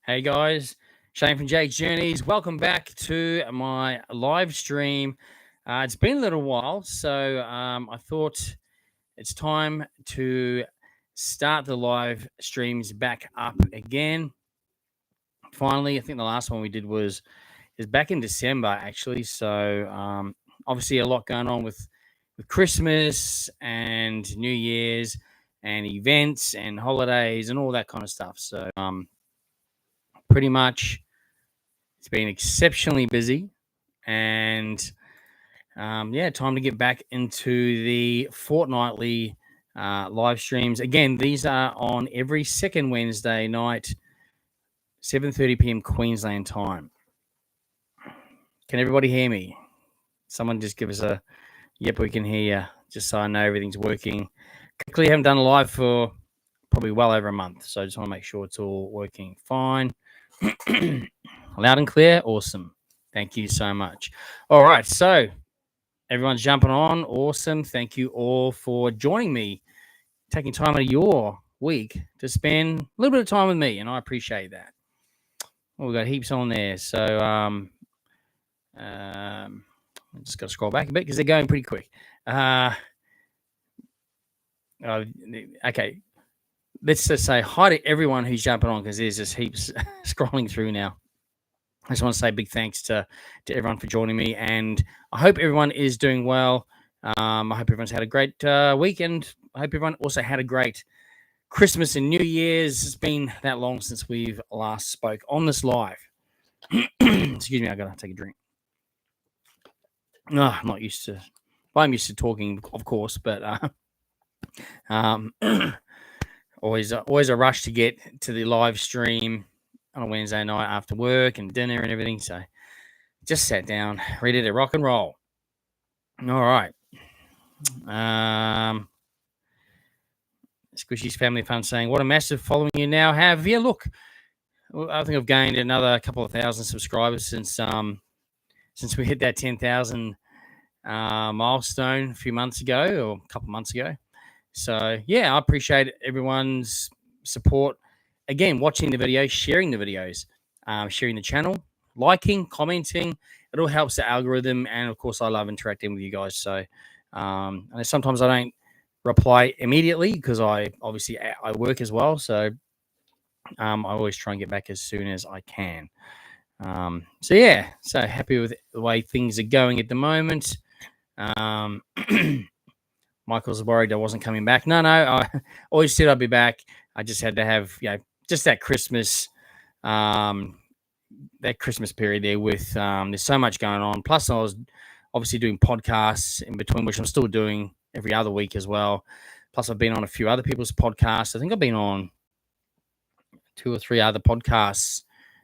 Hey guys, Shane from Jaggs Journeys. Welcome back to my live stream. It's been a little while, so I thought it's time to start the live streams back up again. Finally, I think the last one we did was back in December, actually. So obviously a lot going on with Christmas and New Year's and events and holidays and all that kind of stuff. So pretty much it's been exceptionally busy, and time to get back into the fortnightly live streams. Again, these are on every second Wednesday night, 7:30 p.m. Queensland time. Can everybody hear me? Someone just give us a yep, we can hear you, just so I know everything's working. Quickly, haven't done a live for probably well over a month, so I just want to make sure it's all working fine. Loud and clear. Awesome. Thank you so much. All right, so everyone's jumping on. Awesome. Thank you all for joining me, taking time out of your week to spend a little bit of time with me, and I appreciate that. Well, we've got heaps on there, so I'm just got to scroll back a bit because they're going pretty quick. Okay. Let's just say hi to everyone who's jumping on because there's just heaps scrolling through now. I just want to say a big thanks to everyone for joining me, and I hope everyone is doing well. I hope everyone's had a great weekend. I hope everyone also had a great Christmas and New Year's. It's been that long since we've last spoke on this live. Excuse me, I gotta take a drink. No, I'm not used to. Well, I'm used to talking, of course, but always a rush to get to the live stream on a Wednesday night after work and dinner and everything. So just sat down, ready to rock and roll. All right. Squishy's Family Fun saying, what a massive following you now have. Yeah, look, I think I've gained another couple of thousand subscribers since we hit that 10,000 milestone a few months ago or a couple of months ago. So, yeah, I appreciate everyone's support. Again, watching the videos, sharing the videos, sharing the channel, liking, commenting. It all helps the algorithm. And, of course, I love interacting with you guys. So, and sometimes I don't reply immediately because I work as well. So, I always try and get back as soon as I can. So happy with the way things are going at the moment. Michael's worried I wasn't coming back. No, I always said I'd be back. I just had to have, just that Christmas period there with there's so much going on. Plus, I was obviously doing podcasts in between, which I'm still doing every other week as well. Plus, I've been on a few other people's podcasts. I think I've been on 2 or 3 other podcasts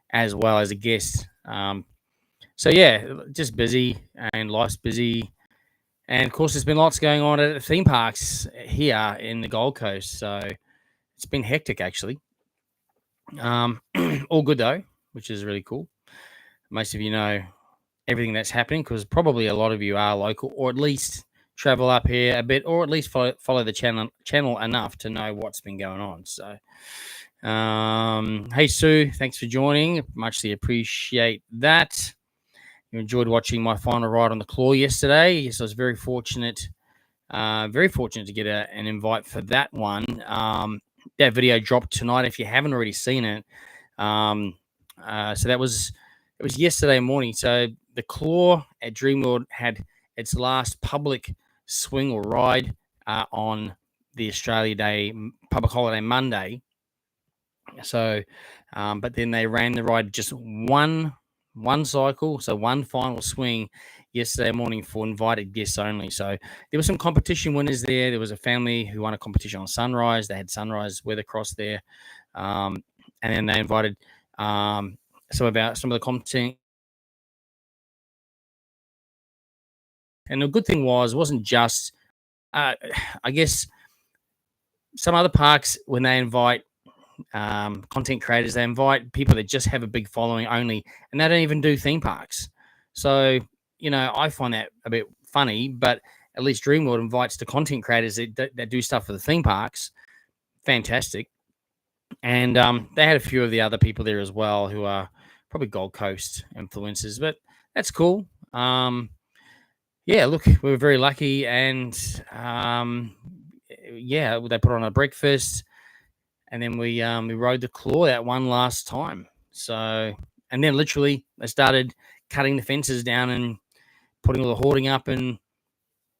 as well as a guest. Just busy, and life's busy. And, of course, there's been lots going on at the theme parks here in the Gold Coast. So it's been hectic, actually. All good, though, which is really cool. Most of you know everything that's happening because probably a lot of you are local or at least travel up here a bit or at least follow the channel enough to know what's been going on. So, hey, Sue, thanks for joining. Muchly appreciate that. You enjoyed watching my final ride on the claw yesterday. Yes, I was very fortunate to get an invite for that one. That video dropped tonight if you haven't already seen it. So it was yesterday morning. So the claw at Dreamworld had its last public swing or ride on the Australia Day public holiday Monday. So, but then they ran the ride just one cycle, so one final swing yesterday morning for invited guests only. So there were some competition winners there. There was a family who won a competition on sunrise. They had sunrise weathercross there, and then they invited some of the content. And the good thing was, it wasn't just, I guess, some other parks when they invite content creators, they invite people that just have a big following only, and they don't even do theme parks. So, I find that a bit funny, but at least Dreamworld invites the content creators that do stuff for the theme parks. Fantastic. And they had a few of the other people there as well who are probably Gold Coast influencers, but that's cool. Yeah, look, we were very lucky, and yeah, they put on a breakfast, and then we rode the claw that one last time. So, and then literally they started cutting the fences down and putting all the hoarding up and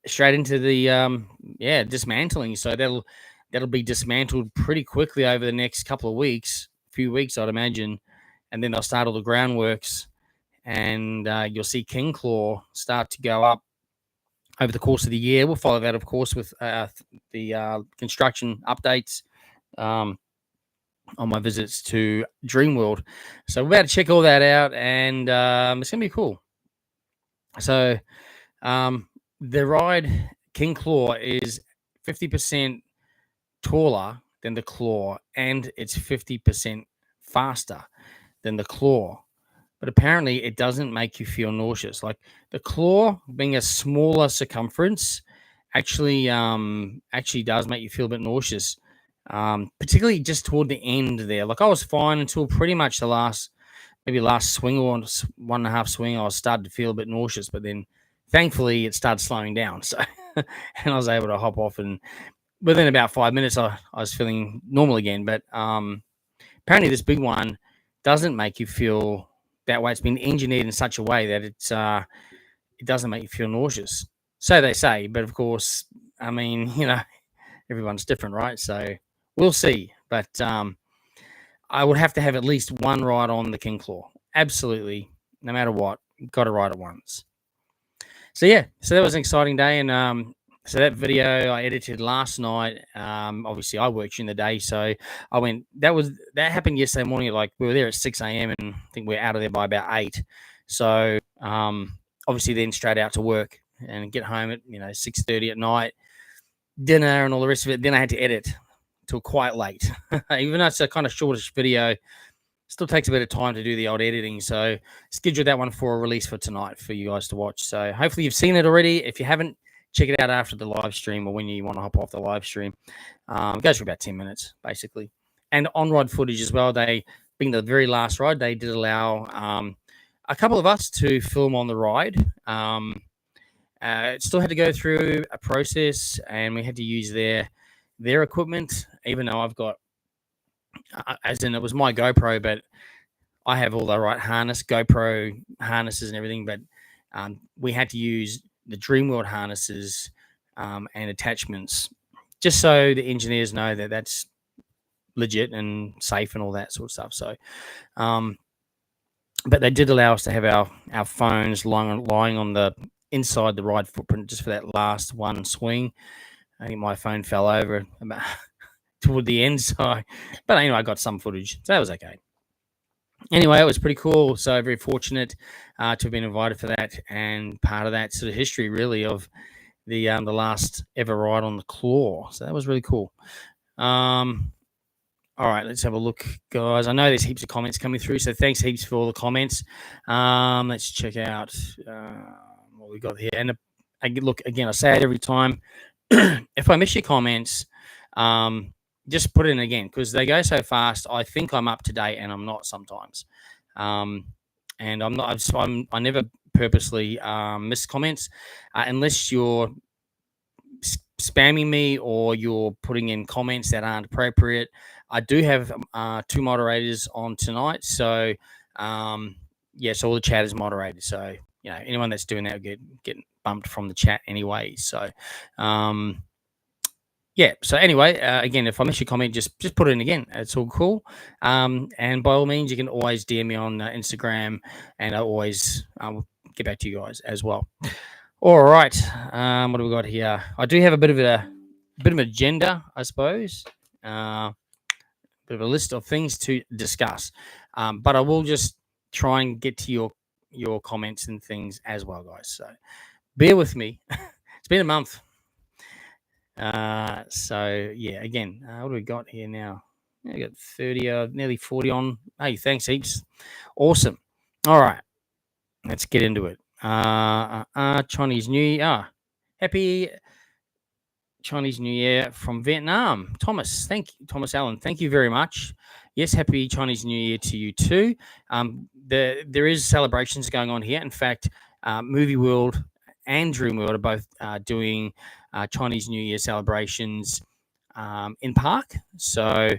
straight into the yeah, dismantling. So that'll be dismantled pretty quickly over the next couple of weeks, few weeks, I'd imagine, and then they'll start all the groundworks, and you'll see King Claw start to go up over the course of the year. We'll follow that, of course, with the construction updates on my visits to Dreamworld. So we're about to check all that out, and it's gonna be cool. So the ride King Claw is 50% taller than the Claw, and it's 50% faster than the Claw. But apparently, it doesn't make you feel nauseous. Like the Claw, being a smaller circumference, actually does make you feel a bit nauseous. Particularly just toward the end there. Like I was fine until pretty much the last swing or 1.5 swing. I was starting to feel a bit nauseous, but then thankfully it started slowing down. So and I was able to hop off, and within about 5 minutes I was feeling normal again. But apparently this big one doesn't make you feel that way. It's been engineered in such a way that it doesn't make you feel nauseous. So they say, but of course, I mean, everyone's different, right? So we'll see. But I would have to have at least one ride on the King Claw. Absolutely, no matter what, got to ride it once. So yeah, so that was an exciting day, and so that video I edited last night. Obviously, I worked during the day, so I went. That happened yesterday morning. Like we were there at 6 a.m. and I think we're out of there by about 8. So obviously, then straight out to work and get home at 6:30 at night, dinner and all the rest of it. Then I had to edit till quite late, even though it's a kind of shortish video. Still takes a bit of time to do the old editing, so schedule that one for a release for tonight for you guys to watch. So hopefully you've seen it already. If you haven't, check it out after the live stream or when you want to hop off the live stream. It goes for about 10 minutes, basically. And on-ride footage as well. They, being the very last ride, they did allow a couple of us to film on the ride. It still had to go through a process, and we had to use their equipment, even though I've got, as in it was my GoPro, but I have all the right GoPro harnesses and everything, but we had to use the Dreamworld harnesses and attachments, just so the engineers know that that's legit and safe and all that sort of stuff. So, but they did allow us to have our phones lying on the inside the ride footprint just for that last one swing. I think my phone fell over about toward the end, so but anyway, I got some footage, so that was okay. Anyway, it was pretty cool. So very fortunate to have been invited for that, and part of that sort of history, really, of the last ever ride on the Claw. So that was really cool. All right, let's have a look, guys. I know there's heaps of comments coming through, so thanks heaps for all the comments. Let's check out what we got here. And look, again, I say it every time. If I miss your comments, just put it in again, because they go so fast. I think I'm up to date, and I'm not sometimes. And I'm not. I never purposely miss comments unless you're spamming me or you're putting in comments that aren't appropriate. I do have 2 moderators on tonight, so yeah, so all the chat is moderated. So anyone that's doing that will get bumped from the chat anyway. So yeah. So anyway, again, if I miss your comment, just put it in again. It's all cool. And by all means, you can always DM me on Instagram, and I always get back to you guys as well. All right. What do we got here? I do have a bit of an agenda, I suppose. Bit of a list of things to discuss. But I will just try and get to your comments and things as well, guys. So bear with me. It's been a month. So yeah, again, what do we got here now? I got 30, nearly 40 on. Hey, thanks heaps. Awesome. All right, let's get into it. Chinese New Year. Happy Chinese New Year from Vietnam. Thomas Allen. Thank you very much. Yes, happy Chinese New Year to you too. There is celebrations going on here. In fact, Movie World and Dream World are both doing Chinese New Year celebrations in park. So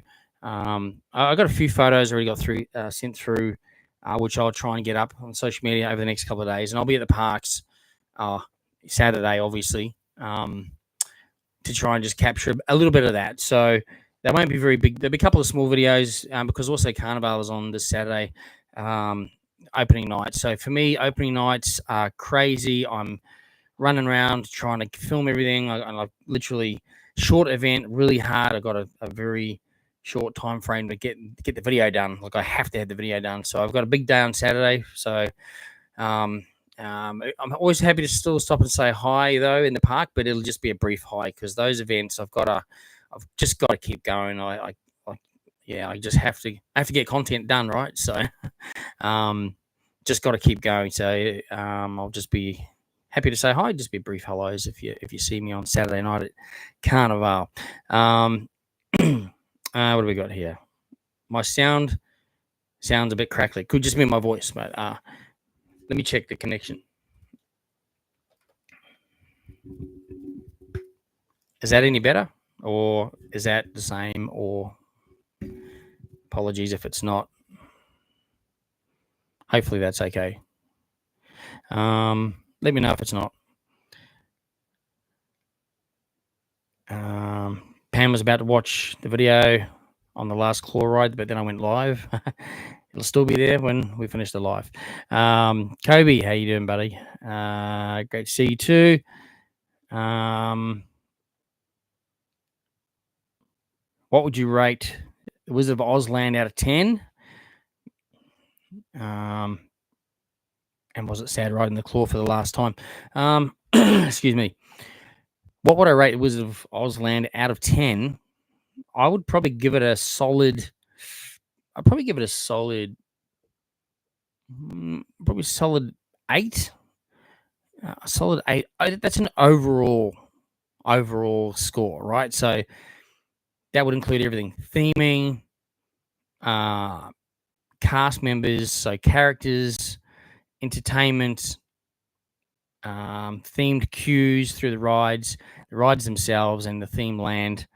I got a few photos already sent through, which I'll try and get up on social media over the next couple of days, and I'll be at the parks Saturday, obviously, to try and just capture a little bit of that. So that won't be very big. There'll be a couple of small videos because also Carnival is on this Saturday, opening night. So for me, opening nights are crazy. I'm running around trying to film everything. I literally short event, really hard. I got a very short time frame to get the video done. Like I have to have the video done. So I've got a big day on Saturday. So I'm always happy to still stop and say hi though in the park, but it'll just be a brief hi because those events I've just got to keep going. I just have to get content done, right? So just got to keep going. So I'll just be happy to say hi. Just be brief hellos if you see me on Saturday night at Carnival. What do we got here? My sounds a bit crackly. Could just be my voice, but let me check the connection. Is that any better, or is that the same? Or apologies if it's not. Hopefully that's okay. Let me know if it's not. Pam was about to watch the video on the last claw ride, but then I went live. It'll still be there when we finish the live. Kobe, how you doing, buddy? Great to see you too. What would you rate the Wizard of Oz land out of 10? And was it sad riding the claw for the last time? Excuse me. What would I rate the Wizard of Oz land out of 10? I would probably give it a solid. Probably solid 8. A solid 8. That's an overall score, right? So that would include everything: theming, cast members, so characters, entertainment, themed queues through the rides themselves, and the theme land.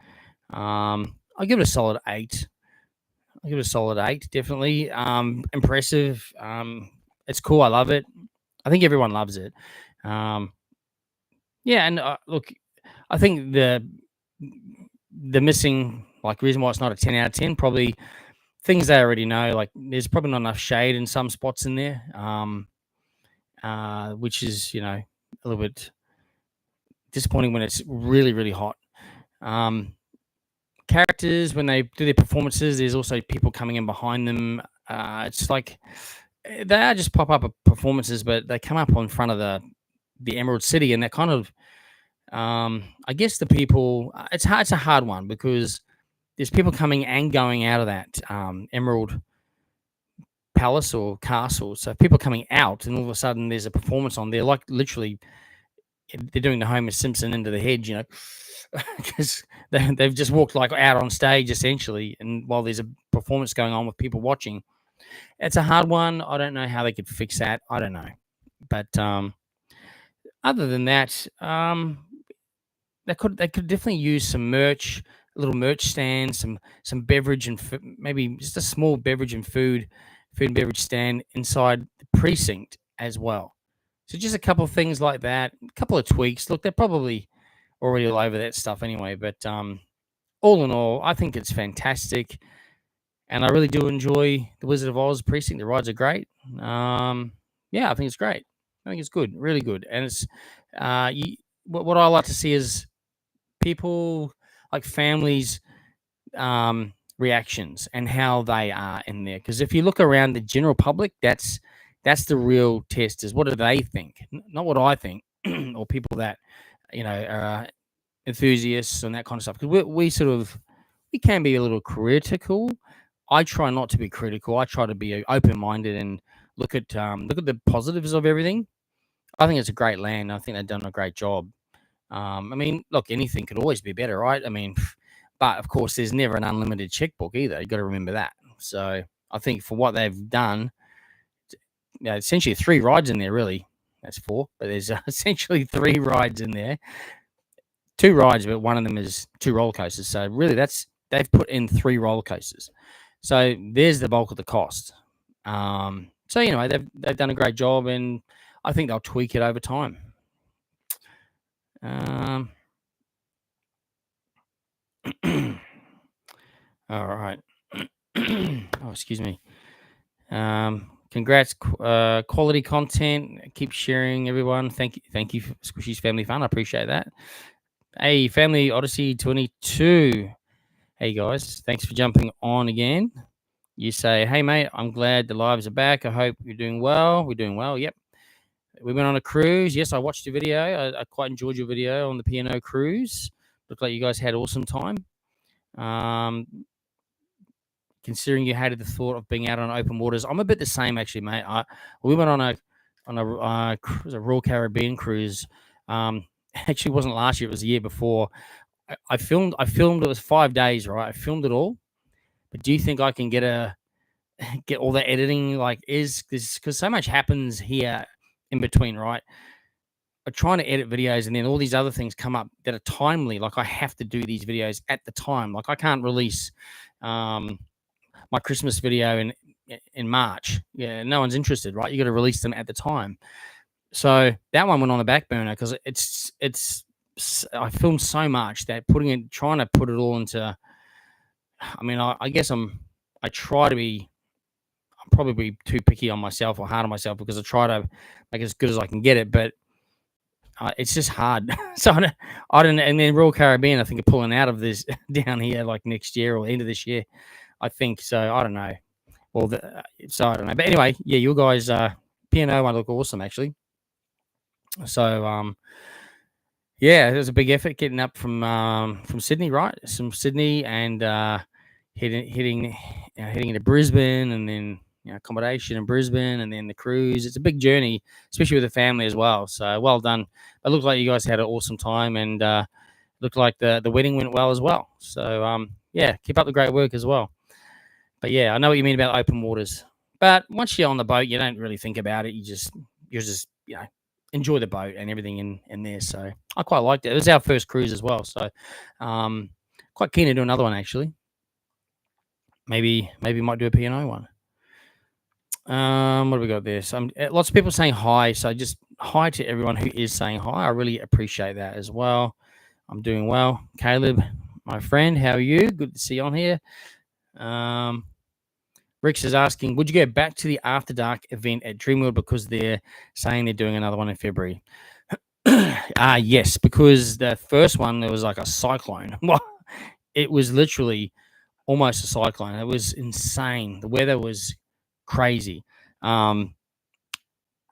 I'll give it a solid 8. Definitely. Impressive. It's cool. I love it. I think everyone loves it. Yeah, and look, I think the missing reason why it's not a 10 out of 10 probably things they already know. Like there's probably not enough shade in some spots in there, which is a little bit disappointing when it's really really hot. Characters, when they do their performances, there's also people coming in behind them. It's like they are just pop-up performances, but they come up in front of the Emerald City, and they're kind of I guess the people, it's a hard one because there's people coming and going out of that Emerald Palace or Castle. So people coming out, and all of a sudden there's a performance on there, like literally they're doing the Homer Simpson into the hedge, because they've just walked out on stage essentially, and while there's a performance going on with people watching. It's a hard one. I don't know how they could fix that. I don't know, but other than that, they could definitely use some merch, a little merch stand, some beverage and maybe just a small beverage and food and beverage stand inside the precinct as well. So just a couple of things like that, a couple of tweaks. Look, they're probably already all over that stuff anyway, but all in all, I think it's fantastic, and I really do enjoy the Wizard of Oz precinct. The rides are great. Yeah, I think it's great. I think it's good, really good, and it's what I like to see is people, like families, reactions and how they are in there. Because if you look around the general public, that's the real test, is what do they think, not what I think, or people that are enthusiasts and that kind of stuff. Because we can be a little critical. I try not to be critical. I try to be open-minded and look at the positives of everything. I think it's a great land. I think they've done a great job. I mean, look, anything could always be better, right? I mean, but of course, there's never an unlimited checkbook either. You got to remember that. So I think for what they've done, essentially 3 rides in there, really. That's 4, but there's essentially 3 rides in there. 2 rides, but one of them is 2 roller coasters. So really, they've put in 3 roller coasters. So there's the bulk of the cost. So anyway, they've done a great job, and I think they'll tweak it over time. All right. Oh, excuse me. Congrats, quality content. Keep sharing, everyone. Thank you, for Squishy's Family Fun. I appreciate that. Hey, Family Odyssey 22. Hey guys, thanks for jumping on again. You say, hey mate, I'm glad the lives are back. I hope you're doing well. We're doing well. Yep. We went on a cruise. Yes, I watched your video. I quite enjoyed your video on the P&O cruise. Looked like you guys had awesome time. Considering you hated the thought of being out on open waters, I'm a bit the same actually, mate. We went on a Royal Caribbean cruise. Actually, it wasn't last year; it was the year before. I filmed. It was 5 days, right? I filmed it all. But do you think I can get all the editing? Like, because so much happens here in between, right? I'm trying to edit videos, and then all these other things come up that are timely. Like, I have to do these videos at the time. Like, I can't release my Christmas video in March. Yeah, no one's interested, right? You got to release them at the time. So that one went on the back burner because I filmed so much that trying to put it all into. I mean, I guess I try to be. I'm probably too picky on myself or hard on myself because I try to make it as good as I can get it, but it's just hard. So I don't. And then Royal Caribbean, I think, are pulling out of this down here like next year or end of this year. I think so. I don't know. Well, so I don't know. But anyway, yeah, you guys, P&O one look awesome actually. So yeah, it was a big effort getting up from Sydney, right? From Sydney and hitting into Brisbane, and then accommodation in Brisbane, and then the cruise. It's a big journey, especially with the family as well. So well done. It looked like you guys had an awesome time, and looked like the wedding went well as well. So yeah, keep up the great work as well. But yeah, I know what you mean about open waters. But once you're on the boat, you don't really think about it. You just enjoy the boat and everything in there. So I quite liked it. It was our first cruise as well. So quite keen to do another one actually. Maybe might do a P&O one. What do we got there? So lots of people saying hi. So just hi to everyone who is saying hi. I really appreciate that as well. I'm doing well. Caleb, my friend, how are you? Good to see you on here. Rix is asking, would you go back to the After Dark event at Dreamworld because they're saying they're doing another one in February? Yes, because the first one, there was like a cyclone. It was literally almost a cyclone. It was insane. The weather was crazy.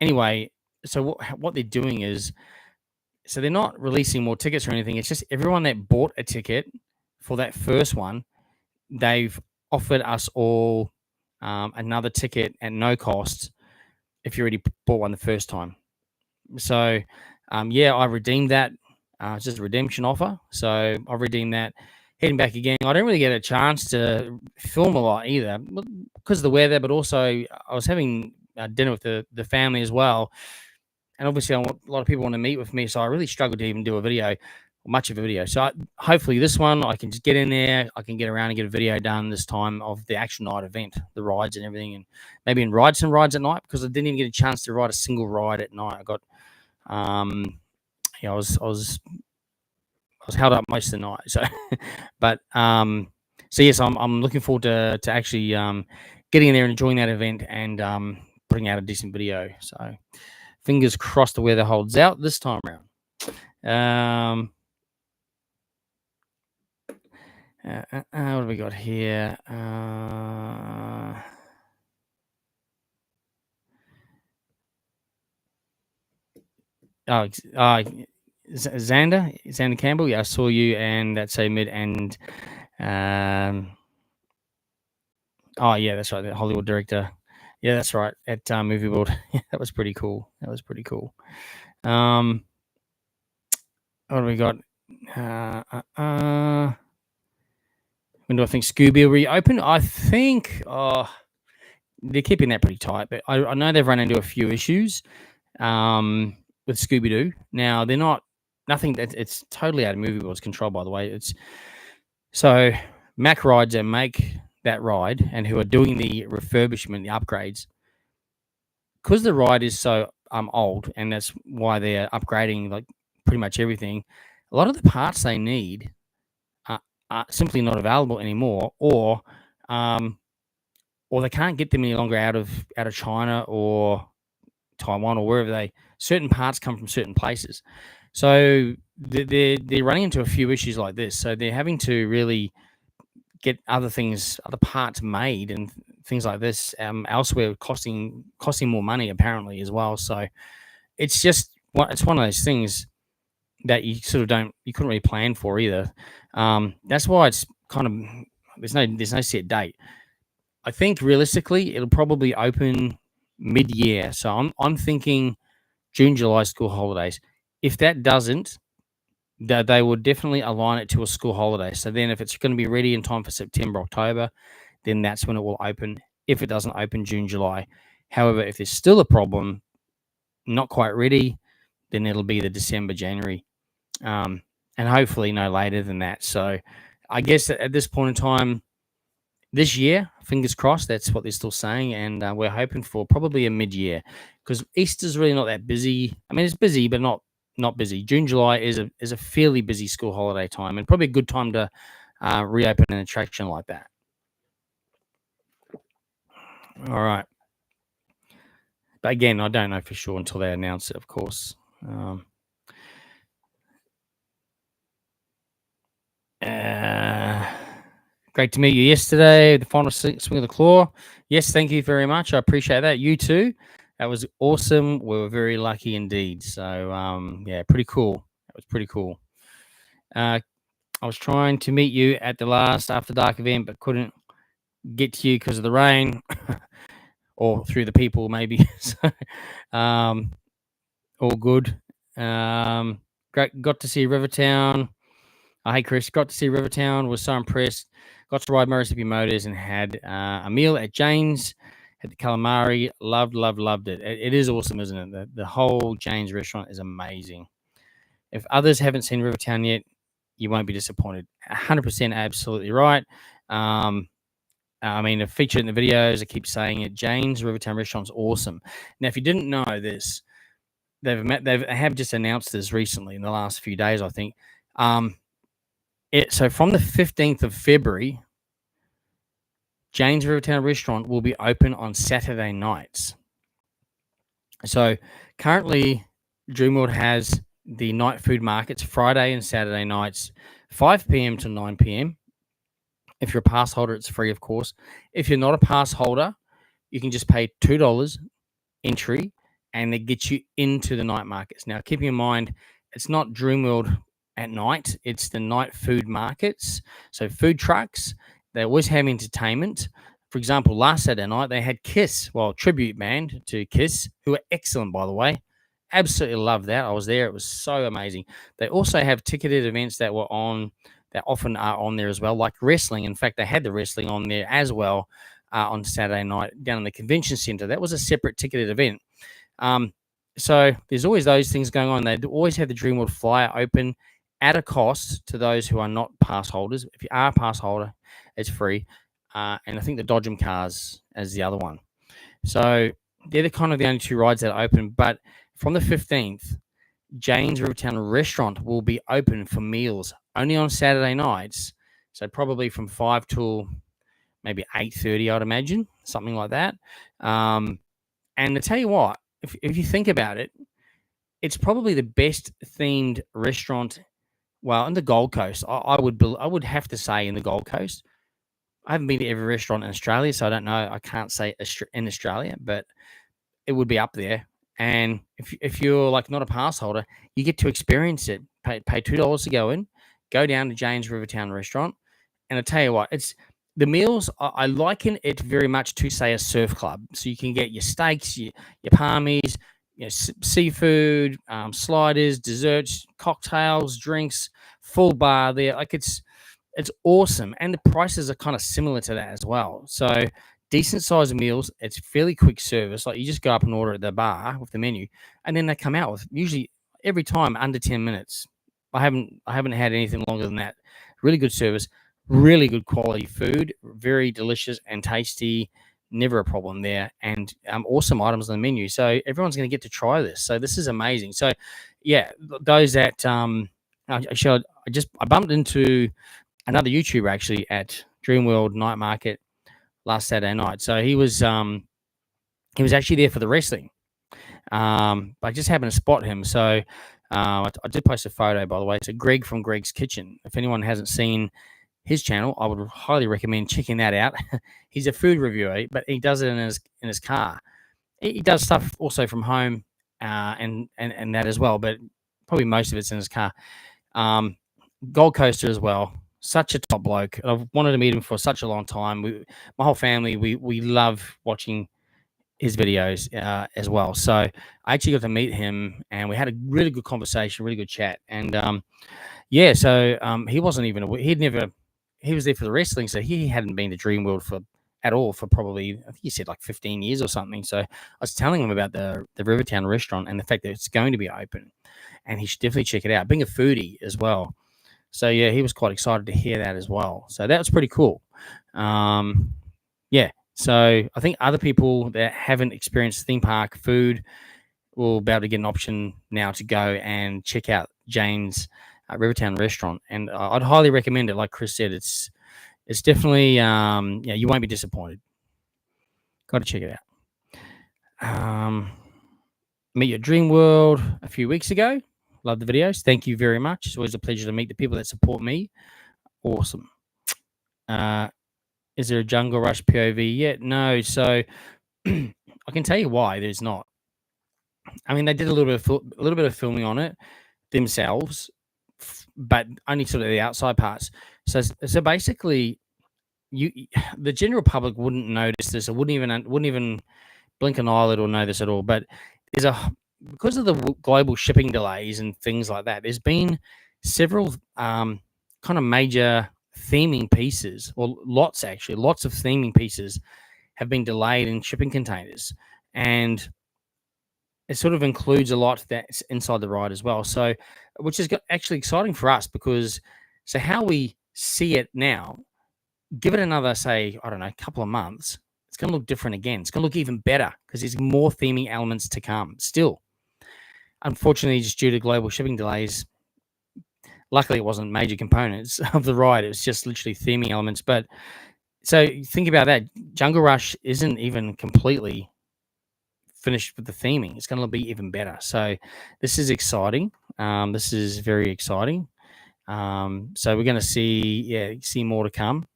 Anyway, so what they're doing is, so they're not releasing more tickets or anything. It's just everyone that bought a ticket for that first one, they've offered us all another ticket at no cost if you already bought one the first time. So, yeah, I redeemed that. It's just a redemption offer. So I redeemed that. Heading back again. I didn't really get a chance to film a lot either because of the weather, but also I was having dinner with the family as well. And obviously, a lot of people want to meet with me, so I really struggled to even do a video, much of a video. So hopefully this one, I can just get in there, I can get around and get a video done this time of the actual night event, the rides and everything, and maybe ride some rides at night because I didn't even get a chance to ride a single ride at night. I got, I was held up most of the night. So, but so yes, I'm looking forward to actually getting in there and enjoying that event and putting out a decent video. So. Fingers crossed the weather holds out this time around. What have we got here? Xander Campbell. Yeah, I saw you and that say mid and oh yeah, that's right. The Hollywood director. Yeah, that's right. At Movie World. That was pretty cool. What do we got? When do I think Scooby will reopen? I think they're keeping that pretty tight, but I know they've run into a few issues with Scooby Doo. Now they're not nothing that it's totally out of Movie World's control. By the way, it's so Mac Rides that make that ride and who are doing the refurbishment, the upgrades, because the ride is so old, and that's why they're upgrading like pretty much everything. A lot of the parts they need are simply not available anymore, or they can't get them any longer out of China or Taiwan or wherever certain parts come from certain places. So they're running into a few issues like this. So they're having to really get other parts made and things like this elsewhere, costing more money apparently as well. So it's just it's one of those things that you sort of you couldn't really plan for either. That's why it's kind of there's no set date. I think realistically it'll probably open mid-year. So I'm thinking June, July school holidays. If that doesn't, they will definitely align it to a school holiday. So then if it's going to be ready in time for September, October, then that's when it will open. If it doesn't open June, July. However, if there's still a problem, not quite ready, then it'll be the December, January, and hopefully no later than that. So I guess at this point in time, this year, fingers crossed, that's what they're still saying, and we're hoping for probably a mid-year because Easter's really not that busy. I mean, it's busy, but not busy. June, July is a fairly busy school holiday time, and probably a good time to reopen an attraction like that. All right, but again, I don't know for sure until they announce it, of course. Great to meet you yesterday. The final swing of the claw. Yes, thank you very much. I appreciate that. You too. That was awesome. We were very lucky indeed. So yeah, pretty cool. That was pretty cool. I was trying to meet you at the last After Dark event, but couldn't get to you because of the rain, or through the people maybe. So, all good. Great. Got to see Rivertown. Hey Chris, got to see Rivertown. Was so impressed. Got to ride Murrissippi Motors and had a meal at Jane's. Had the calamari. Loved it. It is awesome, isn't it? The whole Jane's restaurant is amazing. If others haven't seen Rivertown yet, you won't be disappointed. 100% absolutely right. I mean, I've featured in the videos. I keep saying it. Jane's Rivertown restaurant's awesome. Now, if you didn't know this, they have just announced this recently in the last few days, I think. So from the 15th of February, Jane's Rivertown restaurant will be open on Saturday nights. So currently, Dreamworld has the night food markets Friday and Saturday nights, 5 p.m. to 9 p.m. If you're a pass holder, it's free, of course. If you're not a pass holder, you can just pay $2 entry, and it gets you into the night markets. Now, keep in mind, it's not Dreamworld at night. It's the night food markets. So food trucks, they always have entertainment. For example, last Saturday night, they had Kiss, tribute band to Kiss, who are excellent, by the way. Absolutely love that. I was there. It was so amazing. They also have ticketed events that often are on there as well, like wrestling. In fact, they had the wrestling on there as well on Saturday night down in the convention center. That was a separate ticketed event. So there's always those things going on. They always have the Dreamworld Flyer open at a cost to those who are not pass holders. If you are a pass holder, it's free. And I think the Dodgem cars as the other one. So they're the only two rides that are open. But from the 15th, Jane's Rivertown restaurant will be open for meals only on Saturday nights. So probably from 5 till maybe 8:30, I'd imagine, something like that. And to tell you what, if you think about it, it's probably the best themed restaurant. Well, in the Gold Coast, I would have to say in the Gold Coast. I haven't been to every restaurant in Australia, so I don't know. I can't say in Australia, but it would be up there. And if you're not a pass holder, you get to experience it. Pay $2 to go in, go down to Jane's Rivertown restaurant, and I tell you what, it's the meals. I liken it very much to say a surf club. So you can get your steaks, your palmies, seafood, sliders, desserts, cocktails, drinks, full bar there. Like it's awesome, and the prices are kind of similar to that as well. So decent sized meals. It's fairly quick service. Like you just go up and order at the bar with the menu, and then they come out with usually every time under 10 minutes. I haven't had anything longer than that. Really good service, really good quality food, very delicious and tasty. Never a problem there, and awesome items on the menu. So everyone's going to get to try this. So this is amazing. So yeah, those that I bumped into another YouTuber actually at Dreamworld Night Market last Saturday night. So he was actually there for the wrestling. But I just happened to spot him. So I did post a photo, by the way. It's Greg from Greg's Kitchen. If anyone hasn't seen his channel, I would highly recommend checking that out. He's a food reviewer, but he does it in his car. He does stuff also from home, and that as well. But probably most of it's in his car. Gold Coaster as well. Such a top bloke. I've wanted to meet him for such a long time. My whole family, we love watching his videos as well. So I actually got to meet him, and we had a really good conversation, really good chat. And so he wasn't even he was there for the wrestling, so he hadn't been to Dreamworld at all for probably, I think he said like 15 years or something. So I was telling him about the Rivertown restaurant and the fact that it's going to be open, and he should definitely check it out. Being a foodie as well. So yeah, he was quite excited to hear that as well. So that was pretty cool. Yeah. So I think other people that haven't experienced theme park food will be able to get an option now to go and check out Jane's Rivertown restaurant, and I'd highly recommend it. Like Chris said, it's definitely you won't be disappointed. Got to check it out. Meet you at Dreamworld a few weeks ago. Love the videos. Thank you very much. It's always a pleasure to meet the people that support me. Awesome. Is there a Jungle Rush POV yet? No. So I can tell you why there's not. I mean, they did a little bit of filming on it themselves, but only sort of the outside parts. So basically, the general public wouldn't notice this. Or wouldn't even blink an eyelid or know this at all. But because of the global shipping delays and things like that, there's been several kind of major theming pieces, or lots of theming pieces have been delayed in shipping containers, and it sort of includes a lot that's inside the ride as well. So, which is actually exciting for us, because how we see it now, give it another, say, I don't know, couple of months, it's going to look different again. It's going to look even better because there's more theming elements to come still. Unfortunately, just due to global shipping delays, luckily it wasn't major components of the ride. It was just literally theming elements. But so think about that. Jungle Rush isn't even completely finished with the theming. It's going to be even better. So this is exciting. This is very exciting. So we're going to see more to come.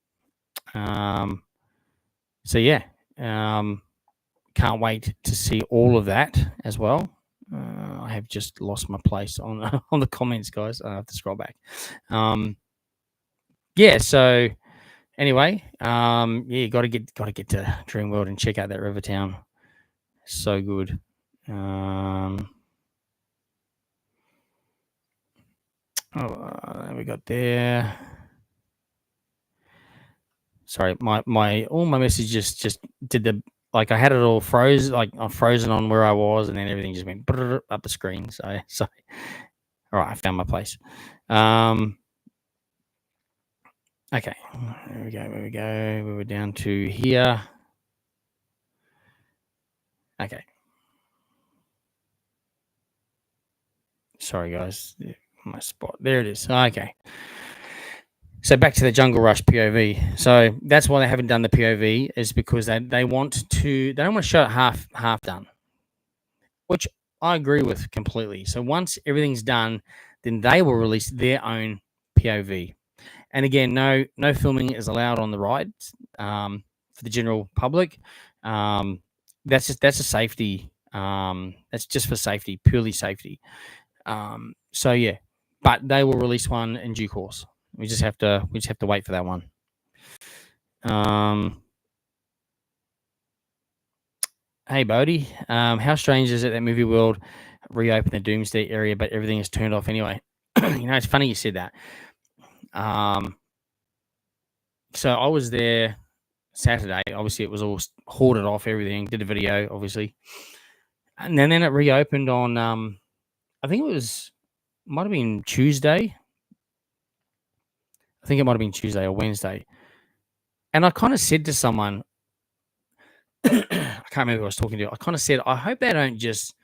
Can't wait to see all of that as well. I have just lost my place on on the comments, guys. I have to scroll back. So anyway, you got to get to Dreamworld and check out that Rivertown. So good. We got there. Sorry, all my messages just did the, like, I had it all froze, like I'm frozen on where I was, and then everything just went up the screen. So all right, I found my place. Okay, there we go. We were down to here. Okay. Sorry, guys. My spot. There it is. Okay. So back to the Jungle Rush POV. So that's why they haven't done the POV, is because they don't want to show it half done, which I agree with completely. So once everything's done, then they will release their own POV. And again, no filming is allowed on the ride for the general public. That's a safety. That's just for safety, purely safety. So yeah, but they will release one in due course. We just have to wait for that one. Hey, Bodie. How strange is it that Movie World reopened the Doomsday area, but everything is turned off anyway? It's funny you said that. So I was there Saturday. Obviously, it was all hoarded off, everything. Did a video, obviously. And then it reopened on, I think might have been Tuesday. I think it might have been Tuesday or Wednesday. And I kind of said to someone, I can't remember who I was talking to. I kind of said, I hope they don't just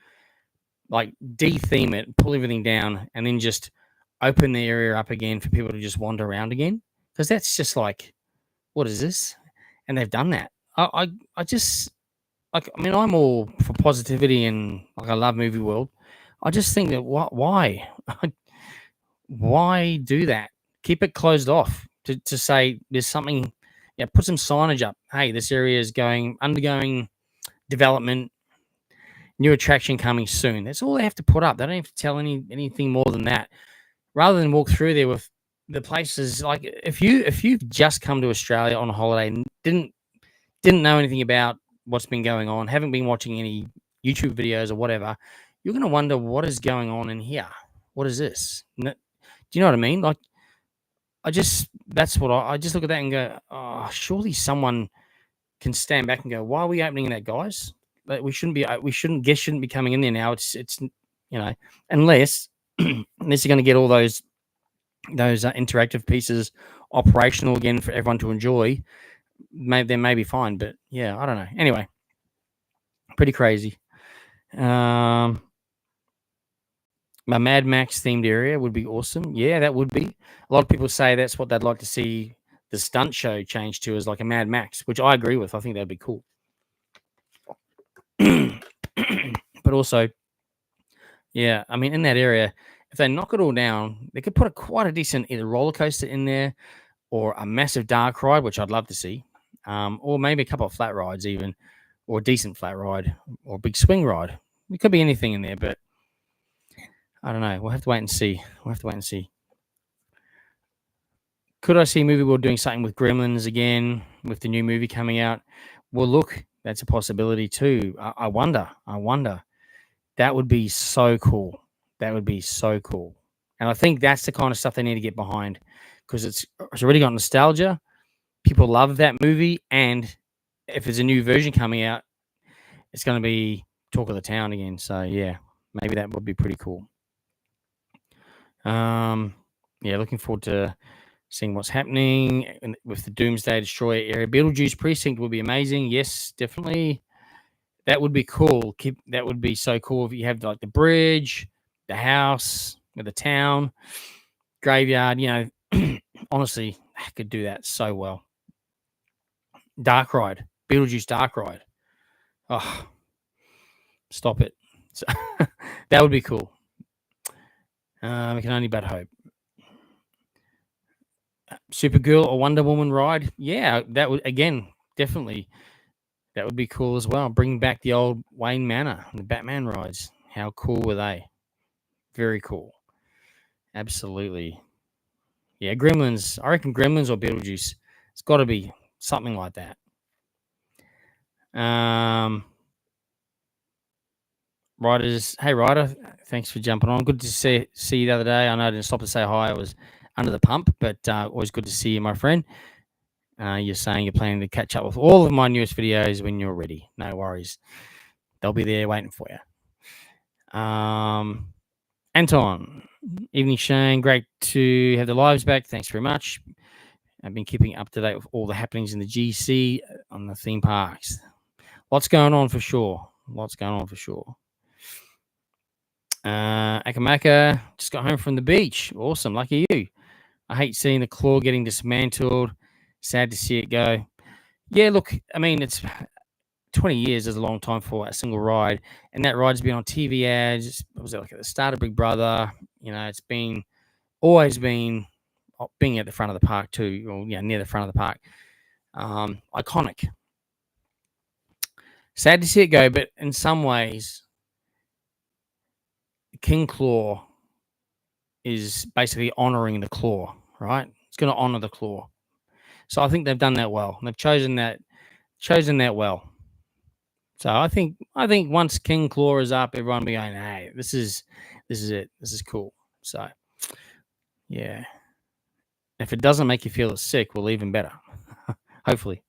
like de-theme it, pull everything down, and then just open the area up again for people to just wander around again. Because that's just like, what is this? And they've done that. I just like. I mean, I'm all for positivity and like I love movie world. I just think that why why do that? Keep it closed off to say there's something. Yeah, put some signage up. Hey, this area is undergoing development, new attraction coming soon. That's all they have to put up. They don't have to tell anything more than that. Rather than walk through there with the places like if you've just come to Australia on a holiday and didn't know anything about what's been going on, haven't been watching any YouTube videos or whatever, you're going to wonder what is going on in here. What is this? Do you know what I mean? Like, that's what I just look at that and go, oh, surely someone can stand back and go, why are we opening that, guys? Like, guests shouldn't be coming in there now. It's unless unless you're going to get all those interactive pieces operational again for everyone to enjoy. Maybe they may be fine, but yeah, I don't know. Anyway, pretty crazy. My Mad Max themed area would be awesome. Yeah, that would be. A lot of people say that's what they'd like to see the stunt show change to, as like a Mad Max, which I agree with. I think that'd be cool. But also, yeah, I mean, in that area, if they knock it all down, they could put quite a decent either roller coaster in there or a massive dark ride, which I'd love to see, or maybe a couple of flat rides even, or a decent flat ride, or a big swing ride. It could be anything in there, but I don't know. We'll have to wait and see. Could I see Movie World doing something with Gremlins again with the new movie coming out? Well, look, that's a possibility too. I wonder. That would be so cool. And I think that's the kind of stuff they need to get behind because it's already got nostalgia. People love that movie, and if there's a new version coming out, it's going to be talk of the town again. So yeah, maybe that would be pretty cool. Yeah, looking forward to seeing what's happening with the Doomsday Destroyer area. Beetlejuice Precinct would be amazing. Yes, definitely. That would be cool. That would be so cool if you have like the bridge, the house, with the town, graveyard. Honestly, I could do that so well. Dark Ride, Beetlejuice Dark Ride. Oh, stop it. So, that would be cool. We can only but hope. Supergirl or Wonder Woman ride. Yeah, that would, again, definitely. That would be cool as well. Bring back the old Wayne Manor and the Batman rides. How cool were they? Very cool. Absolutely. Yeah, Gremlins. I reckon Gremlins or Beetlejuice. It's got to be something like that. Riders. Hey, Ryder. Thanks for jumping on. Good to see you the other day. I know I didn't stop to say hi. I was under the pump, but always good to see you, my friend. You're saying you're planning to catch up with all of my newest videos when you're ready. No worries. They'll be there waiting for you. Anton. Evening, Shane. Great to have the lives back. Thanks very much. I've been keeping up to date with all the happenings in the GC on the theme parks. Lots going on for sure. Akamaka just got home from the beach. Awesome. Lucky you. I hate seeing the claw getting dismantled. Sad to see it go. Yeah, look, I mean, it's 20 years is a long time for a single ride. And that ride's been on TV ads. It was like at the start of Big Brother. It's always been being at the front of the park too, or near the front of the park. Iconic. Sad to see it go, but in some ways, King Claw is basically honoring the claw, right? It's going to honor the claw. So I think they've done that well. They've chosen that well. So I think once King Claw is up, everyone will be going, hey, this is it. This is cool. So yeah. If it doesn't make you feel sick, well, even better. Hopefully.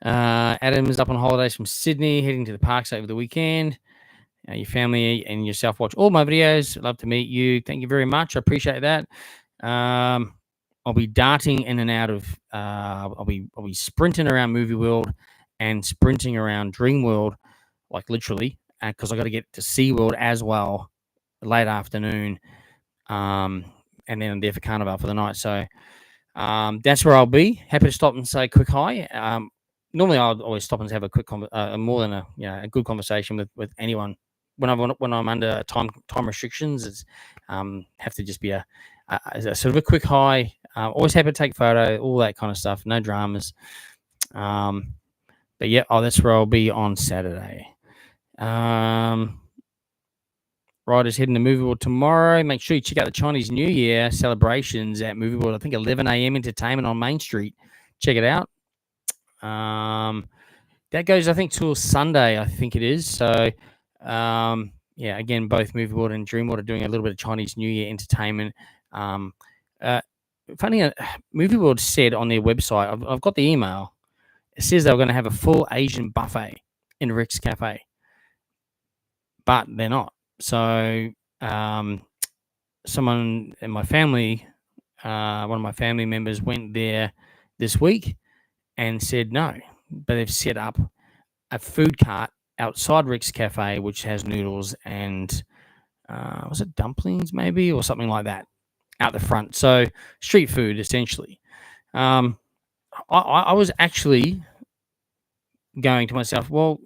Adam is up on holidays from Sydney, heading to the parks over the weekend. Your family and yourself watch all my videos. Love to meet you. Thank you very much. I appreciate that. I'll be darting in and out of. I'll be sprinting around Movie World and sprinting around Dream World, like literally, because I got to get to SeaWorld as well, late afternoon. And then I'm there for Carnival for the night. So that's where I'll be. Happy to stop and say a quick hi. Normally, I'll always stop and have a quick, more than a good conversation with anyone. When I'm under time restrictions, it's have to just be a sort of a quick hi. Always happy to take photo, all that kind of stuff. No dramas. But yeah, that's where I'll be on Saturday. Riders heading to Movie World tomorrow. Make sure you check out the Chinese New Year celebrations at Movie World. I think 11 a.m. entertainment on Main Street. Check it out. That goes, I think, till Sunday, I think it is. So, yeah, again, both Movie World and Dream World are doing a little bit of Chinese New Year entertainment. Funny, Movie World said on their website, I've got the email. It says they were going to have a full Asian buffet in Rick's Cafe, but they're not. So, someone in my family, one of my family members went there this week and said no, but they've set up a food cart outside Rick's Cafe, which has noodles and was it dumplings maybe or something like that out the front. So street food essentially. I was actually going to myself, well,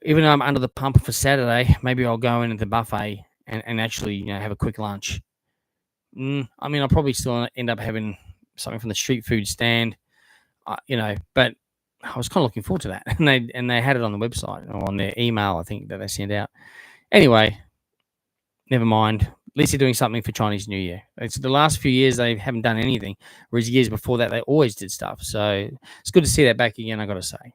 even though I'm under the pump for Saturday, maybe I'll go into the buffet and actually have a quick lunch. I mean, I'll probably still end up having something from the street food stand, but I was kind of looking forward to that. And they had it on the website or on their email, I think, that they sent out. Anyway, never mind. At least they're doing something for Chinese New Year. It's the last few years they haven't done anything, whereas years before that they always did stuff. So it's good to see that back again, I got to say.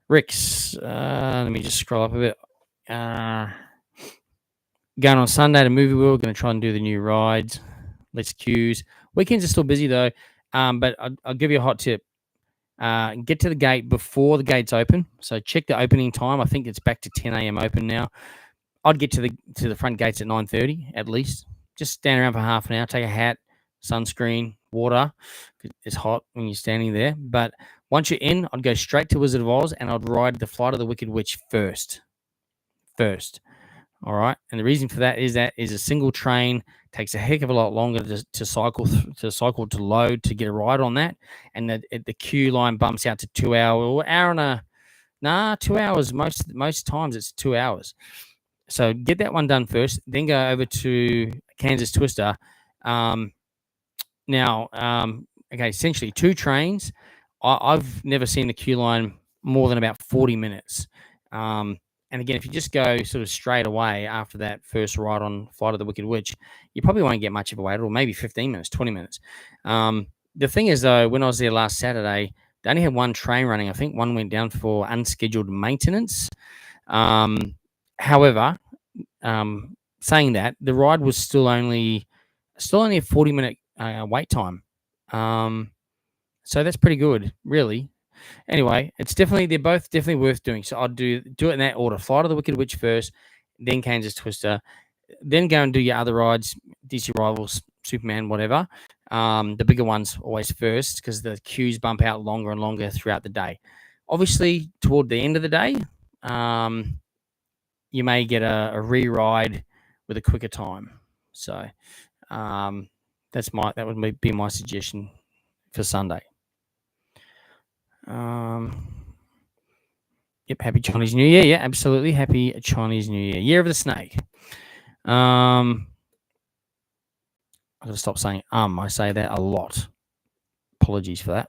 Rick's, let me just scroll up a bit. Going on Sunday to Movie World, going to try and do the new rides. Let's queues. Weekends are still busy though, but I'll give you a hot tip. Get to the gate before the gates open. So check the opening time. I think it's back to 10 a.m. open now. I'd get to the front gates at 9:30 at least. Just stand around for half an hour, take a hat, sunscreen, water. It's hot when you're standing there. But once you're in, I'd go straight to Wizard of Oz and I'd ride the Flight of the Wicked Witch first. All right. And the reason for that is a single train, takes a heck of a lot longer to cycle to load to get a ride on that. And the queue line bumps out to 2 hours or hour and 2 hours. Most times it's 2 hours. So get that one done first, then go over to Kansas Twister. Essentially 2 trains. I've never seen the queue line more than about 40 minutes. And again, if you just go sort of straight away after that first ride on Flight of the Wicked Witch, you probably won't get much of a wait, or maybe 15 minutes, 20 minutes. The thing is, though, when I was there last Saturday, they only had one train running. I think one went down for unscheduled maintenance. However, saying that, the ride was still only a 40-minute wait time. So that's pretty good, really. Anyway, they're both definitely worth doing. So I'll do it in that order: Flight of the Wicked Witch first, then Kansas Twister, then go and do your other rides, DC Rivals, Superman, whatever. The bigger ones always first because the queues bump out longer and longer throughout the day. Obviously, toward the end of the day, you may get a re-ride with a quicker time. So that would be my suggestion for Sunday. Yep, happy Chinese New Year. Yeah, absolutely. Happy Chinese New Year. Year of the Snake. I gotta stop saying I say that a lot. Apologies for that.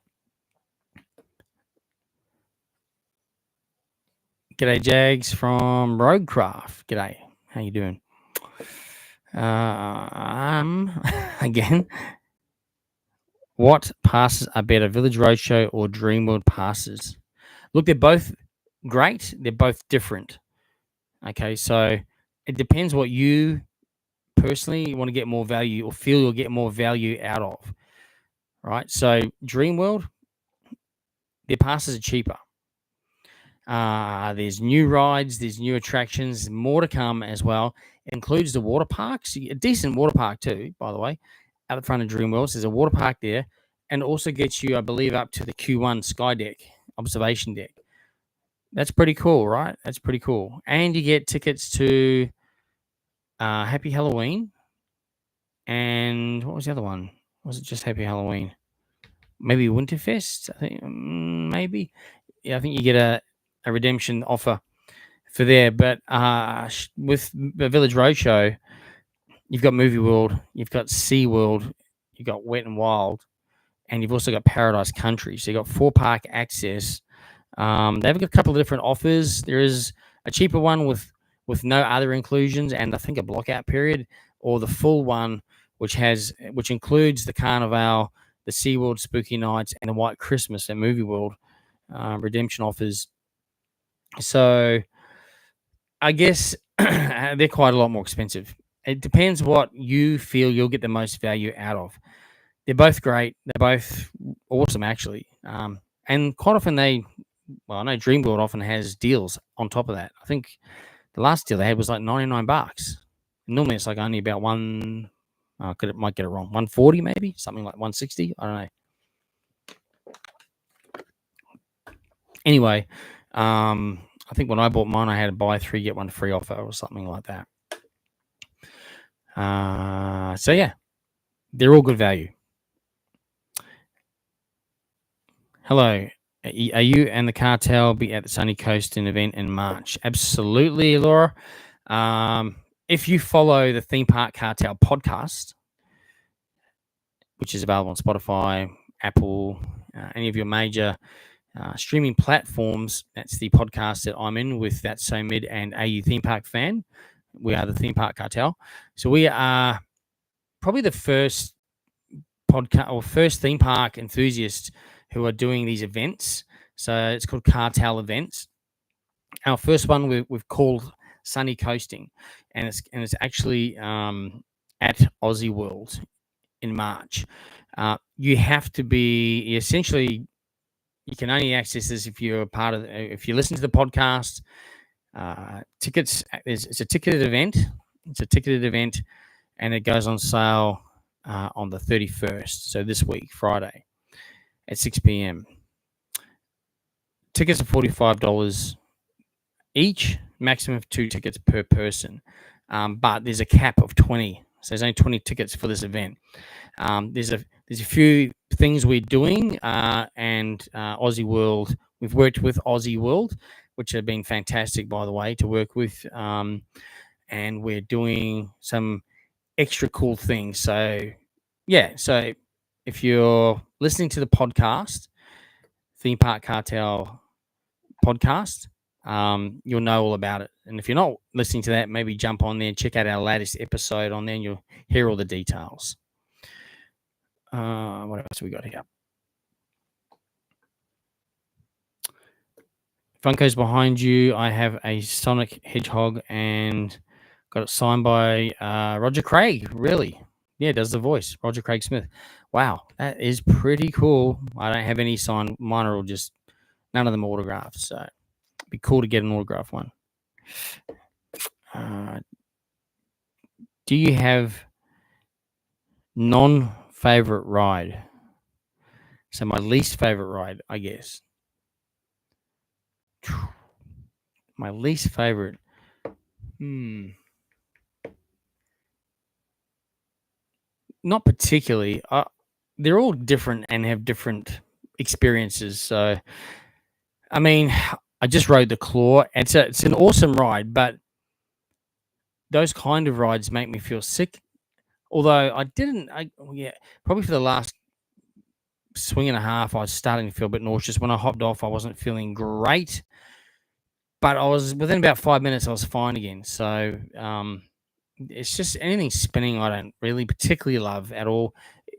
G'day, Jaggs from Roguecraft. G'day. How you doing? Again. What passes are better, Village Roadshow or Dreamworld passes? Look, they're both great. They're both different. Okay, so it depends what you personally want to get more value or feel you'll get more value out of. Right. So Dreamworld, their passes are cheaper. There's new rides, there's new attractions, more to come as well. It includes the water parks, a decent water park too, by the way, out the front of Dreamworld. There's a water park there, and also gets you, I believe, up to the Q1 Sky Deck observation deck. That's pretty cool, right? That's pretty cool. And you get tickets to Happy Halloween. And what was the other one? Was it just Happy Halloween? Maybe Winterfest, I think, maybe. Yeah, I think you get a redemption offer for there. But with the Village Roadshow, you've got Movie World, you've got Sea World, you've got Wet and Wild, and you've also got Paradise Country. So you've got 4-park access. They've got a couple of different offers. There is a cheaper one with no other inclusions, and I think a blockout period, or the full one, which includes the Carnival, the SeaWorld Spooky Nights, and the White Christmas at Movie World redemption offers. So I guess they're quite a lot more expensive. It depends what you feel you'll get the most value out of. They're both great. They're both awesome, actually. And quite often I know Dreamworld often has deals on top of that. I think the last deal they had was like $99. Normally it's like only about might get it wrong, 140 maybe, something like 160. I don't know. Anyway, I think when I bought mine, I had a buy 3 get 1 free offer or something like that. So yeah, they're all good value. Hello. Are you and the cartel be at the Sunny Coast event in March? Absolutely, Laura. If you follow the Theme Park Cartel podcast, which is available on Spotify, Apple, any of your major streaming platforms, that's the podcast that I'm in with That's So Mid and AU Theme Park Fan. We are the Theme Park Cartel. So we are probably the first podcast or first theme park enthusiasts who are doing these events. So it's called Cartel Events. Our first one we've called Sunny Coasting, and it's actually at Aussie World in March. You have to be essentially. You can only access this if you're a part of. If you listen to the podcast, tickets. It's a ticketed event. It's a ticketed event, and it goes on sale on the 31st. So this week, Friday, at 6 p.m. Tickets are $45 each, maximum of 2 tickets per person. But there's a cap of 20. So there's only 20 tickets for this event. There's a few things we're doing, and Aussie World. We've worked with Aussie World, which have been fantastic, by the way, to work with. And we're doing some extra cool things. So yeah, so if you're listening to the podcast, Theme Park Cartel podcast, you'll know all about it. And if you're not listening to that, maybe jump on there and check out our latest episode on there, and you'll hear all the details. What else we got here? Funko's behind you. I have a Sonic Hedgehog and got it signed by Roger Craig. Really? Yeah, does the voice. Roger Craig Smith. Wow, that is pretty cool. I don't have any signed. Mine are all just, none of them autographed. So it'd be cool to get an autograph one. Do you have non-favorite ride? So my least favorite ride, I guess. My least favorite. Not particularly. They're all different and have different experiences. So, I mean, I just rode the Claw. It's an awesome ride, but those kind of rides make me feel sick. Although probably for the last swing and a half, I was starting to feel a bit nauseous. When I hopped off, I wasn't feeling great, but I was within about 5 minutes, I was fine again. So, it's just anything spinning I don't really particularly love at all.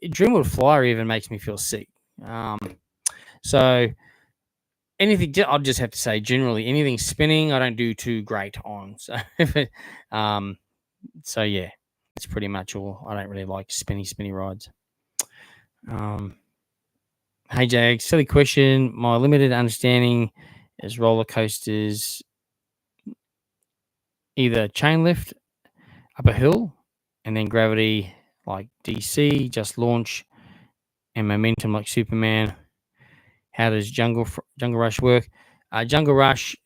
Dreamworld Flyer even makes me feel sick. So anything, I'll just have to say, generally, anything spinning, I don't do too great on. So, so yeah, it's pretty much all. I don't really like spinny rides. Hey, Jag, silly question. My limited understanding is roller coasters either chain lift up a hill and then gravity like DC, just launch, and momentum like Superman. How does Jungle Rush work? Jungle Rush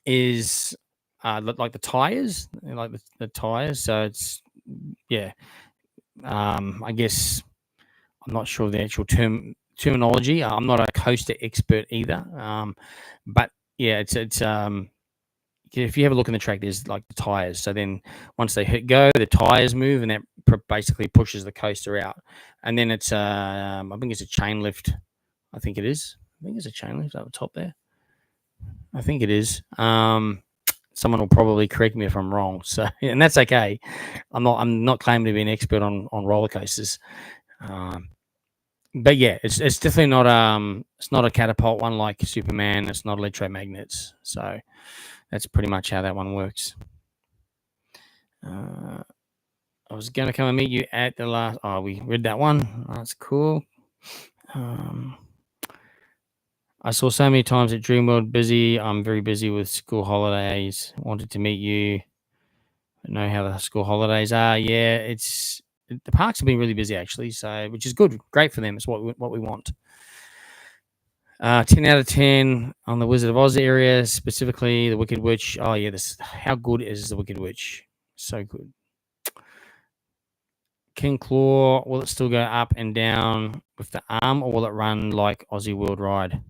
is like the tires, like the tires. So it's I guess I'm not sure of the actual terminology. I'm not a coaster expert either. But yeah, it's if you have a look in the track, there's like the tires. So then once they hit go, the tires move, and that basically pushes the coaster out. And then it's I think it's a chain lift. I think it is. I think it's a chain lift up the top there. I think it is. Someone will probably correct me if I'm wrong. So, and that's okay. I'm not claiming to be an expert on roller coasters. But yeah, it's definitely not it's not a catapult one like Superman. It's not electromagnets. So that's pretty much how that one works. I was going to come and meet you at the last. Oh, we read that one. That's cool. I saw so many times at Dreamworld busy. I'm very busy with school holidays. Wanted to meet you. I know how the school holidays are. Yeah, the parks have been really busy actually, so which is good. Great for them. It's what we want. 10 out of 10 on the Wizard of Oz area, specifically the Wicked Witch. Oh yeah, how good is the Wicked Witch? So good. King Claw, will it still go up and down with the arm, or will it run like Aussie World Ride?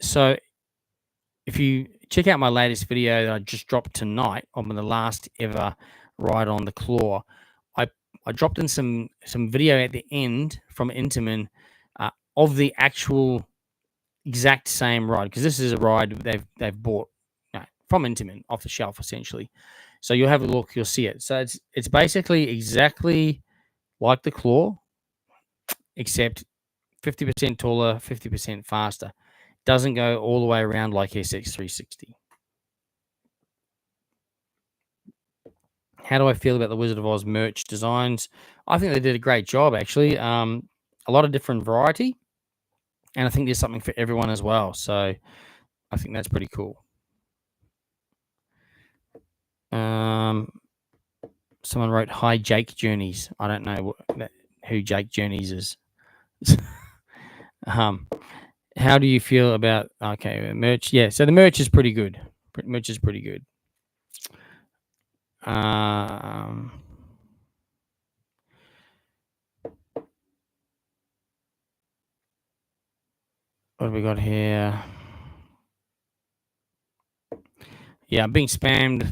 So if you check out my latest video that I just dropped tonight on the last ever ride on the Claw, I dropped in some video at the end from Intamin of the actual exact same ride, because this is a ride they've bought from Intamin off the shelf essentially. So you'll have a look, you'll see it. So it's basically exactly like the Claw, except 50% taller, 50% faster. Doesn't go all the way around like SX360. How do I feel about the Wizard of Oz merch designs? I think they did a great job, actually. A lot of different variety, and I think there's something for everyone as well. So I think that's pretty cool. Someone wrote, "Hi, Jake Journeys." I don't know who Jake Journeys is. How do you feel about merch? Yeah, so the merch is pretty good. Merch is pretty good. What have we got here? Yeah, I'm being spammed.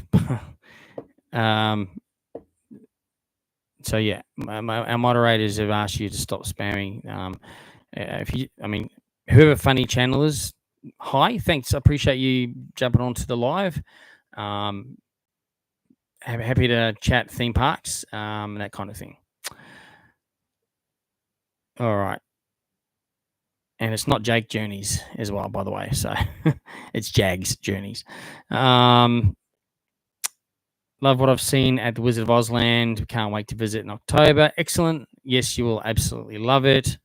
So yeah, our moderators have asked you to stop spamming. Whoever funny channel is, hi, thanks. I appreciate you jumping onto the live. Happy to chat theme parks, that kind of thing. All right. And it's not Jake Journeys as well, by the way. So it's Jaggs Journeys. Love what I've seen at the Wizard of Ozland. Can't wait to visit in October. Excellent. Yes, you will absolutely love it.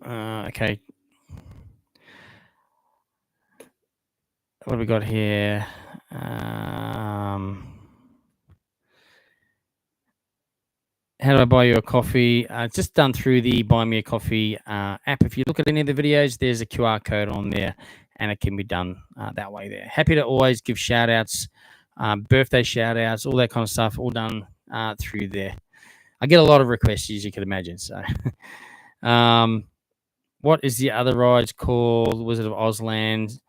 Okay. What have we got here? How do I buy you a coffee? It's just done through the Buy Me a Coffee app. If you look at any of the videos, there's a QR code on there, and it can be done that way there. Happy to always give shout-outs, birthday shout-outs, all that kind of stuff, all done through there. I get a lot of requests, as you can imagine. So, what is the other rides called? Wizard of Ozland.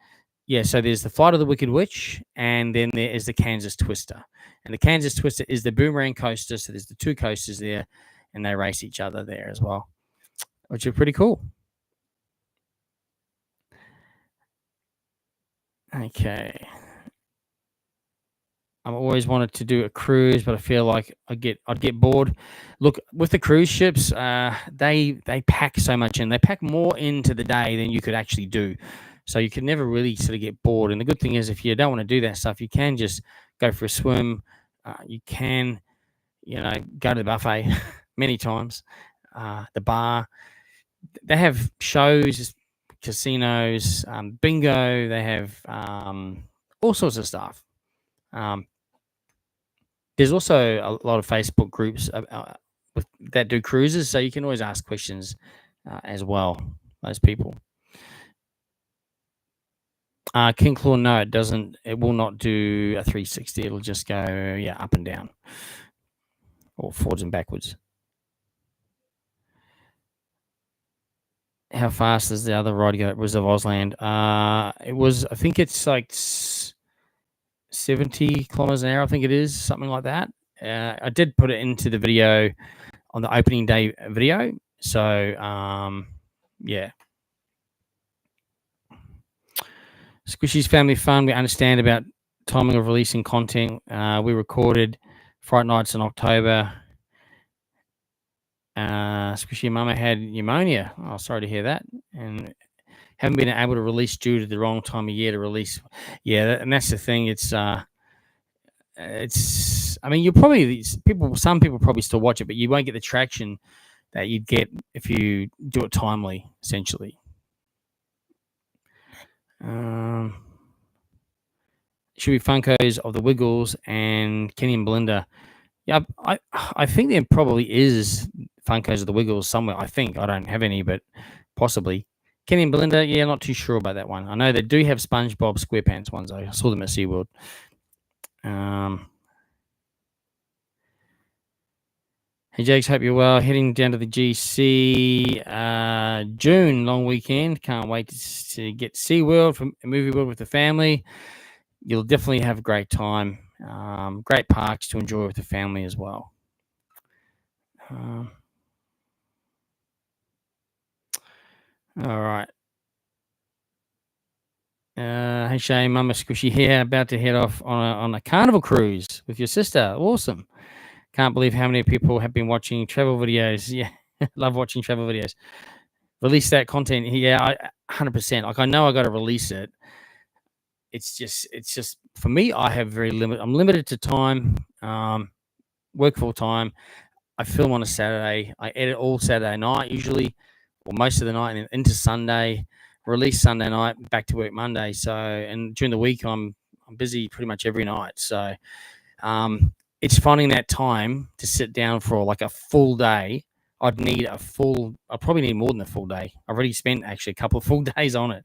Yeah, so there's the Flight of the Wicked Witch, and then there is the Kansas Twister. And the Kansas Twister is the boomerang coaster. So there's the two coasters there, and they race each other there as well, which are pretty cool. Okay. I've always wanted to do a cruise, but I feel like I'd get bored. Look, with the cruise ships, they pack so much in. They pack more into the day than you could actually do. So you can never really sort of get bored. And the good thing is, if you don't want to do that stuff, you can just go for a swim. You can, go to the buffet many times. The bar. They have shows, casinos, bingo. They have all sorts of stuff. There's also a lot of Facebook groups that do cruises, so you can always ask questions as well. Those people. King Claw, no, it doesn't. It will not do a 360. It'll just go up and down, or forwards and backwards. How fast does the other ride go at Wizard of Ozland? It was, I think it's like 70 kilometers an hour. I think it is something like that. I did put it into the video on the opening day video. So, yeah. Squishy's Family Fun. We understand about timing of releasing content. We recorded Fright Nights in October. Squishy Mama had pneumonia. Oh, sorry to hear that. And haven't been able to release due to the wrong time of year to release. Yeah, and that's the thing. It's I mean, some people probably still watch it, but you won't get the traction that you'd get if you do it timely, essentially. Should be Funkos of the Wiggles and Kenny and Belinda. Yeah, I think there probably is Funkos of the Wiggles somewhere. I think I don't have any, but possibly Kenny and Belinda. Yeah, not too sure about that one. I know they do have SpongeBob SquarePants ones. I saw them at SeaWorld. Hey, Jaggs, hope you're well. Heading down to the GC June long weekend. Can't wait to get to SeaWorld from Movie World with the family. You'll definitely have a great time. Great parks to enjoy with the family as well. All right. Hey, Shane, Mama Squishy here, about to head off on a carnival cruise with your sister. Awesome. Can't believe how many people have been watching travel videos. Yeah, love watching travel videos. Release that content. Yeah, 100%. Like, I know I got to release it. It's just for me, I have very limited. I'm limited to time. Work full time. I film on a Saturday. I edit all Saturday night usually, or most of the night, and into Sunday. Release Sunday night, back to work Monday. So, and during the week, I'm busy pretty much every night. So, it's finding that time to sit down for like a full day. I'd probably need more than a full day. I've already spent actually a couple of full days on it.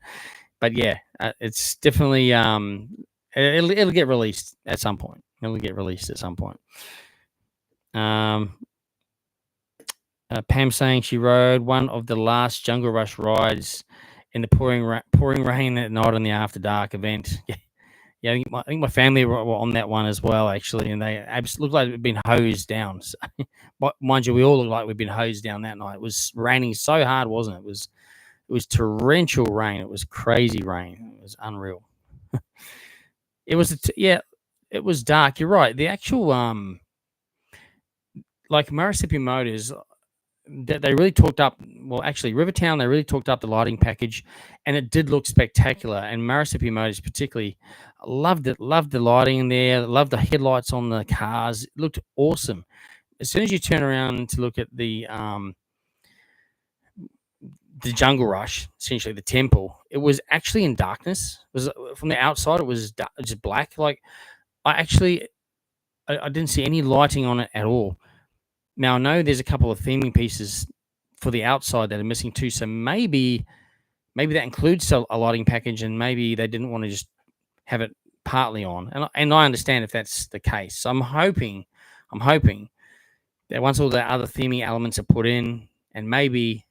But yeah, it's definitely it'll get released at some point. It'll get released at some point. Pam saying she rode one of the last Jungle Rush rides in the pouring rain at night on the After Dark event. Yeah, I think my family were on that one as well, actually, and they looked like they'd been hosed down. So, mind you, we all looked like we'd been hosed down that night. It was raining so hard, wasn't it? It was torrential rain. It was crazy rain. It was unreal. It was it was dark. You're right. The actual like Murrissippi Motors, they really talked up. Well, actually, Rivertown, they really talked up the lighting package, and it did look spectacular. And Murrissippi Motors, particularly, loved it. Loved the lighting in there. Loved the headlights on the cars. It looked awesome. As soon as you turn around to look at the Jungle Rush, essentially the temple, it was actually in darkness. It was from the outside, it was just black. Like I didn't see any lighting on it at all. Now I know there's a couple of theming pieces for the outside that are missing too. So maybe that includes a lighting package, and maybe they didn't want to just have it partly on. And I understand if that's the case. So I'm hoping that once all the other theming elements are put in, and maybe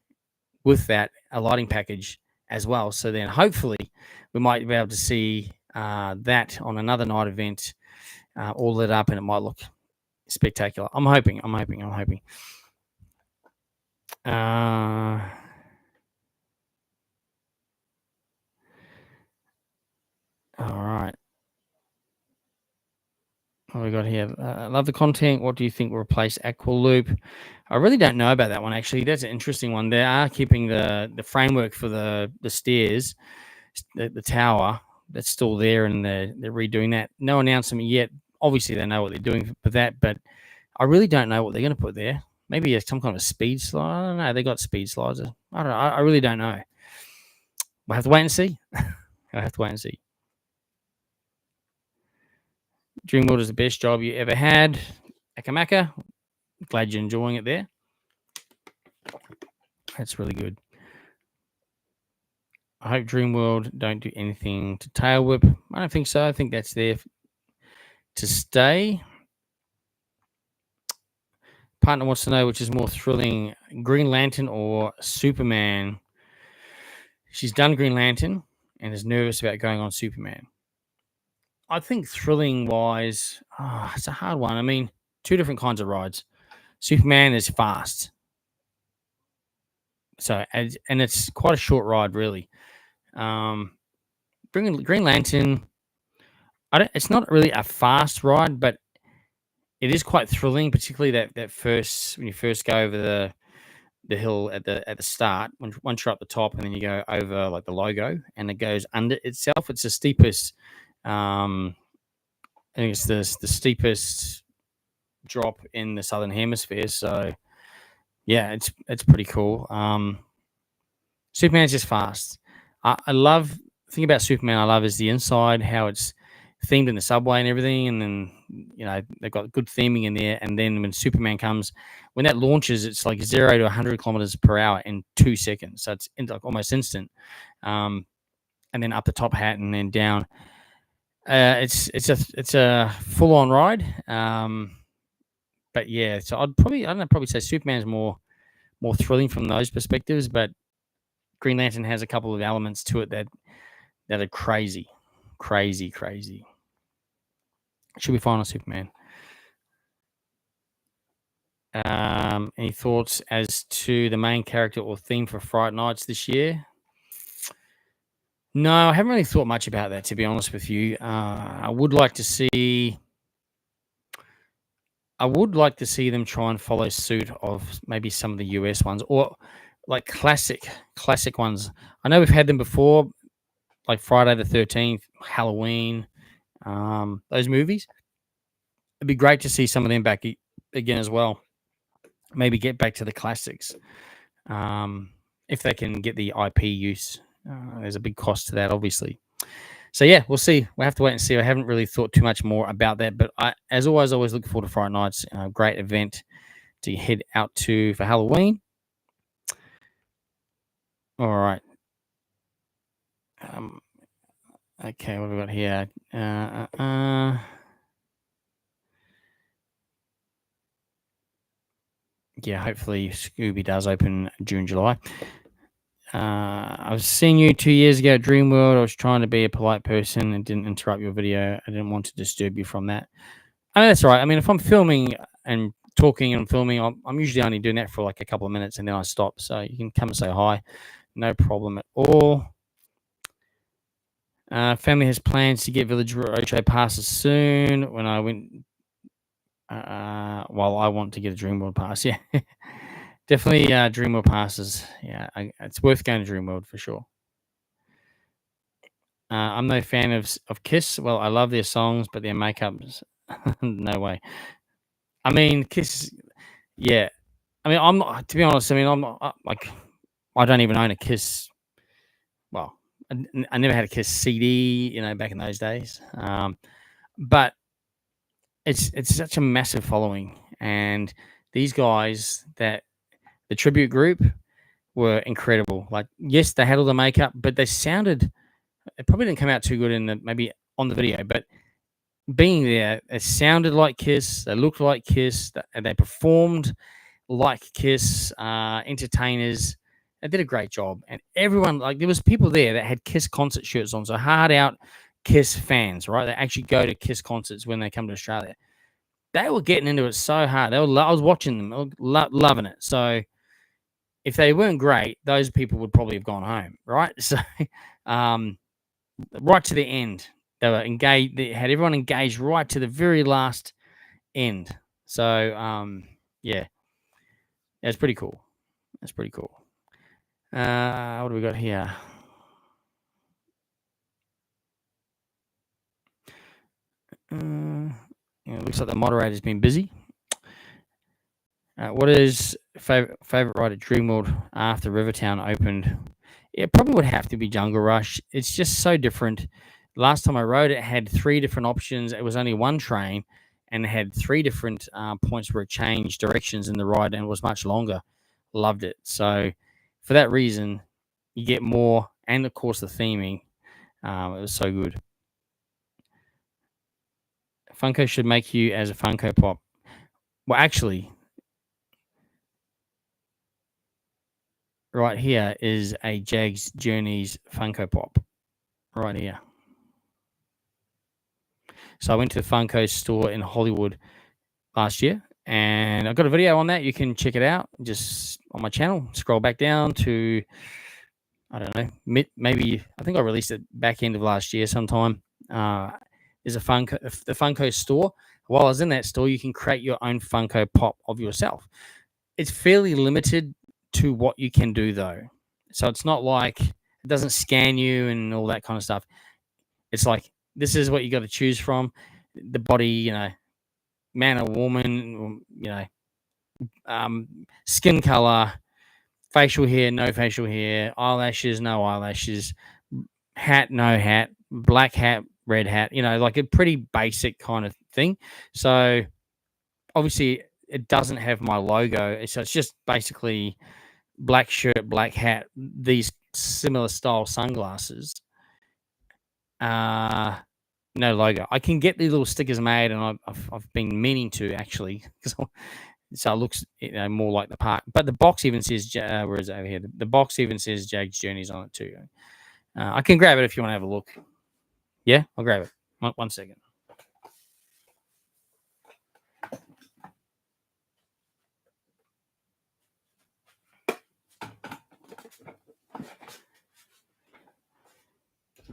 with that a lighting package as well, so then hopefully we might be able to see that on another night event, all lit up, and it might look spectacular. I'm hoping. All right. What we got here? I love the content. What do you think will replace Aqualoop? I really don't know about that one, actually. That's an interesting one. They are keeping the framework for the stairs, the tower. That's still there, and they're redoing that. No announcement yet. Obviously, they know what they're doing for that, but I really don't know what they're going to put there. Maybe some kind of speed slide. I don't know. They got speed slides. I don't know. I really don't know. We'll have to wait and see. I'll have to wait and see. Dreamworld is the best job you ever had. Akamaka. Glad you're enjoying it there. That's really good. I hope Dreamworld don't do anything to tail whip. I don't think so. I think that's there to stay. Partner wants to know which is more thrilling, Green Lantern or Superman. She's done Green Lantern and is nervous about going on Superman. I think thrilling wise, it's a hard one. I mean, two different kinds of rides. Superman is fast. So, and it's quite a short ride, really. Green Lantern, it's not really a fast ride, but it is quite thrilling, particularly that first, when you first go over the hill at the start, once you're up the top, and then you go over like the logo, and it goes under itself. It's the steepest. I think it's the steepest drop in the southern hemisphere. So yeah, it's pretty cool. Superman's just fast. I love the thing about Superman. I love is the inside, how it's themed in the subway and everything, and then they've got good theming in there. And then when Superman comes, when that launches, it's like 0 to 100 kilometers per hour in 2 seconds. So it's like almost instant. And then up the top hat and then down. It's a full on ride. But yeah, so I'd probably say Superman's more thrilling from those perspectives, but Green Lantern has a couple of elements to it that are crazy. Should be fine on Superman. Any thoughts as to the main character or theme for Fright Nights this year? No, I haven't really thought much about that, to be honest with you. I would like to see them try and follow suit of maybe some of the US ones, or like classic ones. I know we've had them before, like Friday the 13th, Halloween, those movies. It'd be great to see some of them back again as well. Maybe get back to the classics, if they can get the IP use. There's a big cost to that, obviously. So yeah, we'll see. We'll have to wait and see. I haven't really thought too much more about that, but as always look forward to Friday Nights. Great event to head out to for Halloween. All right. Okay, what have we got here? Yeah, hopefully Scooby does open June, July. I was seeing you 2 years ago at Dreamworld. I was trying to be a polite person and didn't interrupt your video. I didn't want to disturb you from that. I mean, that's all right. I mean, if I'm filming and talking and filming, I'm usually only doing that for like a couple of minutes and then I stop. So you can come and say hi. No problem at all. Family has plans to get Village Roadshow passes soon. When I went, while I want to get a Dreamworld pass, yeah, definitely Dreamworld passes. Yeah, it's worth going to Dreamworld for sure. I'm no fan of Kiss. Well, I love their songs, but their makeups, no way. I mean, Kiss, yeah. I mean, I'm not, to be honest. I mean, I'm not, like, I don't even own a Kiss. Well, I never had a Kiss CD, back in those days. But it's such a massive following, and these guys, that the tribute group, were incredible. Like, yes, they had all the makeup, but they sounded. It probably didn't come out too good maybe on the video, but being there, it sounded like Kiss. They looked like Kiss. And they performed like Kiss. Entertainers. They did a great job, and everyone, like, there was people there that had Kiss concert shirts on. So hard out Kiss fans, right? They actually go to Kiss concerts when they come to Australia. They were getting into it so hard. I was watching them, loving it. So if they weren't great, those people would probably have gone home, right? So, right to the end, they were engaged. They had everyone engaged right to the very last end. So yeah, that's pretty cool. That's pretty cool. What do we got here? It looks like the moderator's been busy. What is favorite ride at Dreamworld after Rivertown opened? It probably would have to be Jungle Rush. It's just so different. Last time I rode it had 3 different options. It was only one train and it had 3 different points where it changed directions in the ride and it was much longer. Loved it. So for that reason, you get more, and of course the theming. It was so good. Funko should make you as a Funko Pop. Well, actually, right here is a Jaggs Journeys Funko Pop. Right here. So I went to the Funko store in Hollywood last year, and I've got a video on that. You can check it out just on my channel. Scroll back down to, I don't know, maybe I think I released it back end of last year sometime. There's the Funko store. While I was in that store, you can create your own Funko Pop of yourself. It's fairly limited to what you can do, though. So it's not like it doesn't scan you and all that kind of stuff. It's like, this is what you got to choose from. The body, man or woman, skin color, facial hair, no facial hair, eyelashes, no eyelashes, hat, no hat, black hat, red hat, like a pretty basic kind of thing. So obviously it doesn't have my logo. So it's just basically black shirt, black hat, these similar style sunglasses. No logo. I can get these little stickers made, and I've been meaning to actually, so it looks more like the park. But the box even says where is it over here? The box even says Jaggs Journeys on it too. I can grab it if you want to have a look. Yeah, I'll grab it. One second.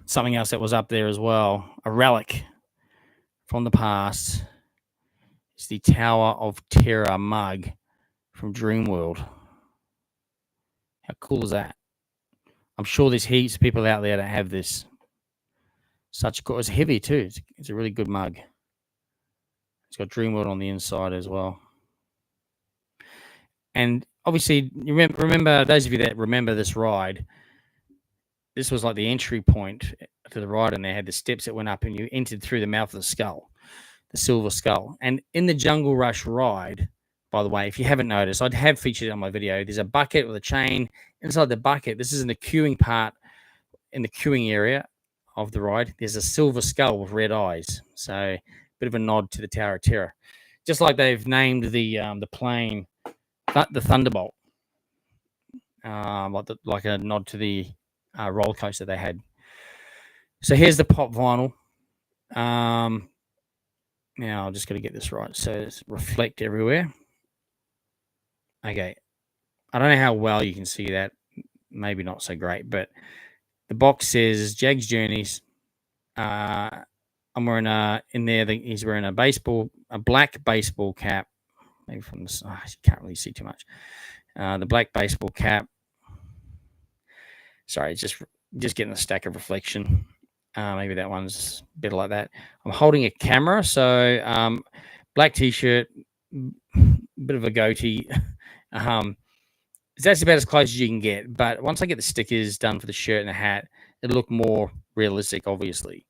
Something else that was up there as well, a relic from the past. It's the Tower of Terror mug from Dreamworld. How cool is that? I'm sure there's heaps of people out there that have this. Such cool. It's heavy too. It's a really good mug. It's got Dreamworld on the inside as well. And obviously, you remember those of you that remember this ride. This was like the entry point to the ride, and they had the steps that went up, and you entered through the mouth of the skull, the silver skull. And in the Jungle Rush ride, by the way, if you haven't noticed, I have featured it on my video. There's a bucket with a chain. Inside the bucket, this is in the queuing part, in the queuing area of the ride, there's a silver skull with red eyes. So a bit of a nod to the Tower of Terror. Just like they've named the plane the Thunderbolt. Like a nod to the roller coaster they had. So here's the pop vinyl. Now I'll just got to get this right. So it's reflect everywhere. Okay. I don't know how well you can see that. Maybe not so great, but the box says Jaggs Journeys. I'm wearing in there. He's wearing a black baseball cap. Maybe from this, you can't really see too much. The black baseball cap. Sorry, it's just getting a stack of reflection. Maybe that one's better like that. I'm holding a camera, so black t-shirt, bit of a goatee. That's about as close as you can get. But once I get the stickers done for the shirt and the hat, it'll look more realistic, obviously.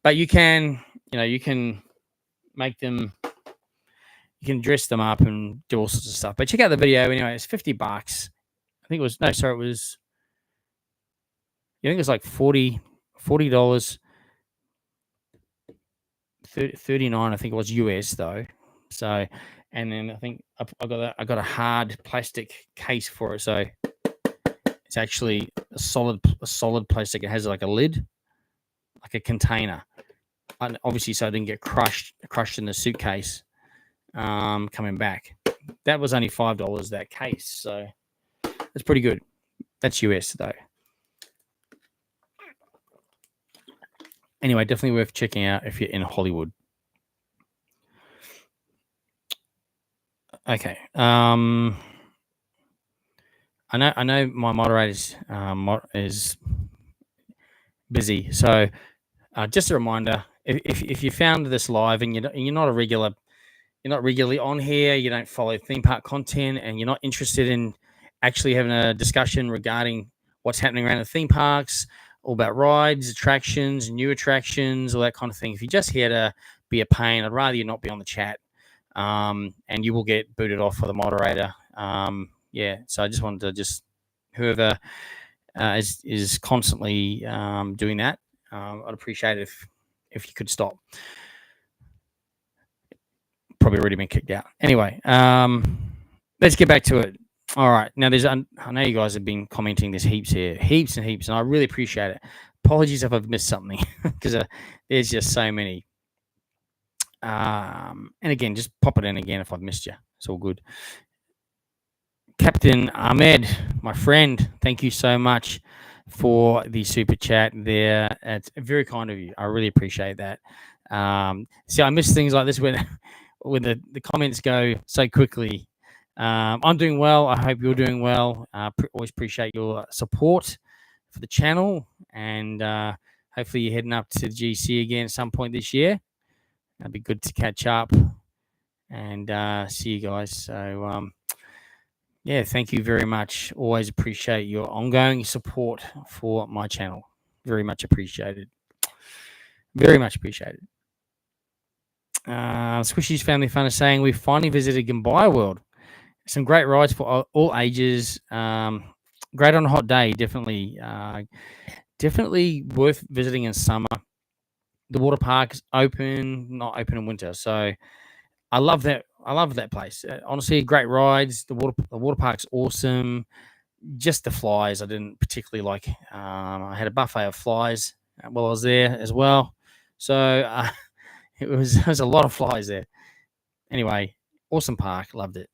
But you can make them, you can dress them up and do all sorts of stuff. But check out the video anyway. It's $50. I think it was, no, sorry, it was, I think it was like $40, $39, I think it was US though. So, and then I think I got a hard plastic case for it. So it's actually a solid plastic. It has like a lid, like a container. And obviously, so I didn't get crushed in the suitcase coming back. That was only $5, that case. So that's pretty good. That's US though. Anyway, definitely worth checking out if you're in Hollywood. Okay. I know my moderator is busy, so just a reminder: if you found this live and you're not regularly on here, you don't follow theme park content, and you're not interested in actually having a discussion regarding what's happening around the theme parks, all about rides, attractions, new attractions, all that kind of thing. If you're just here to be a pain, I'd rather you not be on the chat, and you will get booted off for the moderator. So I just wanted to whoever is constantly doing that, I'd appreciate it if you could stop. Probably already been kicked out. Anyway, let's get back to it. All right. Now, I know you guys have been commenting this heaps here, heaps and heaps, and I really appreciate it. Apologies if I've missed something because there's just so many. And again, just pop it in again if I've missed you. It's all good. Captain Ahmed, my friend, thank you so much for the super chat there. It's very kind of you. I really appreciate that. See, I miss things like this when the comments go so quickly. I'm doing well. I hope you're doing well. Always appreciate your support for the channel, and hopefully you're heading up to the GC again at some point this year. That'd be good to catch up and see you guys. So yeah, thank you very much. Always appreciate your ongoing support for my channel. Very much appreciated. Very much appreciated. Squishy's Family Fun is saying we finally visited Gambier World. Some great rides for all ages. Great on a hot day. Definitely worth visiting in summer. The water park is not open in winter. So I love that. I love that place. Honestly, great rides. The water park's awesome. Just the flies I didn't particularly like. I had a buffet of flies while I was there as well. So it was a lot of flies there. Anyway, awesome park. Loved it.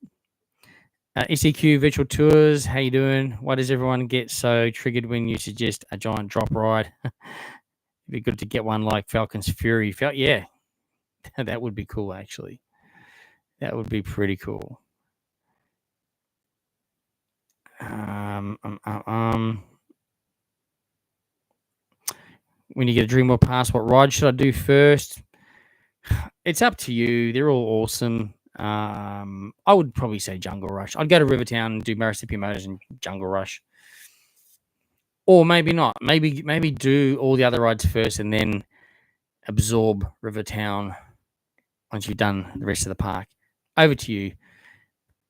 ECQ Virtual Tours, how you doing? Why does everyone get so triggered when you suggest a giant drop ride? It'd be good to get one like Falcon's Fury. Yeah, that would be cool, actually. That would be pretty cool. When you get a Dream World Pass, what ride should I do first? It's up to you. They're all awesome. I would probably say Jungle Rush. I'd go to Rivertown and do Mississippi Motors and Jungle Rush. Or maybe not. Maybe do all the other rides first and then absorb Rivertown once you've done the rest of the park. Over to you.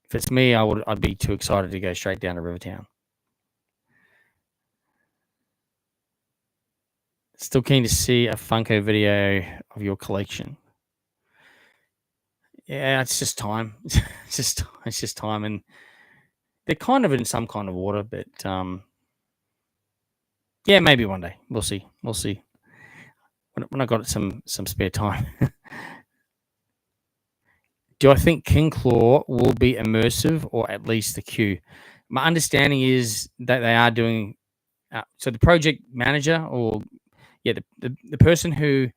If it's me, I'd be too excited to go straight down to Rivertown. Still keen to see a Funko video of your collection. Yeah, it's just time. It's just time, and they're kind of in some kind of order, but yeah, maybe one day. We'll see. When I got some spare time. Do I think King Claw will be immersive or at least the queue? My understanding is that they are doing. So the project manager, or the person who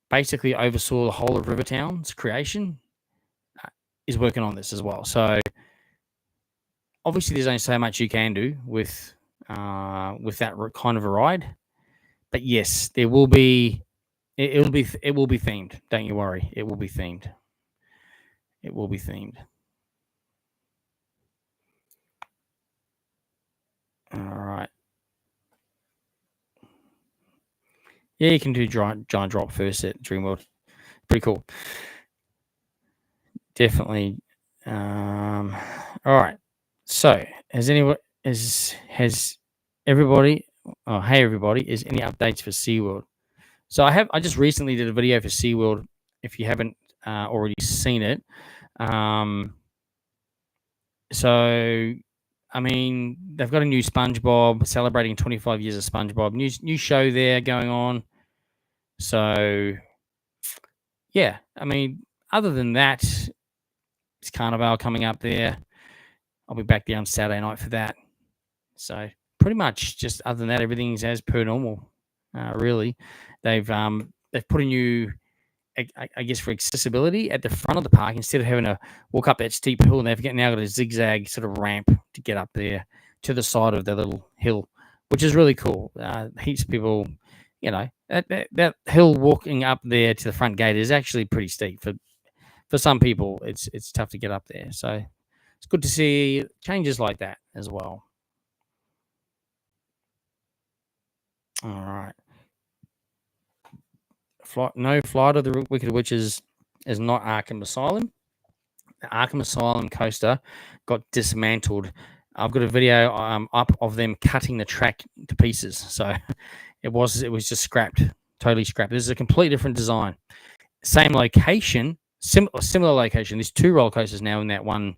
basically oversaw the whole of Rivertown's creation, is working on this as well. So obviously, there's only so much you can do with that kind of a ride. But yes, there will be. It will be themed. Don't you worry. It will be themed. It will be themed. All right. Yeah, you can do giant drop first at Dreamworld. Pretty cool. Definitely. All right. So, has everybody? Oh, hey everybody! Is any updates for SeaWorld? So I just recently did a video for SeaWorld. If you haven't already seen it, so I mean they've got a new SpongeBob celebrating 25 years of SpongeBob. New show there going on. So yeah, I mean other than that, it's Carnival coming up there. I'll be back there on Saturday night for that. So pretty much just other than that, everything's as per normal. Really, they've put a new, I guess, for accessibility at the front of the park, instead of having to walk up that steep hill, and they've now got a zigzag sort of ramp to get up there to the side of the little hill, which is really cool. Heaps of people, that hill walking up there to the front gate is actually pretty steep for some people. It's tough to get up there, so it's good to see changes like that as well. All right. No, Flight of the Wicked Witches is not Arkham Asylum. The Arkham Asylum coaster got dismantled. I've got a video up of them cutting the track to pieces. So it was just scrapped, totally scrapped. This is a completely different design. Same location, similar location. There's 2 roller coasters now in that one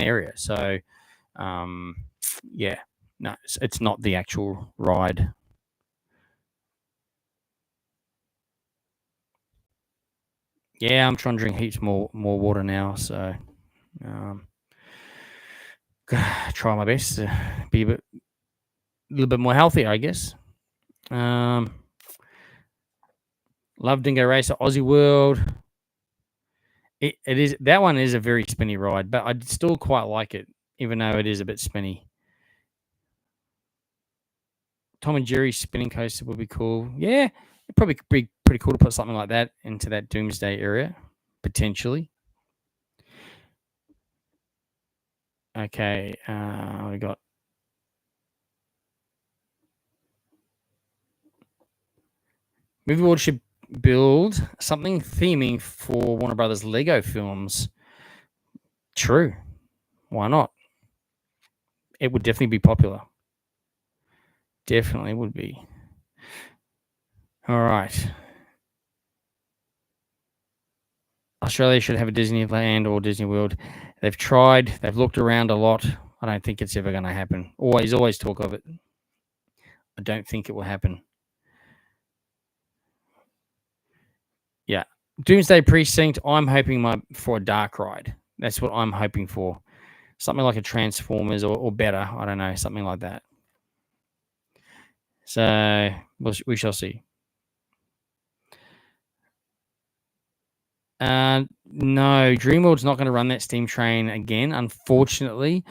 area. So yeah, no, it's not the actual ride. Yeah, I'm trying to drink heaps more water now. So try my best to be a little bit more healthy, I guess. Love Dingo Racer Aussie World. It is, that one is a very spinny ride, but I still quite like it, even though it is a bit spinny. Tom and Jerry's spinning coaster would be cool. Yeah, it'd probably be pretty cool to put something like that into that Doomsday area, potentially. Okay, we got Movie World should build something theming for Warner Brothers Lego films. True. Why not? It would definitely be popular. Definitely would be. All right. Australia should have a Disneyland or Disney World. They've tried. They've looked around a lot. I don't think it's ever going to happen. Always talk of it. I don't think it will happen. Yeah. Doomsday Precinct, I'm hoping for a dark ride. That's what I'm hoping for. Something like a Transformers or better. I don't know. Something like that. So we shall see. No, Dreamworld's not going to run that steam train again, unfortunately.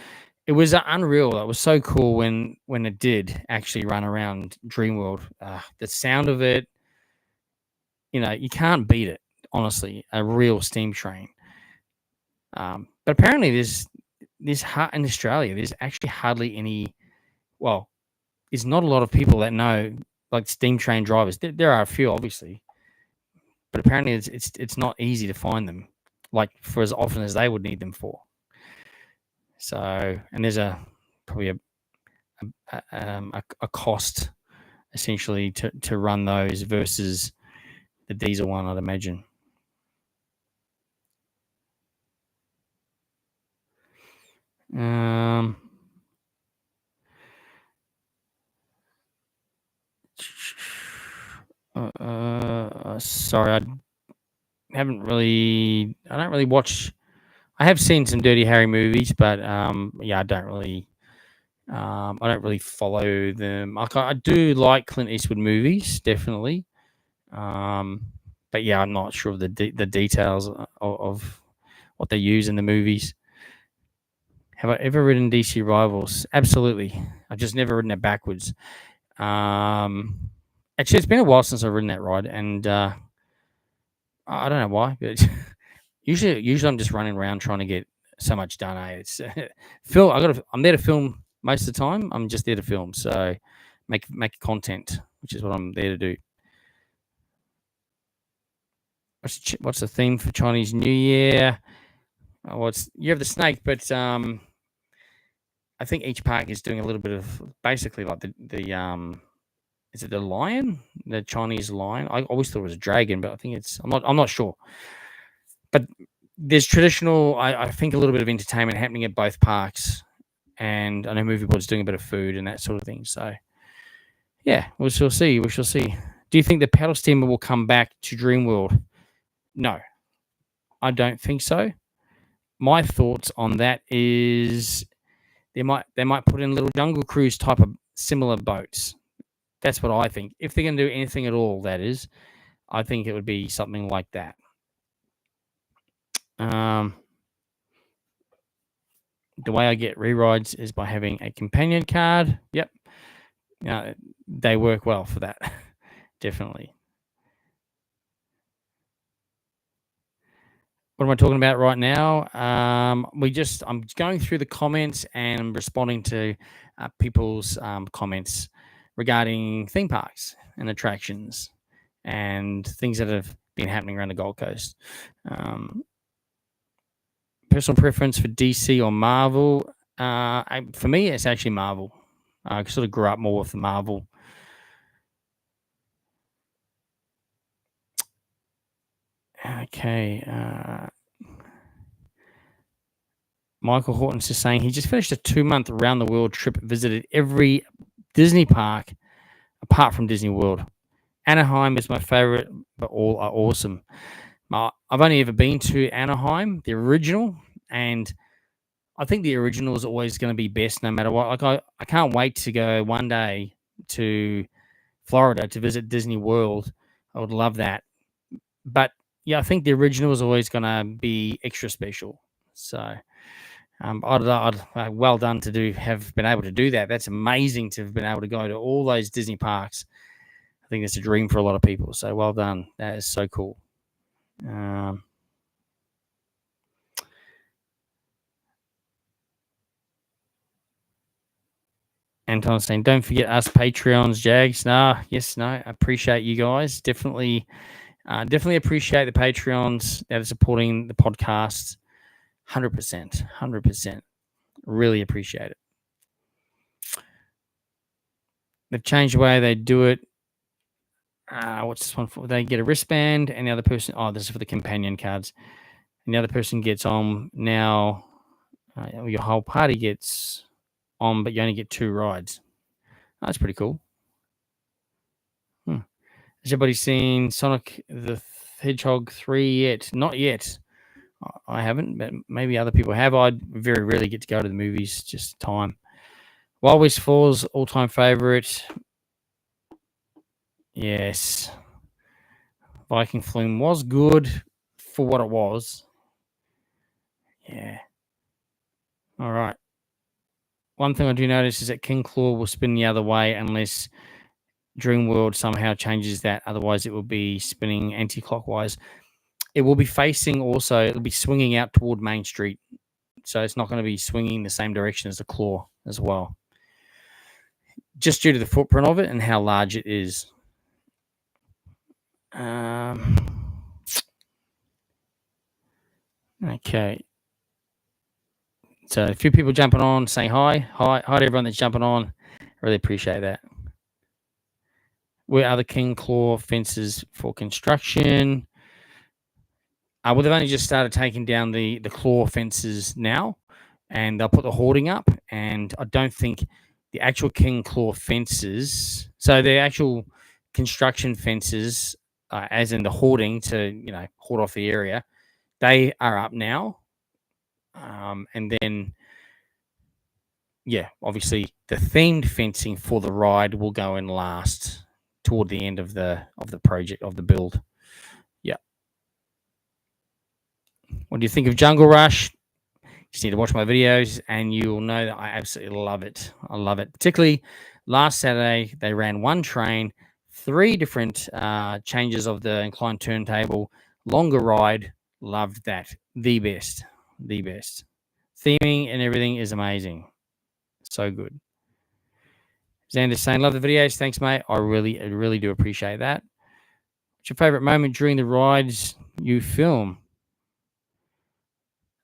It was unreal. It was so cool when it did actually run around Dreamworld. The sound of it, you can't beat it, honestly, a real steam train. But apparently there's in Australia, there's actually hardly any, well, there's not a lot of people that know, like, steam train drivers. There are a few, obviously, but apparently it's not easy to find them, like, for as often as they would need them for. So, and there's probably a cost, essentially, to run those versus the diesel one, I'd imagine. Sorry, I don't really watch. I have seen some Dirty Harry movies, but yeah, I don't really follow them. I do like Clint Eastwood movies, definitely. But yeah, I'm not sure of the details of what they use in the movies. Have I ever ridden DC Rivals? Absolutely. I've just never ridden it backwards. Actually, it's been a while since I've ridden that ride, and I don't know why, but usually I'm just running around trying to get so much done. It's I'm there to film most of the time. I'm just there to film, so make content, which is what I'm there to do. What's the theme for Chinese New Year? Well, it's Year of the Snake, but I think each park is doing a little bit of, basically, like the is it the lion, the Chinese lion? I always thought it was a dragon, but I think I'm not sure. But there's traditional, I think, a little bit of entertainment happening at both parks, and I know Movie Board's doing a bit of food and that sort of thing. So yeah, we shall see. Do you think the paddle steamer will come back to Dreamworld? No, I don't think so. My thoughts on that is they might put in little Jungle Cruise type of similar boats That's what I think. If they're going to do anything at all, that is, I think it would be something like that. The way I get re-rides is by having a companion card. Yep. They work well for that. Definitely. What am I talking about right now? I'm going through the comments and responding to people's comments regarding theme parks and attractions and things that have been happening around the Gold Coast. Personal preference for DC or Marvel? For me, it's actually Marvel. I sort of grew up more with Marvel. Okay. Michael Horton's just saying he just finished a 2-month round the world trip, visited every Disney park apart from Disney World. Anaheim is my favorite, but all are awesome. I've only ever been to Anaheim, the original, and I think the original is always going to be best no matter what. Like I can't wait to go one day to Florida to visit Disney World. I would love that. But yeah, I think the original is always going to be extra special. So well done to have been able to do that. That's amazing to have been able to go to all those Disney parks. I think that's a dream for a lot of people. So well done. That is so cool. Anton's saying, don't forget us Patreons, Jaggs. No, I appreciate you guys. Definitely appreciate the Patreons that are supporting the podcast. 100%. Really appreciate it. They've changed the way they do it. What's this one for? They get a wristband, and the other person. Oh, this is for the companion cards. And the other person gets on now. Your whole party gets on, but you only get 2 rides. Oh, that's pretty cool. Has everybody seen Sonic the Hedgehog 3 yet? Not yet. I haven't, but maybe other people have. I very rarely get to go to the movies, just time. Wild West Falls, all-time favorite. Yes. Viking Flume was good for what it was. Yeah. All right. One thing I do notice is that King Claw will spin the other way unless Dream World somehow changes that. Otherwise, it will be spinning anti-clockwise. It will be facing also, it'll be swinging out toward Main Street. So it's not going to be swinging the same direction as the Claw as well. Just due to the footprint of it and how large it is. Okay. So a few people jumping on, saying hi. Hi to everyone that's jumping on. Really appreciate that. Where are the King Claw fences for construction? Well, they've only just started taking down the claw fences now, and they'll put the hoarding up. And I don't think the actual King Claw fences, so the actual construction fences, as in the hoarding to hoard off the area, they are up now. And then, obviously the themed fencing for the ride will go in last toward the end of the project of the build. Yeah. What do you think of Jungle Rush? Just need to watch my videos and you'll know that I absolutely love it. I love it. Particularly last Saturday, they ran one train, 3 different changes of the inclined turntable, longer ride. Loved that. The best. Theming and everything is amazing. So good. Xander's saying, love the videos. Thanks, mate. I really do appreciate that. What's your favorite moment during the rides you film?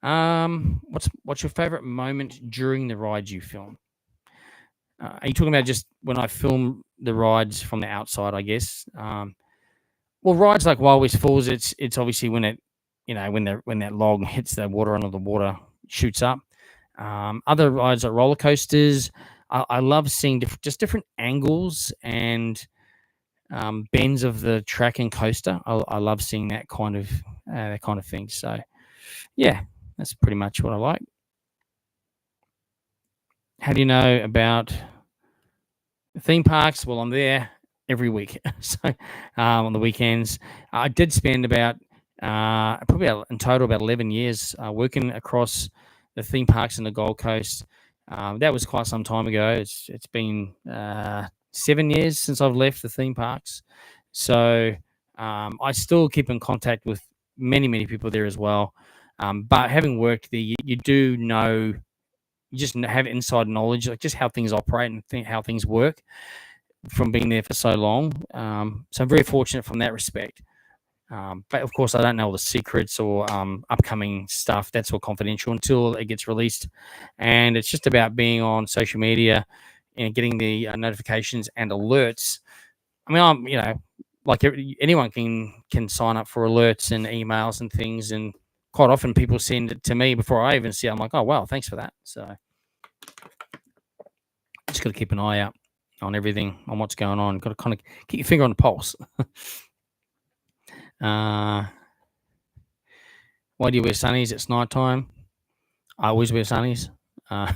What's your favorite moment during the rides you film? Are you talking about just when I film the rides from the outside, I guess? Well, rides like Wild West Falls, it's obviously when it, when that log hits the water and all the water shoots up. Other rides like roller coasters, I love seeing different angles and bends of the track and coaster. I love seeing that kind of thing. So, yeah, that's pretty much what I like. How do you know about Theme parks, well, I'm there every week. So on the weekends, I did spend about probably in total about 11 years working across the theme parks in the Gold Coast. That was quite some time ago. It's been 7 years since I've left the theme parks. So I still keep in contact with many people there as well. But having worked there, you do know, you just have inside knowledge, like just how things operate and how things work from being there for so long. So I'm very fortunate from that respect. But of course, I don't know all the secrets or upcoming stuff. That's all confidential until it gets released. And it's just about being on social media and getting the notifications and alerts. I mean, like anyone can sign up for alerts and emails and things. And quite often people send it to me before I even see it. I'm like, oh, wow, thanks for that. So just got to keep an eye out on everything, on what's going on. Got to kind of keep your finger on the pulse. Why do you wear sunnies? It's nighttime. I always wear sunnies. Uh,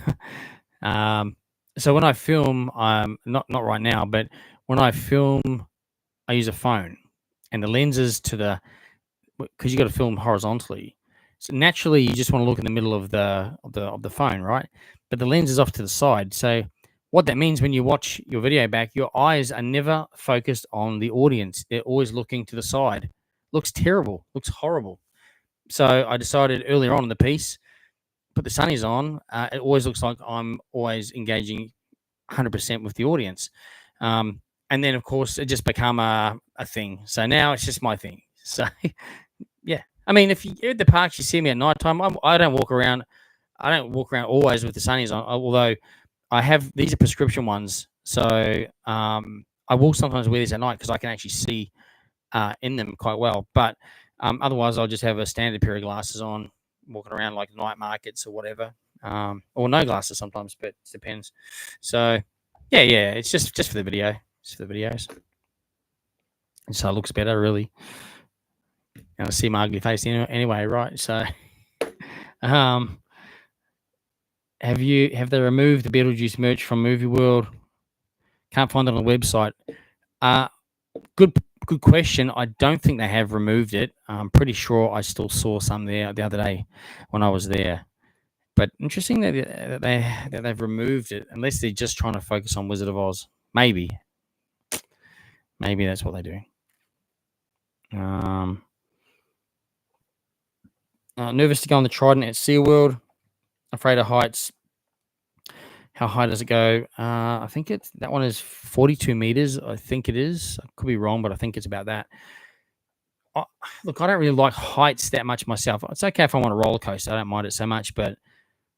so when I film, not right now, but when I film, I use a phone, and the lenses to the, because you got to film horizontally. So naturally, you just want to look in the middle of the phone, right? But the lens is off to the side. So what that means when you watch your video back, your eyes are never focused on the audience. They're always looking to the side. Looks terrible. Looks horrible. So I decided earlier on in the piece, put the sunnies on. It always looks like I'm always engaging 100% with the audience. And then, of course, it just become a thing. So now it's just my thing. So, yeah. I mean, if you're at the parks, you see me at nighttime. I don't walk around. I don't walk around always with the sunnies on. Although I have, these are prescription ones. So I will sometimes wear these at night because I can actually see in them quite well. But otherwise, I'll just have a standard pair of glasses on, walking around like night markets or whatever, or no glasses sometimes, but it depends. So, yeah, it's just for the video, just for the videos. And so it looks better, really. And I see my ugly face anyway, right? So, have they removed the Beetlejuice merch from Movie World? Can't find it on the website. Good question. I don't think they have removed it. I'm pretty sure I still saw some there the other day when I was there. But interesting that they've removed it, unless they're just trying to focus on Wizard of Oz. Maybe that's what they do. Nervous to go on the Trident at SeaWorld. Afraid of heights. How high does it go? I think that one is 42 meters. I think it is. I could be wrong, but I think it's about that. Look, I don't really like heights that much myself. It's okay if I'm on a roller coaster. I don't mind it so much, but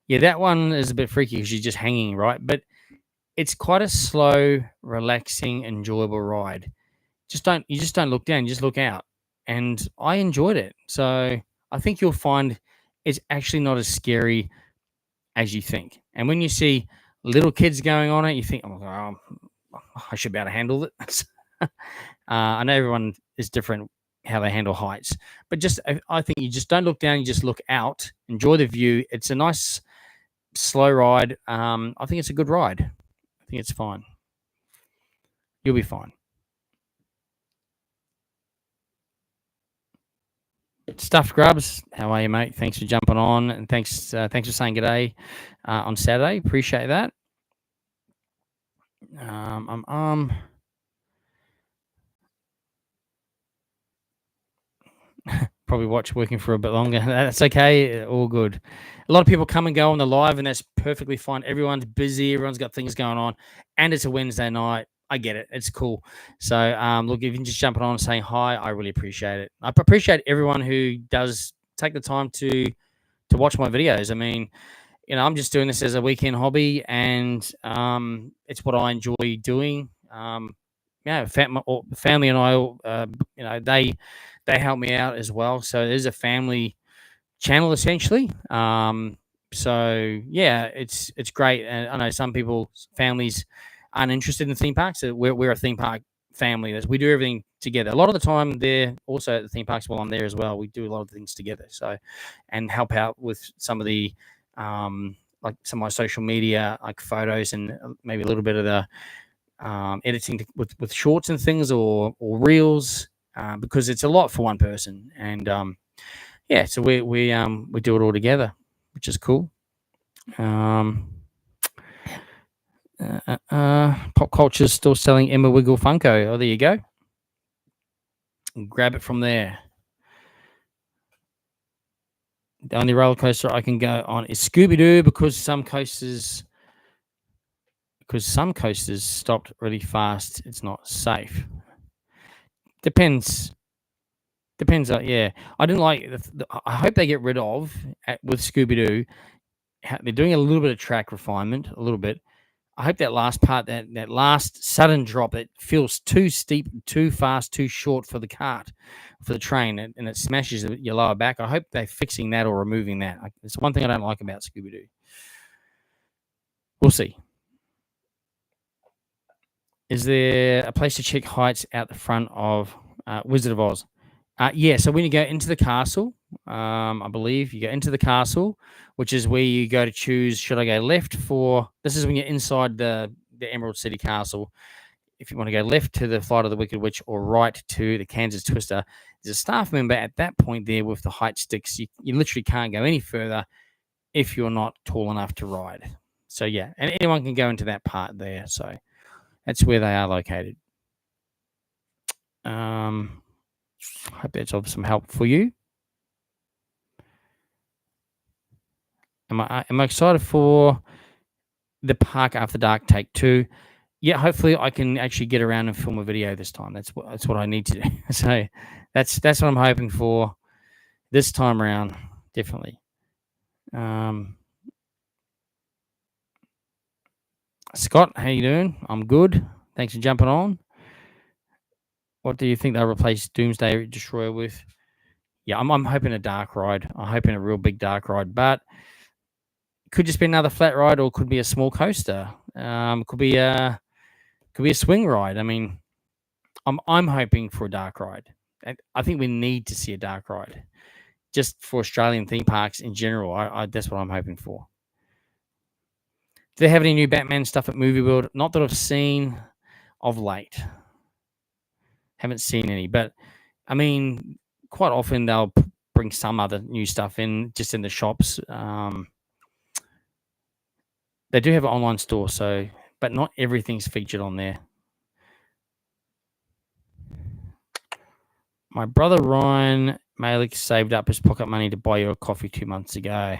yeah, that one is a bit freaky because you're just hanging, right? But it's quite a slow, relaxing, enjoyable ride. You just don't look down, you just look out. And I enjoyed it. So I think you'll find it's actually not as scary as you think. And when you see little kids going on it, you think, oh, I should be able to handle it. I know everyone is different how they handle heights, but I think you just don't look down, you just look out, enjoy the view. It's a nice slow ride. I think it's a good ride. I think it's fine. You'll be fine. Stuffed Grubs, how are you, mate? Thanks for jumping on, and thanks for saying g'day on Saturday. Appreciate that. Probably watch working for a bit longer. That's okay. All good. A lot of people come and go on the live, and that's perfectly fine. Everyone's busy. Everyone's got things going on, and it's a Wednesday night. I get it. It's cool. So, look, if you can just jump on and saying hi, I really appreciate it. I appreciate everyone who does take the time to watch my videos. I mean, I'm just doing this as a weekend hobby, and it's what I enjoy doing. Family and I, they help me out as well. So there's a family channel essentially. So yeah, it's great. And I know some families aren't interested in theme parks. So we're a theme park family. We do everything together. A lot of the time they're also at the theme parks while I'm there as well. We do a lot of things together. So, and help out with some of the, like some of my social media, like photos and maybe a little bit of the editing with shorts and things or reels, because it's a lot for one person. And yeah, so we do it all together, which is cool. Pop Culture's still selling Emma Wiggle Funko. Oh, there you go. Grab it from there. The only roller coaster I can go on is Scooby-Doo because some coasters stopped really fast. It's not safe. Depends. Yeah, I didn't like. I hope they get rid of with Scooby-Doo. They're doing a little bit of track refinement, a little bit. I hope that last part, that last sudden drop, that feels too steep, too fast, too short for the cart, for the train, and it smashes your lower back. I hope they're fixing that or removing that. It's one thing I don't like about Scooby-Doo. We'll see. Is there a place to check heights out the front of Wizard of Oz? Yeah, so when you go into the castle, I believe you go into the castle, which is where you go to choose, should I go left for, this is when you're inside the Emerald City Castle. If you want to go left to the Flight of the Wicked Witch or right to the Kansas Twister, there's a staff member at that point there with the height sticks. You literally can't go any further if you're not tall enough to ride. So yeah, and anyone can go into that part there. So that's where they are located. Hope that's of some help for you. Am I excited for the Park After Dark Take 2? Yeah, hopefully I can actually get around and film a video this time. That's what I need to do. So that's what I'm hoping for this time around, definitely. Scott, how you doing? I'm good. Thanks for jumping on. What do you think they'll replace Doomsday Destroyer with? Yeah, I'm hoping a dark ride. I'm hoping a real big dark ride, but it could just be another flat ride, or it could be a small coaster. Could be a swing ride. I mean, I'm hoping for a dark ride. I think we need to see a dark ride, just for Australian theme parks in general. That's what I'm hoping for. Do they have any new Batman stuff at Movie World? Not that I've seen of late. Haven't seen any, but I mean, quite often they'll bring some other new stuff in just in the shops. They do have an online store, so but not everything's featured on there. My brother Ryan Malik saved up his pocket money to buy you a coffee 2 months ago.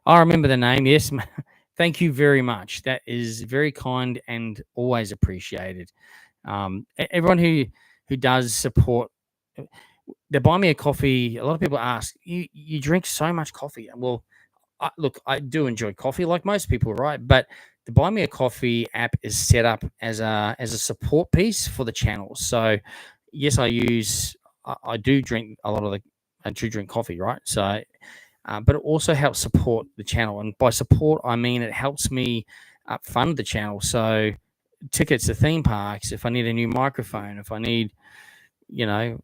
I remember the name. Yes, thank you very much. That is very kind and always appreciated. Everyone who does support, they buy me a coffee. A lot of people ask, you drink so much coffee. Well, look, I do enjoy coffee like most people, right? But the Buy Me a Coffee app is set up as a support piece for the channel. So yes, I do drink a lot of I do drink coffee, right? So, but it also helps support the channel, and by support I mean it helps me fund the channel. So tickets to theme parks, if I need a new microphone, if I need,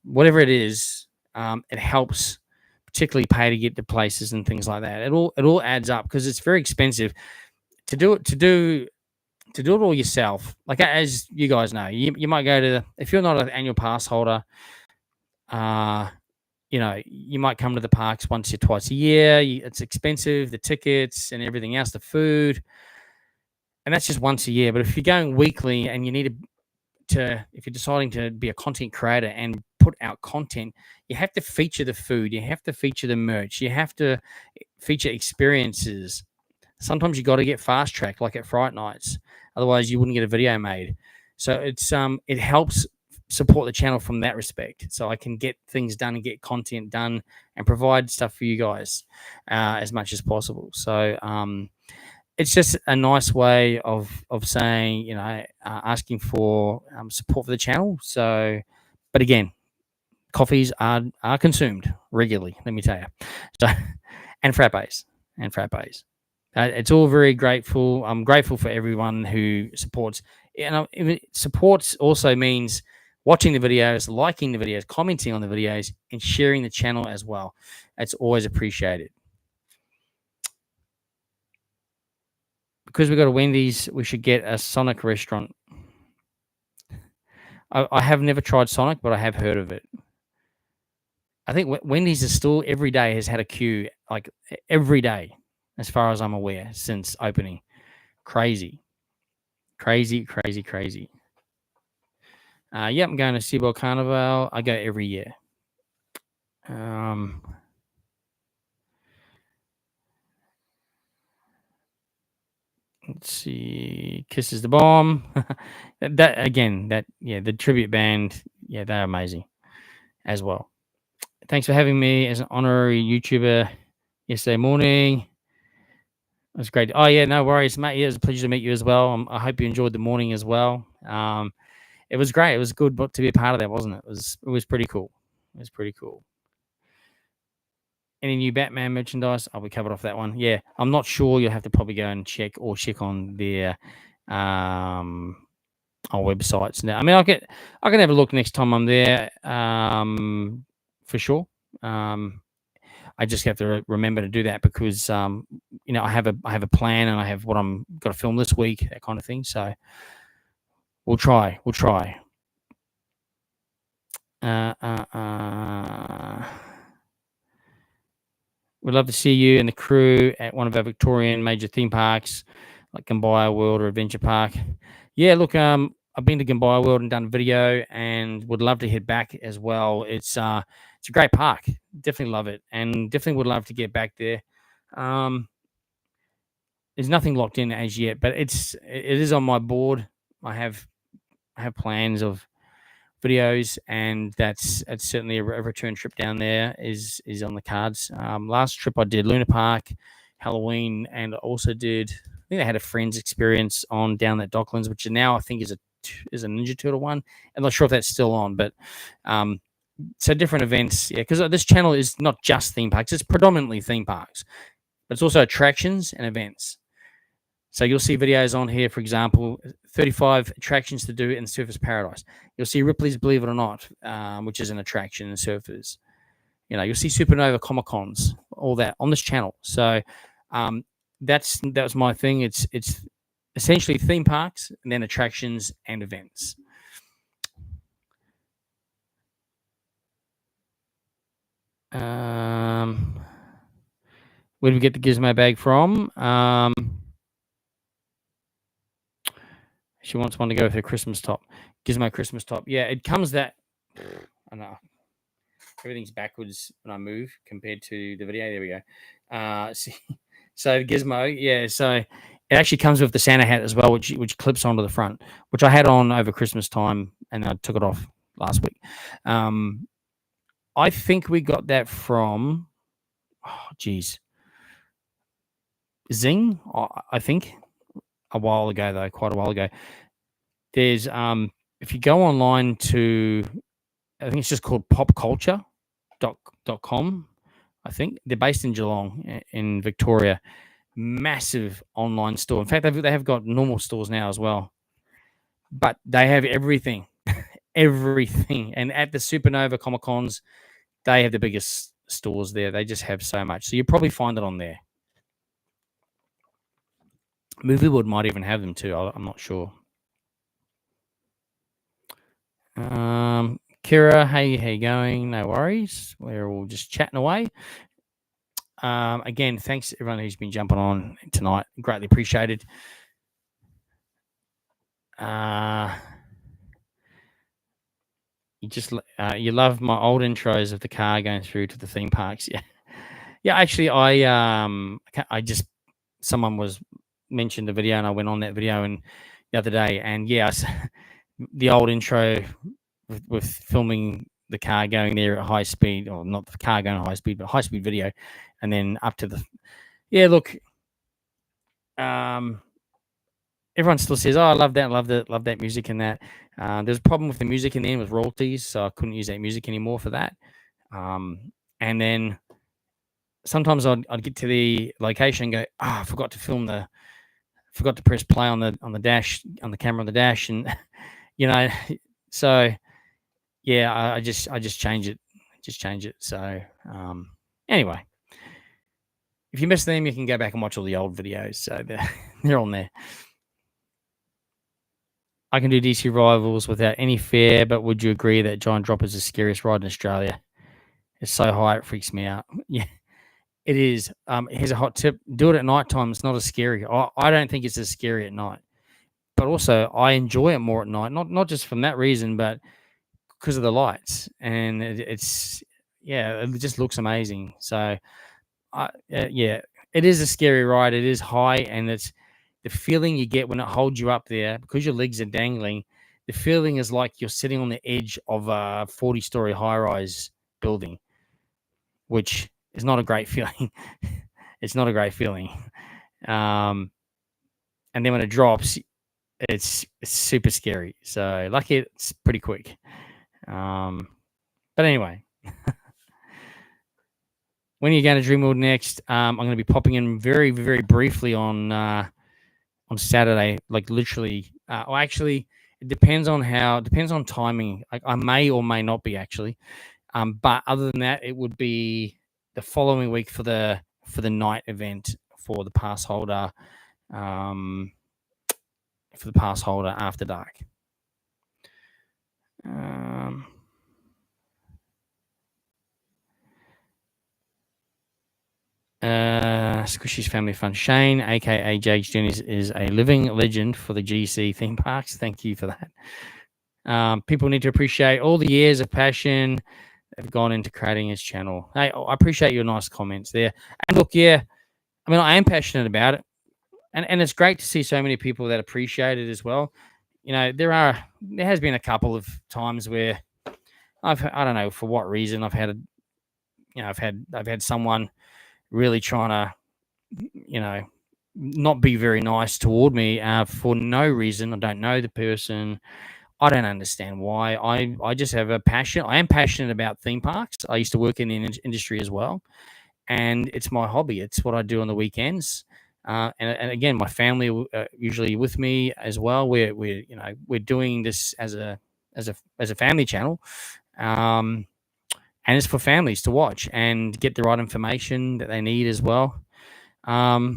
whatever it is, it helps. Particularly pay to get to places and things like that. It all adds up because it's very expensive to do it all yourself. Like, as you guys know, you might go to, if you're not an annual pass holder, you might come to the parks once or twice a year. It's expensive, the tickets and everything else, the food, and that's just once a year. But if you're going weekly and you need if you're deciding to be a content creator and put out content, you have to feature the food, you have to feature the merch, you have to feature experiences. Sometimes you got to get fast tracked, like at Fright Nights, otherwise you wouldn't get a video made. So it helps support the channel from that respect, so I can get things done and get content done and provide stuff for you guys as much as possible. So it's just a nice way of saying, asking for support for the channel. So, but again, coffees are consumed regularly, let me tell you. So, and frappes. It's all very grateful. I'm grateful for everyone who supports. Supports also means watching the videos, liking the videos, commenting on the videos, and sharing the channel as well. It's always appreciated. Because we got a Wendy's, we should get a Sonic restaurant. I have never tried Sonic, but I have heard of it. I think Wendy's is still every day has had a queue, like every day, as far as I'm aware, since opening. Crazy, crazy, crazy, crazy. Yeah, I'm going to SeaWorld Carnival. I go every year. Let's see. Kisses the Bomb. that again, the tribute band, they're amazing as well. Thanks for having me as an honorary YouTuber yesterday morning. It was great. Oh, yeah, no worries, mate. Yeah, it was a pleasure to meet you as well. I hope you enjoyed the morning as well. It was great. It was good to be a part of that, wasn't it? It was pretty cool. It was pretty cool. Any new Batman merchandise? We covered off that one. Yeah, I'm not sure. You'll have to probably go and check on their on websites now. I mean, I can have a look next time I'm there, for sure. I just have to remember to do that because I have a plan and I have what I'm got to film this week, that kind of thing. So we'll try. We'd love to see you and the crew at one of our Victorian major theme parks, like Gumbaya World or Adventure Park. Yeah, look, I've been to Gumbaya World and done video, and would love to head back as well. It's a great park. Definitely love it, and definitely would love to get back there. There's nothing locked in as yet, but it is on my board. I have plans of videos, and that's certainly a return trip down there is on the cards. Last trip I did Luna Park, Halloween, and I also did. I think they had a Friends experience on down at Docklands, which now I think is a Ninja Turtle one. I'm not sure if that's still on, but so different events. Yeah, because this channel is not just theme parks; it's predominantly theme parks, but it's also attractions and events. So you'll see videos on here, for example, 35 attractions to do in Surfers Paradise. You'll see Ripley's Believe It or Not, which is an attraction in Surfers. You'll see Supernova Comic Cons, all that on this channel. So that was my thing. It's essentially theme parks and then attractions and events. Where did we get the Gizmo bag from? She wants one to go with her Christmas top. Gizmo Christmas top. Yeah, it comes that. I know. Everything's backwards when I move compared to the video. There we go. So Gizmo, yeah. So it actually comes with the Santa hat as well, which clips onto the front, which I had on over Christmas time, and I took it off last week. I think we got that from, Zing. I think a while ago, though, quite a while ago. There's if you go online to, I think it's just called popculture.com. I think they're based in Geelong, in Victoria. Massive online store. In fact, they have got normal stores now as well, but they have everything, everything. And at the Supernova Comic Cons, they have the biggest stores there. They just have so much. So you probably find it on there. Moviewood might even have them too. I'm not sure. Kira, how you going? No worries. We're all just chatting away. Again, thanks everyone who's been jumping on tonight. Greatly appreciated. You love my old intros of the car going through to the theme parks. Yeah. Actually, I just someone was mentioned the video, and I went on that video and the other day, and yes, the old intro with filming the car going there at high speed, or not the car going at high speed, but high speed video, and then up to the look. Everyone still says, "Oh, I love that music," and that. There's a problem with the music in the end with royalties, so I couldn't use that music anymore for that. And then sometimes I'd get to the location and go, I forgot to press play on the dash, on the camera on the dash, and so yeah, I just change it, So anyway, if you miss them, you can go back and watch all the old videos. So they're on there. I can do DC Rivals without any fear, but would you agree that Giant Drop is the scariest ride in Australia? It's so high, it freaks me out. Yeah, it is. Here's a hot tip: do it at night time. It's not as scary. I don't think it's as scary at night, but also I enjoy it more at night. Not just from that reason, but because of the lights, and it's yeah, it just looks amazing. So yeah, it is a scary ride. It is high, and it's the feeling you get when it holds you up there because your legs are dangling. The feeling is like you're sitting on the edge of a 40-story high-rise building, which is not a great feeling. It's not a great feeling. And then when it drops, it's super scary. So lucky it's pretty quick. But anyway, when are you going to Dreamworld next? I'm going to be popping in very, very briefly on Saturday, like literally. Well, actually, it depends on timing. I may or may not be actually. But other than that, it would be the following week for the night event for the pass holder. For the pass holder after dark. Squishy's Family Fun. Shane, aka Jaggs Journeys, is a living legend for the GC theme parks. Thank you for that. People need to appreciate all the years of passion that have gone into creating his channel. Hey, I appreciate your nice comments there. And look, yeah, I mean, I am passionate about it, and it's great to see so many people that appreciate it as well. You know, there has been a couple of times where I don't know for what reason I've had someone really trying to, not be very nice toward me for no reason. I don't know the person. I don't understand why. I just have a passion. I am passionate about theme parks. I used to work in the industry as well, and it's my hobby. It's what I do on the weekends. And again, my family usually with me as well. We're doing this as a family channel. And it's for families to watch and get the right information that they need as well. So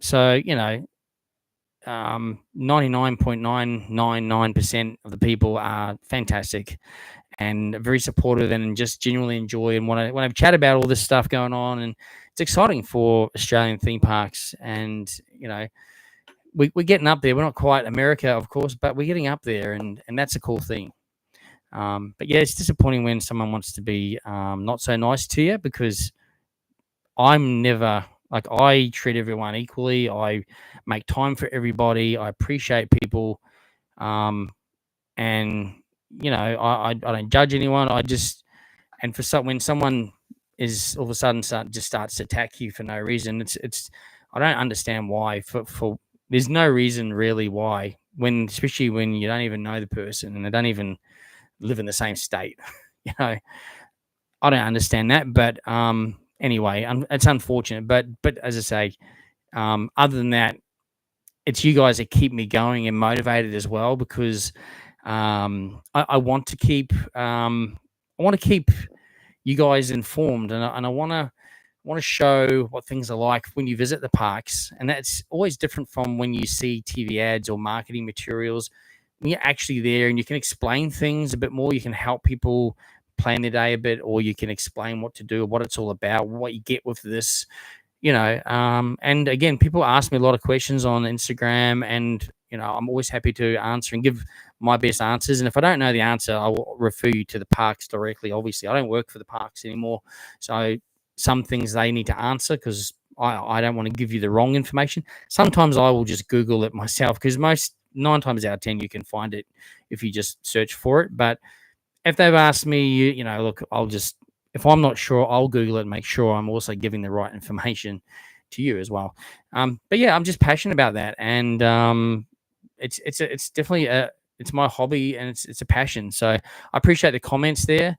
99.999% of the people are fantastic and very supportive and just genuinely enjoy and want to chat about all this stuff going on. And it's exciting for Australian theme parks. And we're getting up there. We're not quite America, of course, but we're getting up there, and that's a cool thing. But yeah, it's disappointing when someone wants to be not so nice to you, because I'm never like, I treat everyone equally. I make time for everybody. I appreciate people. And I don't judge anyone. And when someone is all of a sudden starts to attack you for no reason, it's I don't understand why. For there's no reason really why, especially when you don't even know the person and they don't even live in the same state. I don't understand that. But anyway, it's unfortunate. But as I say, other than that, it's you guys that keep me going and motivated as well, because I want to keep you guys informed, and I want to show what things are like when you visit the parks, and that's always different from when you see TV ads or marketing materials. When you're actually there and you can explain things a bit more, you can help people plan their day a bit, or you can explain what to do, what it's all about, what you get with this. And again, people ask me a lot of questions on Instagram, and I'm always happy to answer and give my best answers. And if I don't know the answer, I will refer you to the parks directly. Obviously, I don't work for the parks anymore, so some things they need to answer, because I don't want to give you the wrong information. Sometimes I will just Google it myself, because 9 times out of 10 you can find it if you just search for it. But if they've asked me, look, if I'm not sure, I'll Google it and make sure I'm also giving the right information to you as well. But yeah, I'm just passionate about that, and it's definitely it's my hobby, and it's a passion. So I appreciate the comments there.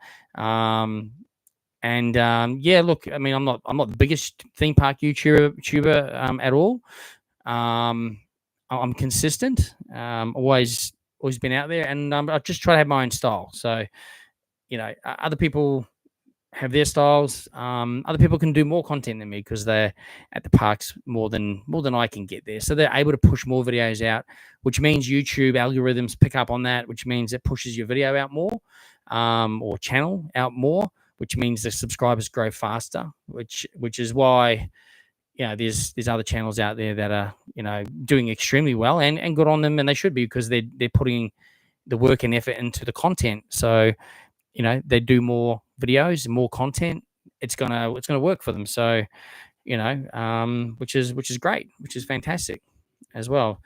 Yeah, look, I mean, I'm not the biggest theme park YouTuber at all. I'm consistent. Always been out there, and I just try to have my own style. So other people have their styles. Other people can do more content than me because they're at the parks more than I can get there. So they're able to push more videos out, which means YouTube algorithms pick up on that, which means it pushes your video out more, or channel out more, which means the subscribers grow faster, which is why, there's other channels out there that are, doing extremely well, and good on them, and they should be, because they're putting the work and effort into the content. So, they do more videos and more content, it's gonna work for them. So, which is great, which is fantastic as well.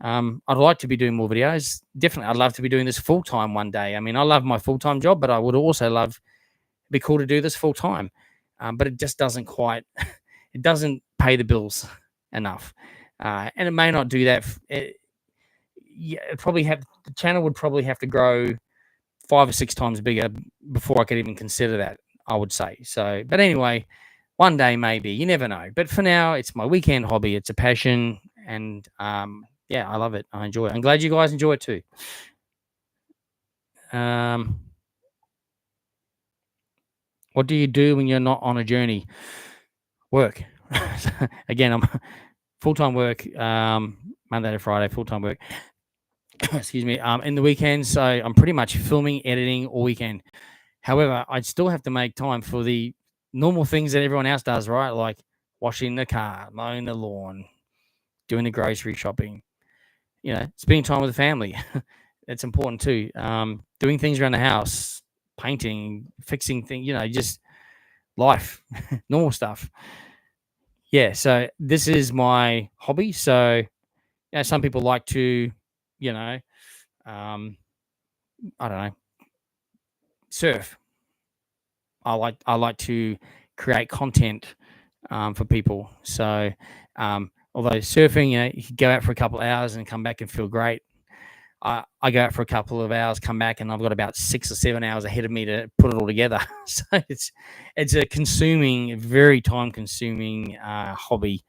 I'd like to be doing more videos. Definitely, I'd love to be doing this full time one day. I mean, I love my full time job, but I would also love, it'd be cool to do this full time. But it just doesn't quite, it doesn't pay the bills enough, and it may not do that. The channel would probably have to grow 5 or 6 times bigger before I could even consider that, I would say. So, but anyway, one day maybe, you never know. But for now, it's my weekend hobby. It's a passion, and yeah, I love it. I enjoy it. I'm glad you guys enjoy it too. What do you do when you're not on a journey? Work. Again, I'm full-time work, Monday to Friday, full-time work. Excuse me. In the weekends, so I'm pretty much filming, editing all weekend. However, I'd still have to make time for the normal things that everyone else does, right? Like washing the car, mowing the lawn, doing the grocery shopping, spending time with the family. That's important too. Doing things around the house, painting, fixing things, just life, normal stuff. Yeah, so this is my hobby. So, some people like to, I don't know, surf. I like to create content for people. So, although surfing, you can go out for a couple of hours and come back and feel great. I go out for a couple of hours, come back, and I've got about 6 or 7 hours ahead of me to put it all together. So it's a very time-consuming hobby.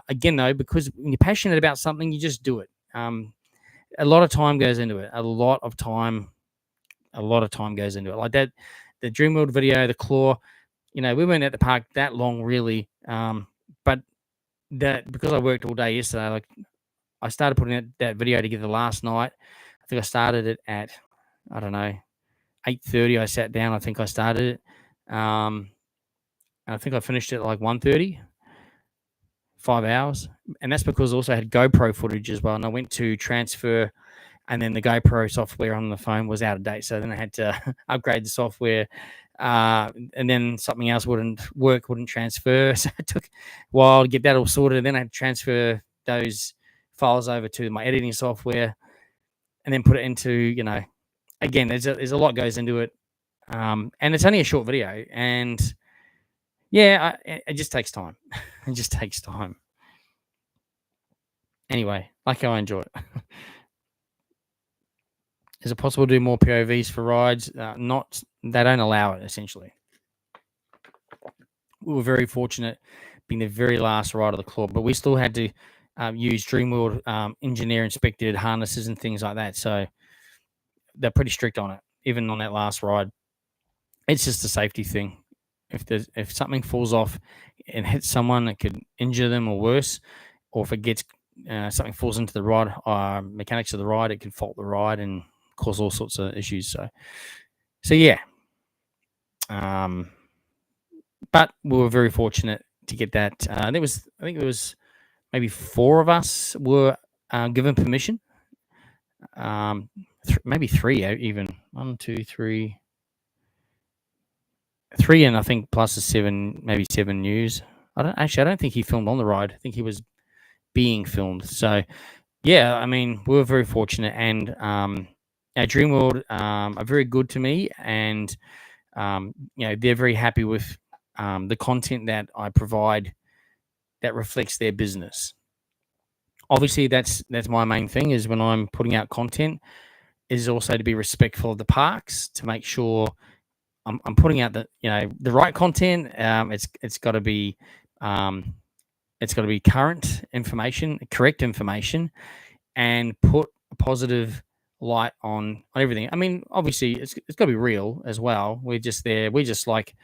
Again, though, because when you're passionate about something, you just do it. A lot of time goes into it. A lot of time goes into it. Like that, the Dream World video, the claw. We weren't at the park that long, really. But that, because I worked all day yesterday, like, I started putting that video together last night. I think I started it at, I don't know, 8:30. I sat down. I think I started it. And I think I finished it at like 1:30, 5 hours. And that's because I also had GoPro footage as well. And I went to transfer, and then the GoPro software on the phone was out of date. So then I had to upgrade the software. And then something else wouldn't transfer. So it took a while to get that all sorted. And then I had to transfer those files over to my editing software, and then put it into, again, there's a lot goes into it. And it's only a short video, and yeah, it just takes time. It just takes time. Anyway, like how I enjoy it. Is it possible to do more POVs for rides? Not, they don't allow it, essentially. We were very fortunate being the very last ride of the club, but we still had to use Dreamworld engineer inspected harnesses and things like that. So they're pretty strict on it, even on that last ride. It's just a safety thing. If something falls off and hits someone, it could injure them or worse. Or if it gets something falls into the ride, mechanics of the ride, it could fault the ride and cause all sorts of issues. So yeah. But we were very fortunate to get that. I think it was maybe 4 of us were given permission. Maybe 3 even. 1, 2, 3. 3, and I think plus the 7, maybe 7 news. I don't think he filmed on the ride. I think he was being filmed. So yeah, I mean, we were very fortunate, and Dreamworld are very good to me, and they're very happy with the content that I provide that reflects their business. Obviously, that's my main thing, is when I'm putting out content, is also to be respectful of the parks, to make sure I'm putting out the right content. It's got to be current information, correct information, and put a positive light on everything. I mean, obviously, it's got to be real as well. We're just there. We're just like,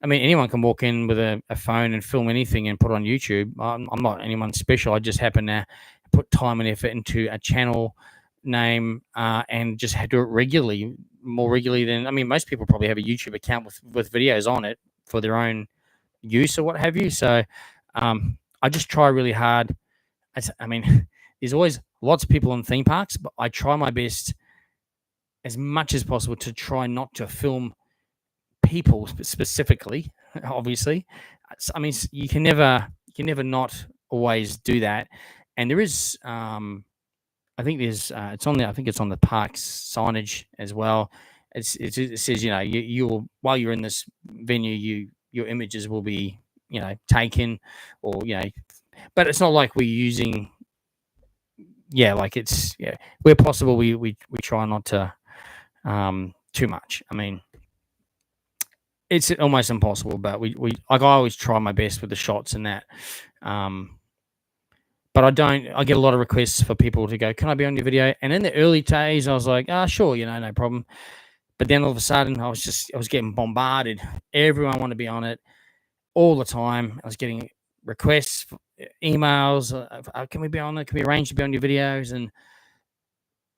I mean, anyone can walk in with a phone and film anything and put it on YouTube. I'm not anyone special. I just happen to put time and effort into a channel name and just do it regularly, more regularly than, I mean, most people probably have a YouTube account with videos on it for their own use or what have you. So I just try really hard. I mean, there's always lots of people in theme parks, but I try my best as much as possible to try not to film people specifically. Obviously, I mean, you can never not always do that. And there is, I think there's, it's on the, I think it's on the park's signage as well. It says, you know, you'll, while you're in this venue, your images will be, you know, taken, or, you know, but it's not like we're using, yeah, like it's, yeah, where possible, we try not to too much. I mean, it's almost impossible, but we like, I always try my best with the shots and that. But I get a lot of requests for people to go, can I be on your video? And in the early days, I was like, sure, you know, no problem. But then all of a sudden, I was getting bombarded. Everyone wanted to be on it all the time. I was getting requests, emails. Can we be on it? Can we arrange to be on your videos? And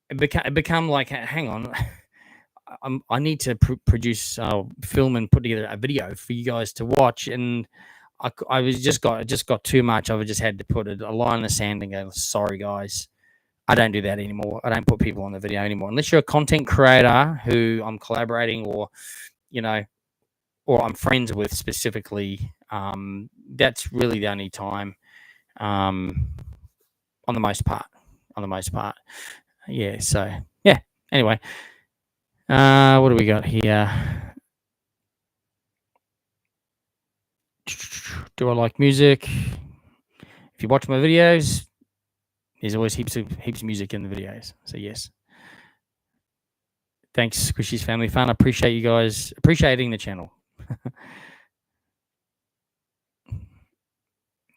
it become like, hang on, I need to produce, film and put together a video for you guys to watch. And I was just got too much. I just had to put a line in the sand and go, sorry guys, I don't do that anymore. I don't put people on the video anymore unless you're a content creator who I'm collaborating, or, you know, or I'm friends with specifically. That's really the only time, on the most part. Yeah. So yeah. Anyway, what do we got here? Do I like music? If you watch my videos, there's always heaps of music in the videos. So yes. Thanks, Squishy's Family Fun. I appreciate you guys appreciating the channel.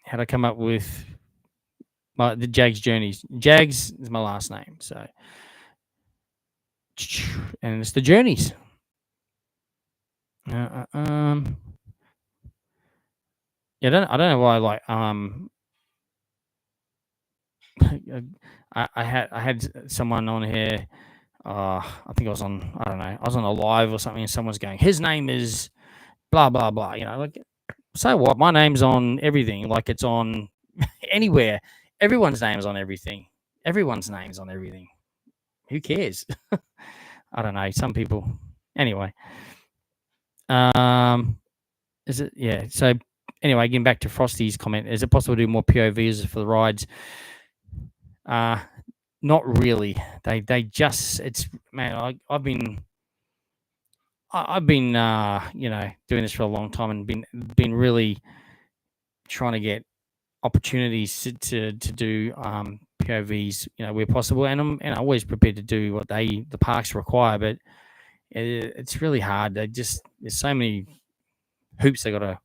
How'd I come up with the Jaggs Journeys? Jaggs is my last name, so, and it's the Journeys. Yeah, I don't know why. Like, I had someone on here. I think I was on, I don't know, I was on a live or something, and someone's going, his name is blah blah blah. You know, like, so what? My name's on everything. Like, it's on anywhere. Everyone's name's on everything. Everyone's name's on everything. Who cares? I don't know. Some people. Anyway. Is it? Yeah. So anyway, getting back to Frosty's comment, is it possible to do more POVs for the rides? Not really. They just, it's, man, I've been you know, doing this for a long time, and been really trying to get opportunities to do POVs, you know, where possible, and I'm always prepared to do what the parks require, but it's really hard. There's so many hoops they got to,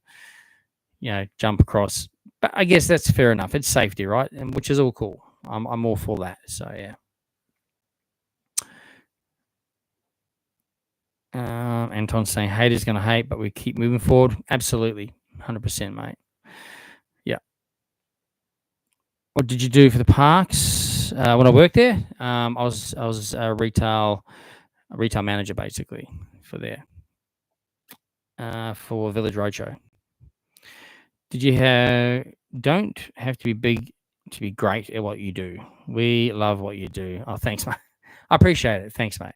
you know, jump across. But I guess that's fair enough. It's safety, right? And which is all cool. I'm all for that. So yeah. Anton's saying haters gonna hate, but we keep moving forward. Absolutely, 100%, mate. Yeah. What did you do for the parks when I worked there? I was a retail manager basically for there, for Village Roadshow. Did you don't have to be big to be great at what you do. We love what you do. Oh, thanks, mate. I appreciate it. Thanks, mate.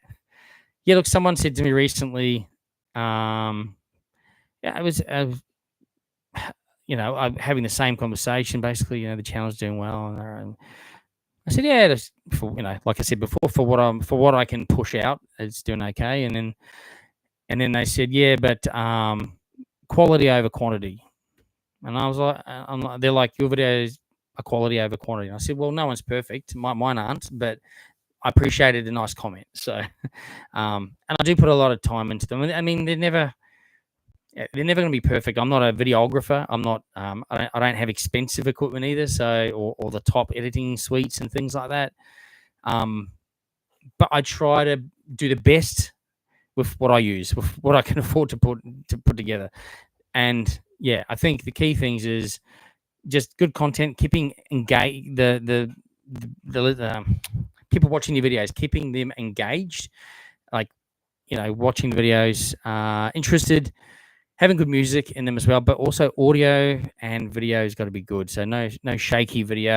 Yeah, look, someone said to me recently, yeah, it was, you know, I'm having the same conversation. Basically, you know, the channel's doing well, and I said, yeah, for, you know, like I said before, for what I can push out, it's doing okay. And then they said, yeah, but quality over quantity. And I was like, they're like, your videos are quality over quantity. And I said, well, no one's perfect. Mine aren't, but I appreciated a nice comment. So, and I do put a lot of time into them. I mean, they're never going to be perfect. I'm not a videographer. I'm not. I don't have expensive equipment either. So, or the top editing suites and things like that. but I try to do the best with what I use, with what I can afford to put together. And yeah, I think the key things is just good content, keeping engaged the people watching your videos, keeping them engaged, like watching the videos, interested, having good music in them as well, but also audio and video has got to be good. So no shaky video,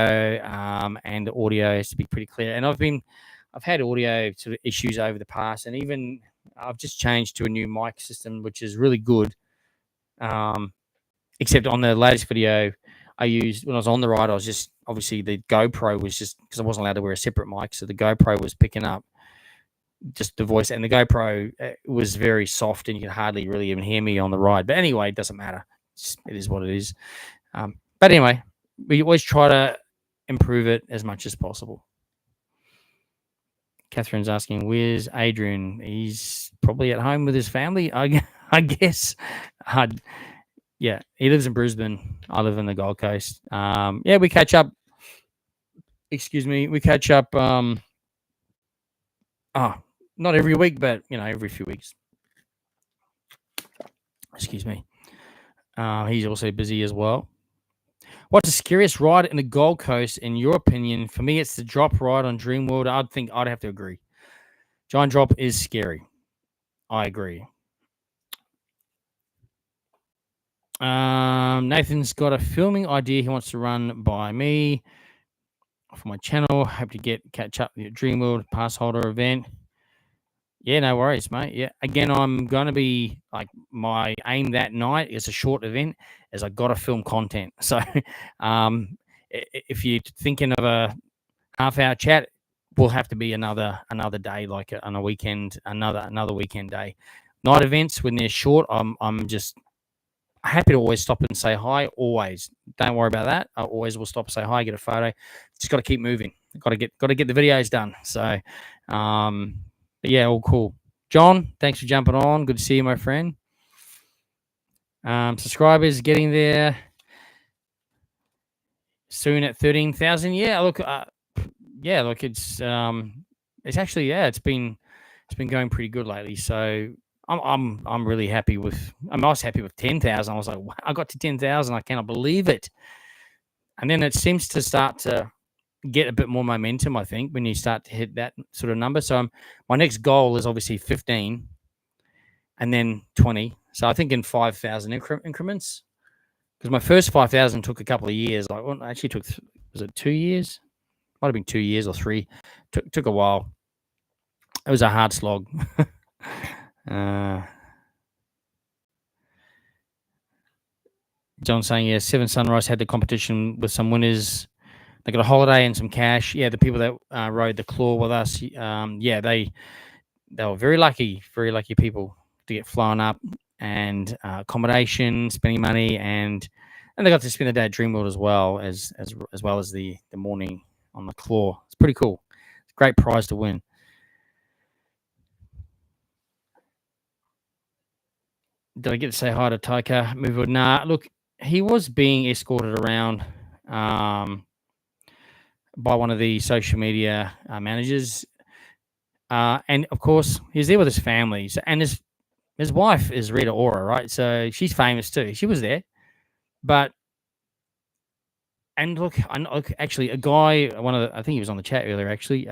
and the audio has to be pretty clear. And I've had audio sort of issues over the past, and even I've just changed to a new mic system, which is really good. Except on the latest video I used when I was on the ride, I was just obviously the GoPro was just because I wasn't allowed to wear a separate mic, so the GoPro was picking up just the voice, and the GoPro was very soft, and you could hardly really even hear me on the ride. But anyway, it doesn't matter. It is what it is. But anyway, we always try to improve it as much as possible. Catherine's asking, where's Adrian? He's probably at home with his family, I guess. Yeah, he lives in Brisbane. I live in the Gold Coast. Yeah, we catch up. Excuse me. We catch up. Not every week, but every few weeks. Excuse me. He's also busy as well. What's the scariest ride in the Gold Coast, in your opinion? For me, it's the drop ride on Dreamworld. I'd have to agree. Giant drop is scary. I agree. Nathan's got a filming idea he wants to run by me for my channel. Hope to catch up with your Dreamworld pass holder event. Yeah, no worries, mate. Yeah, again, I'm going to be like, my aim that night is a short event, as I got to film content. So, if you're thinking of a half-hour chat, will have to be another day, like on a weekend, another weekend day. Night events when they're short, I'm just happy to always stop and say hi. Always, don't worry about that. I always will stop, say hi, get a photo. Just got to keep moving. Got to get the videos done. So, but yeah, all cool. John, thanks for jumping on. Good to see you, my friend. Subscribers getting there soon at 13,000. Yeah, look, it's actually, it's been going pretty good lately. So I'm really happy with. I was happy with 10,000. I was like, wow, I got to 10,000. I cannot believe it. And then it seems to start to get a bit more momentum, I think, when you start to hit that sort of number. So my next goal is obviously 15 and then 20. So I think in 5,000 increments, because my first 5,000 took a couple of years. Like, well, actually was it 2 years? Might have been 2 years or 3. Took a while. It was a hard slog. John saying, yeah, Seven Sunrise had the competition with some winners. They got a holiday and some cash. Yeah, the people that rode the claw with us, yeah, they were very lucky people to get flown up, and accommodation, spending money, and they got to spend the day at Dreamworld as well as the morning on the claw. It's pretty cool. It's a great prize to win. Did I get to say hi to Taika? Nah, look, he was being escorted around by one of the social media managers. And of course, he's there with his family. So, and his wife is Rita Ora, right? So she's famous too. She was there. But, and look, actually, a guy, I think he was on the chat earlier, actually.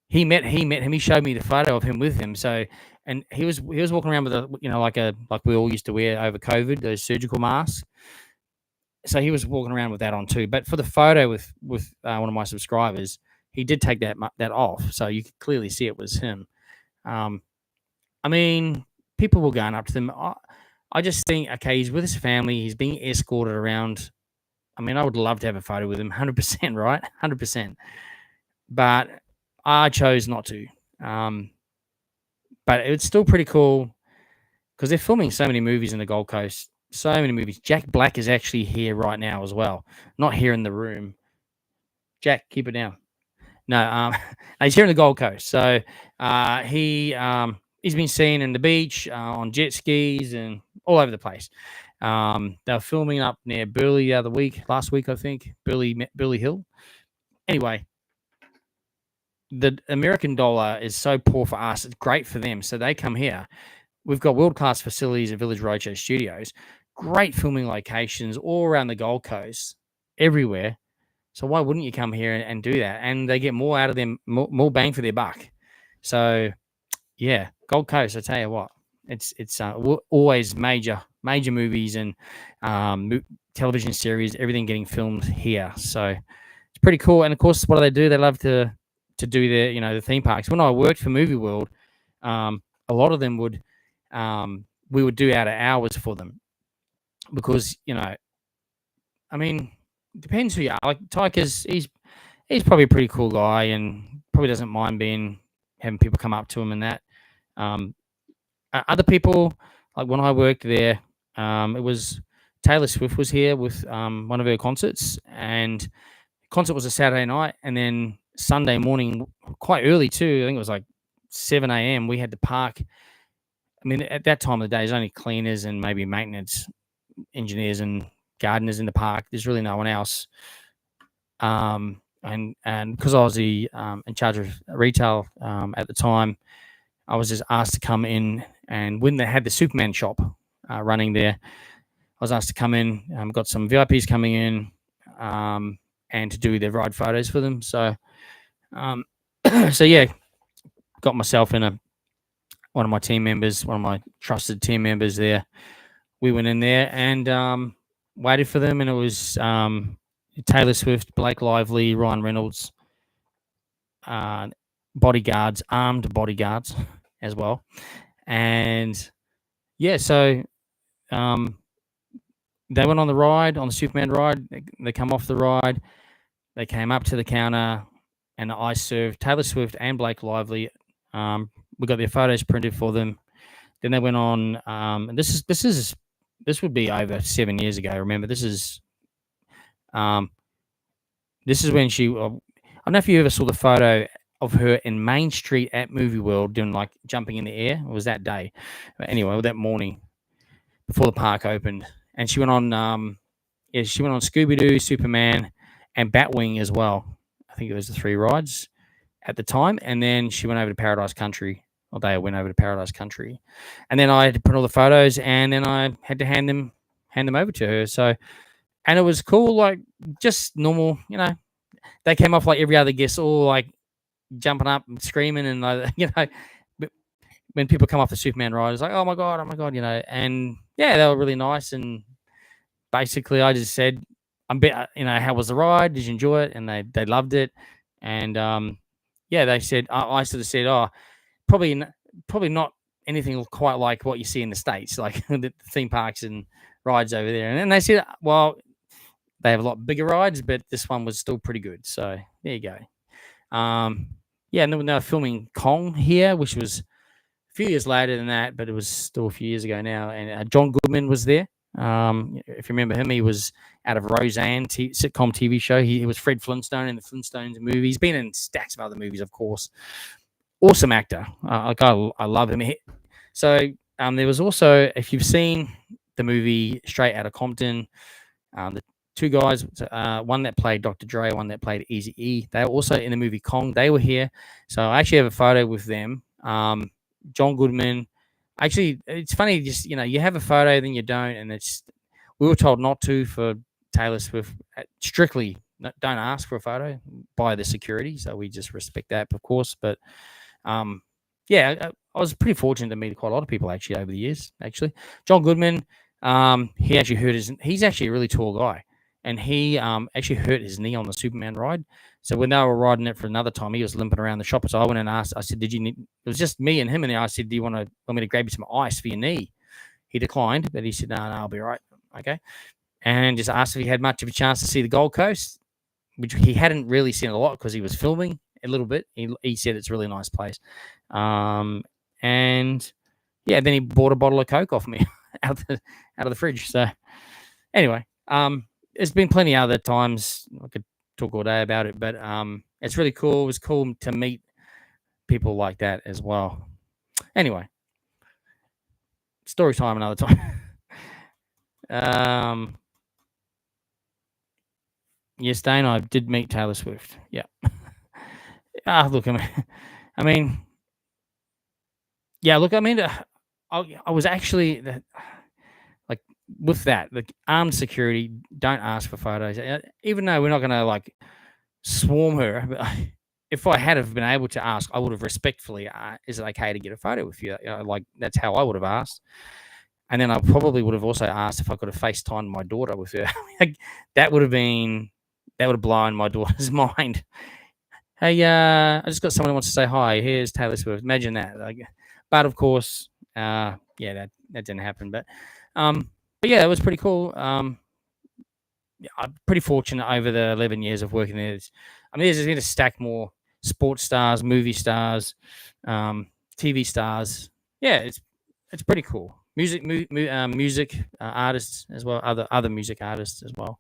He met him. He showed me the photo of him with him. So, and he was walking around with like we all used to wear over COVID, those surgical masks. So he was walking around with that on too. But for the photo with one of my subscribers, he did take that off, so you could clearly see it was him. I mean, people were going up to them. I just think, okay, he's with his family. He's being escorted around. I mean, I would love to have a photo with him, 100%, right? 100%. But I chose not to. But it's still pretty cool because they're filming so many movies in the Gold Coast. So many movies. Jack Black is actually here right now as well. Not here in the room. Jack, keep it down. No, he's here in the Gold Coast. So he's been seen in the beach, on jet skis, and all over the place. They were filming up near Burleigh last week, I think. Burleigh Hill. Anyway, the American dollar is so poor for us. It's great for them. So they come here. We've got world-class facilities at Village Roadshow Studios, great filming locations all around the Gold Coast, everywhere. So why wouldn't you come here and do that? And they get more out of them, more bang for their buck. So yeah, Gold Coast. I tell you what, it's always major movies and television series, everything getting filmed here. So it's pretty cool. And of course, what do they do? They love to do their the theme parks. When I worked for Movie World, a lot of them would we would do out of hours for them because I mean, depends who you are. Like Tyker's, he's probably a pretty cool guy and probably doesn't mind having people come up to him and that. Um, Other people, like when I worked there, it was Taylor Swift was here with one of her concerts, and the concert was a Saturday night, and then Sunday morning, quite early too. I think it was like 7 a.m. We had to park. I mean, at that time of the day, there's only cleaners and maybe maintenance engineers and gardeners in the park. There's really no one else. And because I was in charge of retail at the time, I was just asked to come in, and when they had the Superman shop running there, I was asked to come in. Got some VIPs coming in, and to do their ride photos for them. So, so yeah, got myself and one of my team members, one of my trusted team members there. We went in there and waited for them, and it was Taylor Swift, Blake Lively, Ryan Reynolds, bodyguards, armed bodyguards as well. And yeah, so they went on the ride, on the Superman ride. They come off the ride. They came up to the counter, and I served Taylor Swift and Blake Lively. We got their photos printed for them. Then they went on. And this would be over 7 years ago. Remember, this is when she. I don't know if you ever saw the photo of her in Main Street at Movie World doing like jumping in the air. It was that day. But anyway, that morning before the park opened, and she went on. She went on Scooby Doo, Superman, and Batwing as well. I think it was the 3 rides at the time, and then she went over to Paradise Country. Or they went over to Paradise Country, and then I had to print all the photos, and then I had to hand them over to her. So, and it was cool, like just normal, They came off like every other guest, all like jumping up and screaming, and But when people come off the Superman ride, it's like, oh my god, and yeah, they were really nice. And basically, I just said, how was the ride? Did you enjoy it? And they loved it. And yeah, they said, I sort of said, oh, probably not anything quite like what you see in the States, like the theme parks and rides over there. And then they said, well, they have a lot bigger rides, but this one was still pretty good. So there you go. Yeah, and then they were filming Kong here, which was a few years later than that, but it was still a few years ago now. And John Goodman was there. If you remember him, he was out of Roseanne sitcom TV show. He was Fred Flintstone in the Flintstones movie. He's been in stacks of other movies, of course. Awesome actor. I love him. So there was also, if you've seen the movie Straight Outta Compton, the 2 guys, one that played Dr. Dre, one that played Eazy-E, they were also in the movie Kong. They were here. So I actually have a photo with them. John Goodman. Actually, it's funny, just, you have a photo, then you don't. And we were told not to for Taylor Swift. Strictly, don't ask for a photo by the security. So we just respect that, of course. But yeah, I was pretty fortunate to meet quite a lot of people actually over the years. Actually, John Goodman, he actually he's actually a really tall guy, and he actually hurt his knee on the Superman ride. So when they were riding it for another time, he was limping around the shop. So I went and asked. I said, "Did you need?" It was just me and him, and I said, "Do you want me to grab you some ice for your knee?" He declined, but he said, "No, I'll be all right." Okay, and just asked if he had much of a chance to see the Gold Coast, which he hadn't really seen a lot because he was filming a little bit. He said it's a really nice place. And yeah, then he bought a bottle of Coke off me out of the fridge. So anyway, there's been plenty of other times I could talk all day about it, but it's really cool. It was cool to meet people like that as well. Anyway, story time another time. Yes, Dane, I did meet Taylor Swift. Yeah. Look, I mean, yeah, look, I mean, I was actually like with that, the armed security don't ask for photos, even though we're not going to like swarm her. But if I had have been able to ask, I would have respectfully, is it okay to get a photo with you? Like that's how I would have asked. And then I probably would have also asked if I could have FaceTimed my daughter with her. Like, that would have been that would have blown my daughter's mind. Hey, I just got someone who wants to say hi. Here's Taylor Swift. Imagine that. Like, but of course, yeah, that didn't happen. But yeah, it was pretty cool. Yeah, I'm pretty fortunate over the 11 years of working there. I mean, there's going to stack more sports stars, movie stars, TV stars. Yeah, it's pretty cool. Music artists as well, other music artists as well.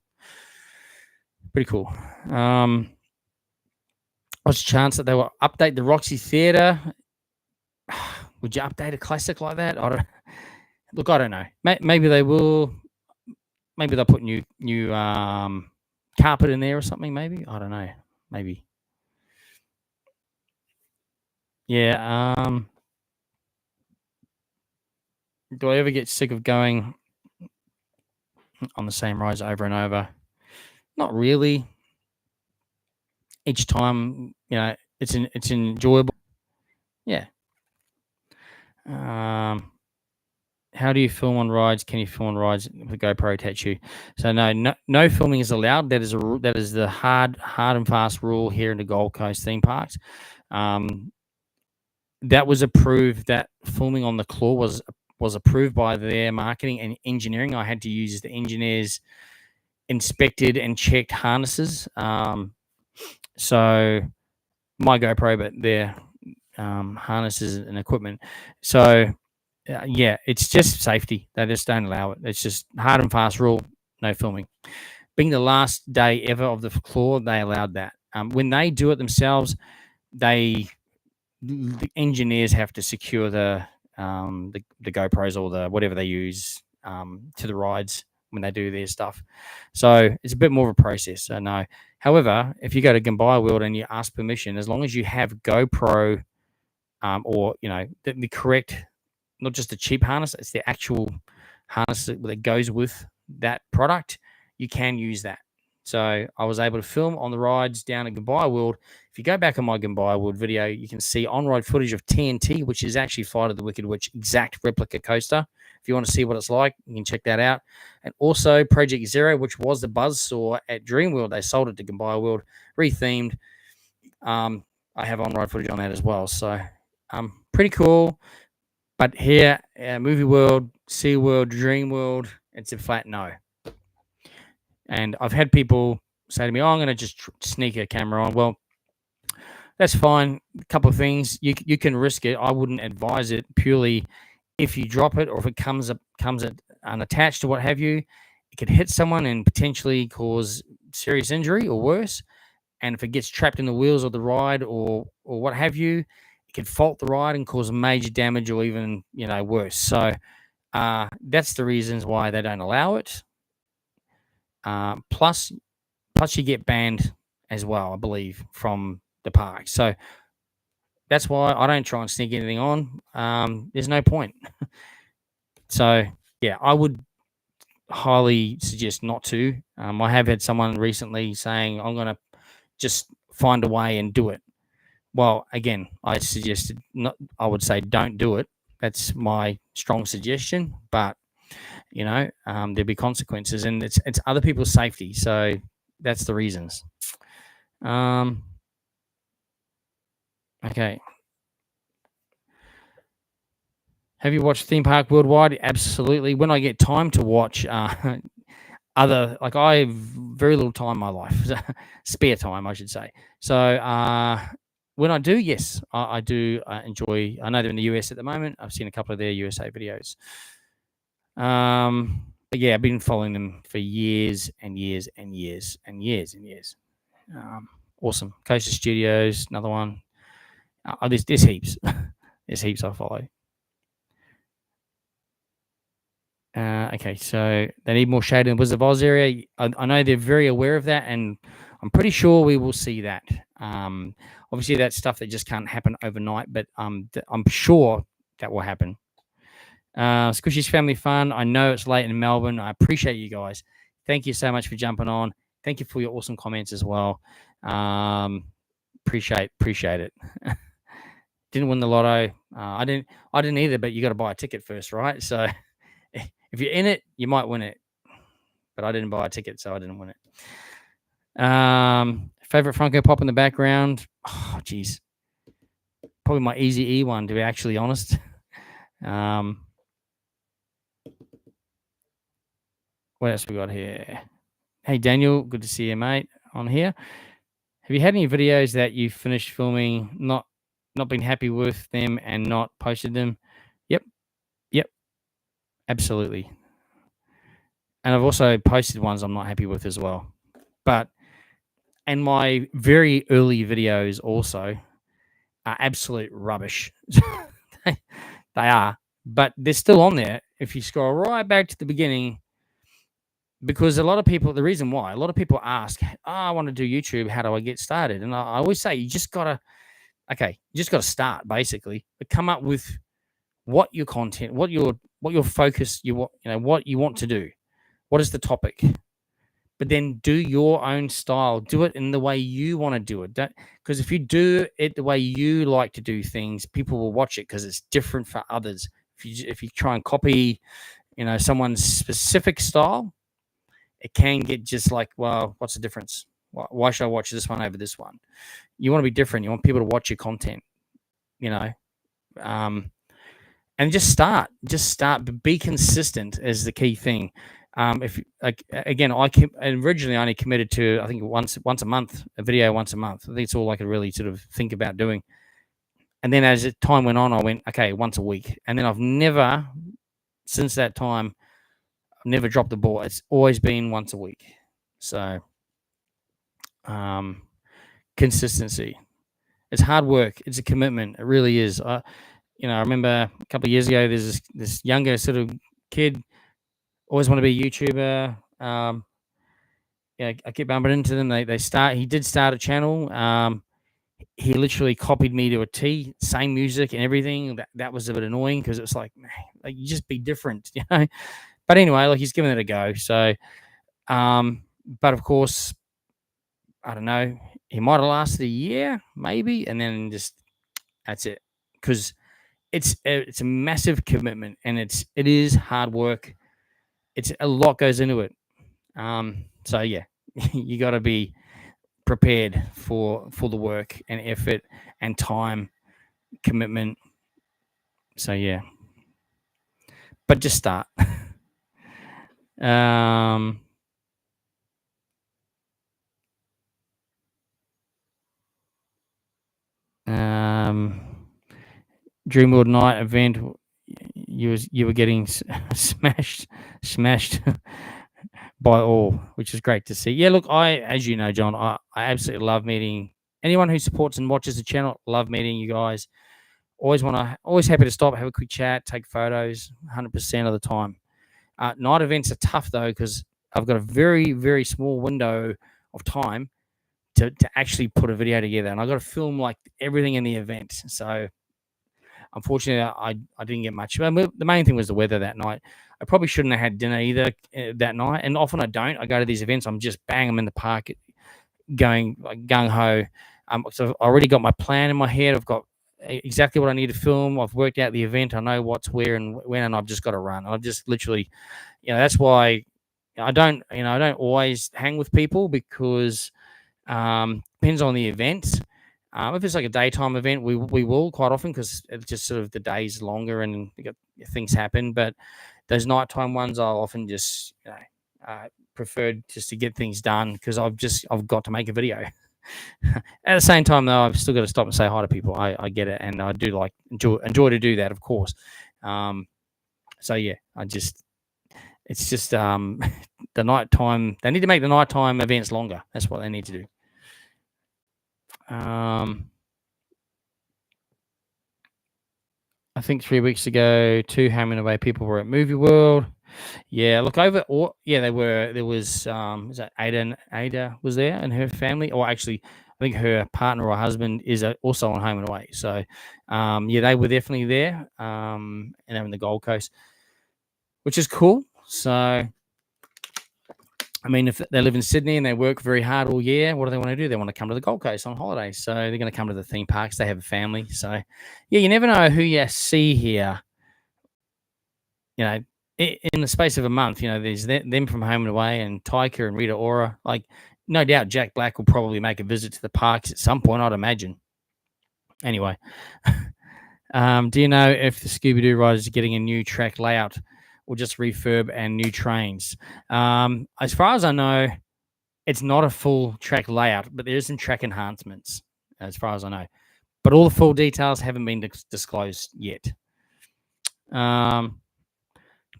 Pretty cool. What's the chance that they will update the Roxy Theatre? Would you update a classic like that? I don't know. Maybe they will. Maybe they'll put new carpet in there or something. Maybe I don't know. Maybe. Yeah. Do I ever get sick of going on the same rides over and over? Not really. Each time, it's enjoyable. Yeah. How do you film on rides? Can you film on rides with a GoPro attach you? So no filming is allowed. That is the hard and fast rule here in the Gold Coast theme parks. That was approved. That filming on the claw was approved by their marketing and engineering. I had to use the engineers inspected and checked harnesses. So my GoPro, but their harnesses and equipment. So yeah, it's just safety. They just don't allow it. It's just hard and fast rule. No filming. Being the last day ever of the claw, they allowed that. When they do it themselves, the engineers have to secure the GoPros or the whatever they use to the rides when they do their stuff. So it's a bit more of a process. So no. However, if you go to Gambai World and you ask permission, as long as you have GoPro or the correct, not just the cheap harness, it's the actual harness that goes with that product, you can use that. So I was able to film on the rides down at Gambai World. If you go back on my Gambai World video, you can see on-ride footage of TNT, which is actually Flight of the Wicked Witch exact replica coaster. If you want to see what it's like, you can check that out. And also Project Zero, which was the buzzsaw at Dreamworld. They sold it to Gambai World, rethemed. I have on-ride footage on that as well. So pretty cool. But here, Movie World, Sea World, Dream World, it's a flat no. And I've had people say to me, I'm going to just sneak a camera on. Well, that's fine. A couple of things. You can risk it. I wouldn't advise it purely if you drop it or if it comes unattached or what have you. It could hit someone and potentially cause serious injury or worse. And if it gets trapped in the wheels of the ride or what have you, it could fault the ride and cause major damage or even, worse. So that's the reasons why they don't allow it. Plus you get banned as well, I believe, from the park. So that's why I don't try and sneak anything on. There's no point. So yeah, I would highly suggest not to. I have had someone recently saying, I'm going to just find a way and do it. Well, again, I suggested not. I would say don't do it. That's my strong suggestion. But there'll be consequences, and it's other people's safety. So that's the reasons. Okay. Have you watched Theme Park Worldwide? Absolutely. When I get time to watch I have very little time in my life, spare time, I should say. So when I do, yes, I do enjoy. I know they're in the US at the moment. I've seen a couple of their USA videos. But yeah, I've been following them for years and years and years and years and years. Awesome. Coaster Studios, another one. There's heaps. There's heaps I follow. Okay, so they need more shade in the Wizard of Oz area. I know they're very aware of that, and I'm pretty sure we will see that. Obviously, that's stuff that just can't happen overnight, but I'm sure that will happen. Squishy's Family Fun. I know it's late in Melbourne. I appreciate you guys. Thank you so much for jumping on. Thank you for your awesome comments as well. Appreciate it. Didn't win the lotto. I didn't either, but you got to buy a ticket first, right? So if you're in it, you might win it. But I didn't buy a ticket, so I didn't win it. Favorite Funko Pop in the background. Oh, geez. Probably my Easy E one, to be actually honest. What else we got here? Hey, Daniel. Good to see you, mate, on here. Have you had any videos that you finished filming, not been happy with them and not posted them? Yep. Absolutely. And I've also posted ones I'm not happy with as well. And my very early videos also are absolute rubbish. They are, but they're still on there. If you scroll right back to the beginning, because a lot of people ask, I want to do YouTube. How do I get started? And I always say, you just got to start basically, but come up with what your content, what your focus, what you want to do. What is the topic? But then do your own style. Do it in the way you want to do it. Because if you do it the way you like to do things, people will watch it because it's different for others. If you try and copy, someone's specific style, it can get just like, well, what's the difference? Why should I watch this one over this one? You want to be different. You want people to watch your content, and just start. But be consistent is the key thing. If like again, I originally only committed to, I think, once a month, a video once a month. I think it's all I could really sort of think about doing. And then as time went on, I went, okay, once a week. And then I've never, since that time, I've never dropped the ball. It's always been once a week. So, consistency. It's hard work. It's a commitment. It really is. I remember a couple of years ago, there's this younger sort of kid, always want to be a YouTuber. I keep bumping into them. He did start a channel. He literally copied me to a T, same music and everything. That was a bit annoying because it's like you just be different, But anyway, he's giving it a go. So, but of course, I don't know. He might have lasted a year, maybe, and then just that's it. Because it's a massive commitment, and it is hard work. It's a lot goes into it. So yeah, you got to be prepared for the work and effort and time commitment. So yeah, but just start. Dreamworld Night event, you were getting smashed by all, which is great to see. Yeah, look, as you know, John, I absolutely love meeting anyone who supports and watches the channel. Love meeting you guys. Always happy to stop, have a quick chat, take photos 100% of the time. Night events are tough though, because I've got a very, very small window of time to actually put a video together, and I've got to film everything in the event. So unfortunately, I didn't get much. The main thing was the weather that night. I probably shouldn't have had dinner either that night, and often I don't. I go to these events, I'm just bang, I'm in the park, going gung ho. So I already got my plan in my head. I've got exactly what I need to film. I've worked out the event. I know what's where and when, and I've just got to run. I've just literally, that's why I don't always hang with people, because depends on the event. If it's like a daytime event, we will quite often, because it's just sort of the day's longer and things happen. But those nighttime ones, I'll often just prefer just to get things done, because I've got to make a video. At the same time, though, I've still got to stop and say hi to people. I get it, and I do enjoy to do that, of course. So yeah, it's just the nighttime. They need to make the nighttime events longer. That's what they need to do. I think 3 weeks ago, 2 hammering away people were at Movie World. Yeah, look over. Or yeah, they were. There was that Ada was there and her family, or actually, I think her partner or husband is also on home and away. So, yeah, they were definitely there. And they're in the Gold Coast, which is cool. So, I mean, if they live in Sydney and they work very hard all year, what do they want to do? They want to come to the Gold Coast on holiday. So they're going to come to the theme parks. They have a family. So, yeah, you never know who you see here. You know, in the space of a month, there's them from home and away, and Taika and Rita Ora. Like, no doubt, Jack Black will probably make a visit to the parks at some point, I'd imagine. Anyway, do you know if the Scooby Doo ride is getting a new track layout or just refurb and new trains? As far as I know, it's not a full track layout, but there is some track enhancements, as far as I know. But all the full details haven't been disclosed yet.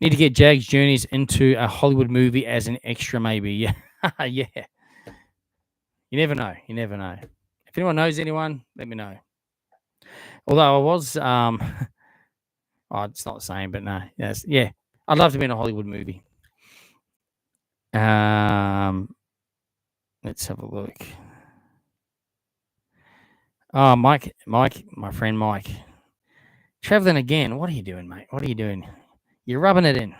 Need to get Jaggs Journeys into a Hollywood movie as an extra, maybe. Yeah. Yeah. You never know. You never know. If anyone knows anyone, let me know. Although I was, oh, it's not the same, but no. Yes. Yeah. I'd love to be in a Hollywood movie. Let's have a look. Oh, Mike, my friend Mike. Traveling again. What are you doing, mate? What are you doing? You're rubbing it in.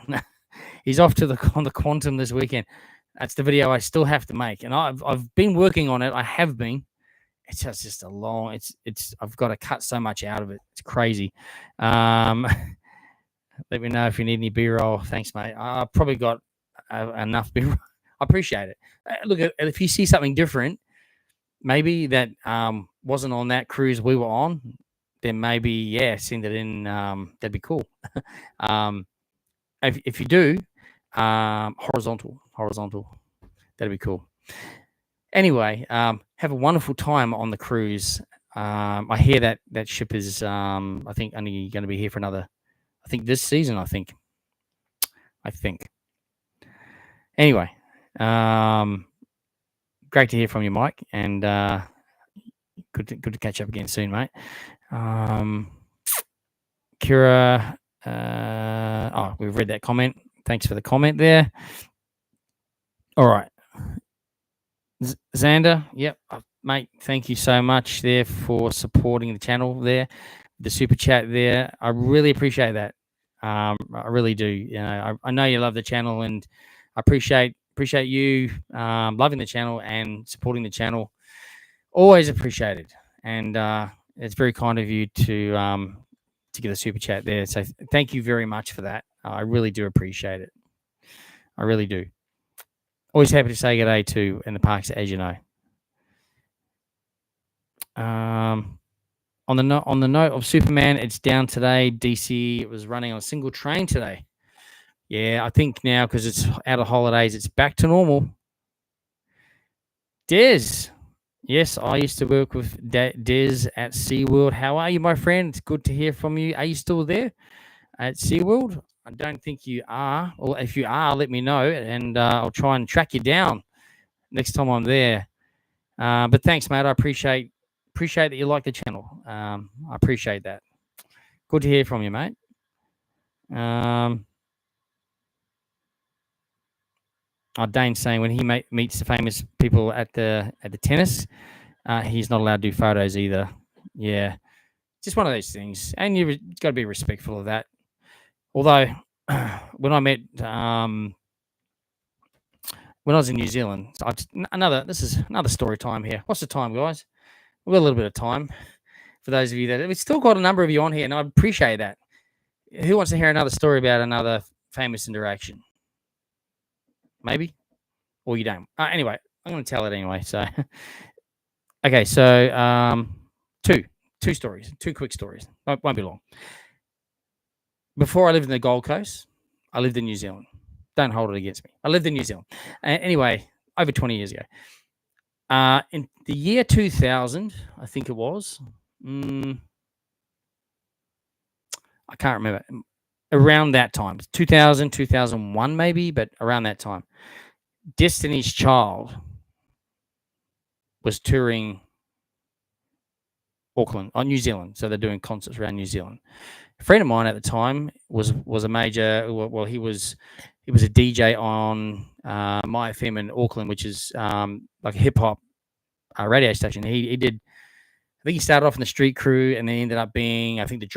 He's off to the Quantum this weekend. That's the video I still have to make, and I've been working on it. I have been. It's just a long. It's. I've got to cut so much out of it. It's crazy. Let me know if you need any B-roll. Thanks, mate. I've probably got enough B-roll. I appreciate it. Look, if you see something different, maybe that wasn't on that cruise we were on, then maybe send it in. That'd be cool. If you do, horizontal, that'd be cool. Anyway, have a wonderful time on the cruise. I hear that ship is, I think, only going to be here for another, I think this season. I think. Anyway, great to hear from you, Mike, and good to catch up again soon, mate. Kira, we've read that comment. Thanks for the comment there. All right. Xander, yep, mate, thank you so much there for supporting the channel there, the super chat there. I really appreciate that. I really do. I know you love the channel, and I appreciate you loving the channel and supporting the channel. Always appreciated, and it's very kind of you to get a super chat there. So thank you very much for that. I really do appreciate it. I really do. Always happy to say good day to in the parks, as you know. On the note of Superman, it's down today. DC was running on a single train today. Yeah, I think now because it's out of holidays, it's back to normal. Des, yes, I used to work with Des at SeaWorld. How are you, my friend? It's good to hear from you. Are you still there at SeaWorld? I don't think you are. Or if you are, let me know, and I'll try and track you down next time I'm there. But thanks, mate. I appreciate that you like the channel. I appreciate that. Good to hear from you, mate. Dane's saying when he meets the famous people at the tennis, he's not allowed to do photos either. Yeah, just one of those things, and you've got to be respectful of that. Although, when I met, when I was in New Zealand, this is another story time here. What's the time, guys? We've got a little bit of time for those of you that we've still got a number of you on here, and I appreciate that. Who wants to hear another story about another famous interaction? Maybe, or you don't. Anyway, I'm going to tell it anyway. So, okay, so two stories, two quick stories. Won't be long. Before I lived in the Gold Coast, I lived in New Zealand. Don't hold it against me. I lived in New Zealand. Anyway, over 20 years ago. In the year 2000, I think it was. I can't remember. Around that time, 2000, 2001 maybe, but around that time. Destiny's Child was touring Auckland, New Zealand. So they're doing concerts around New Zealand. a friend of mine at the time was a major. Well, he was a DJ on My FM in Auckland, which is like a hip hop radio station. He did. I think he started off in the street crew, and then ended up being, I think, the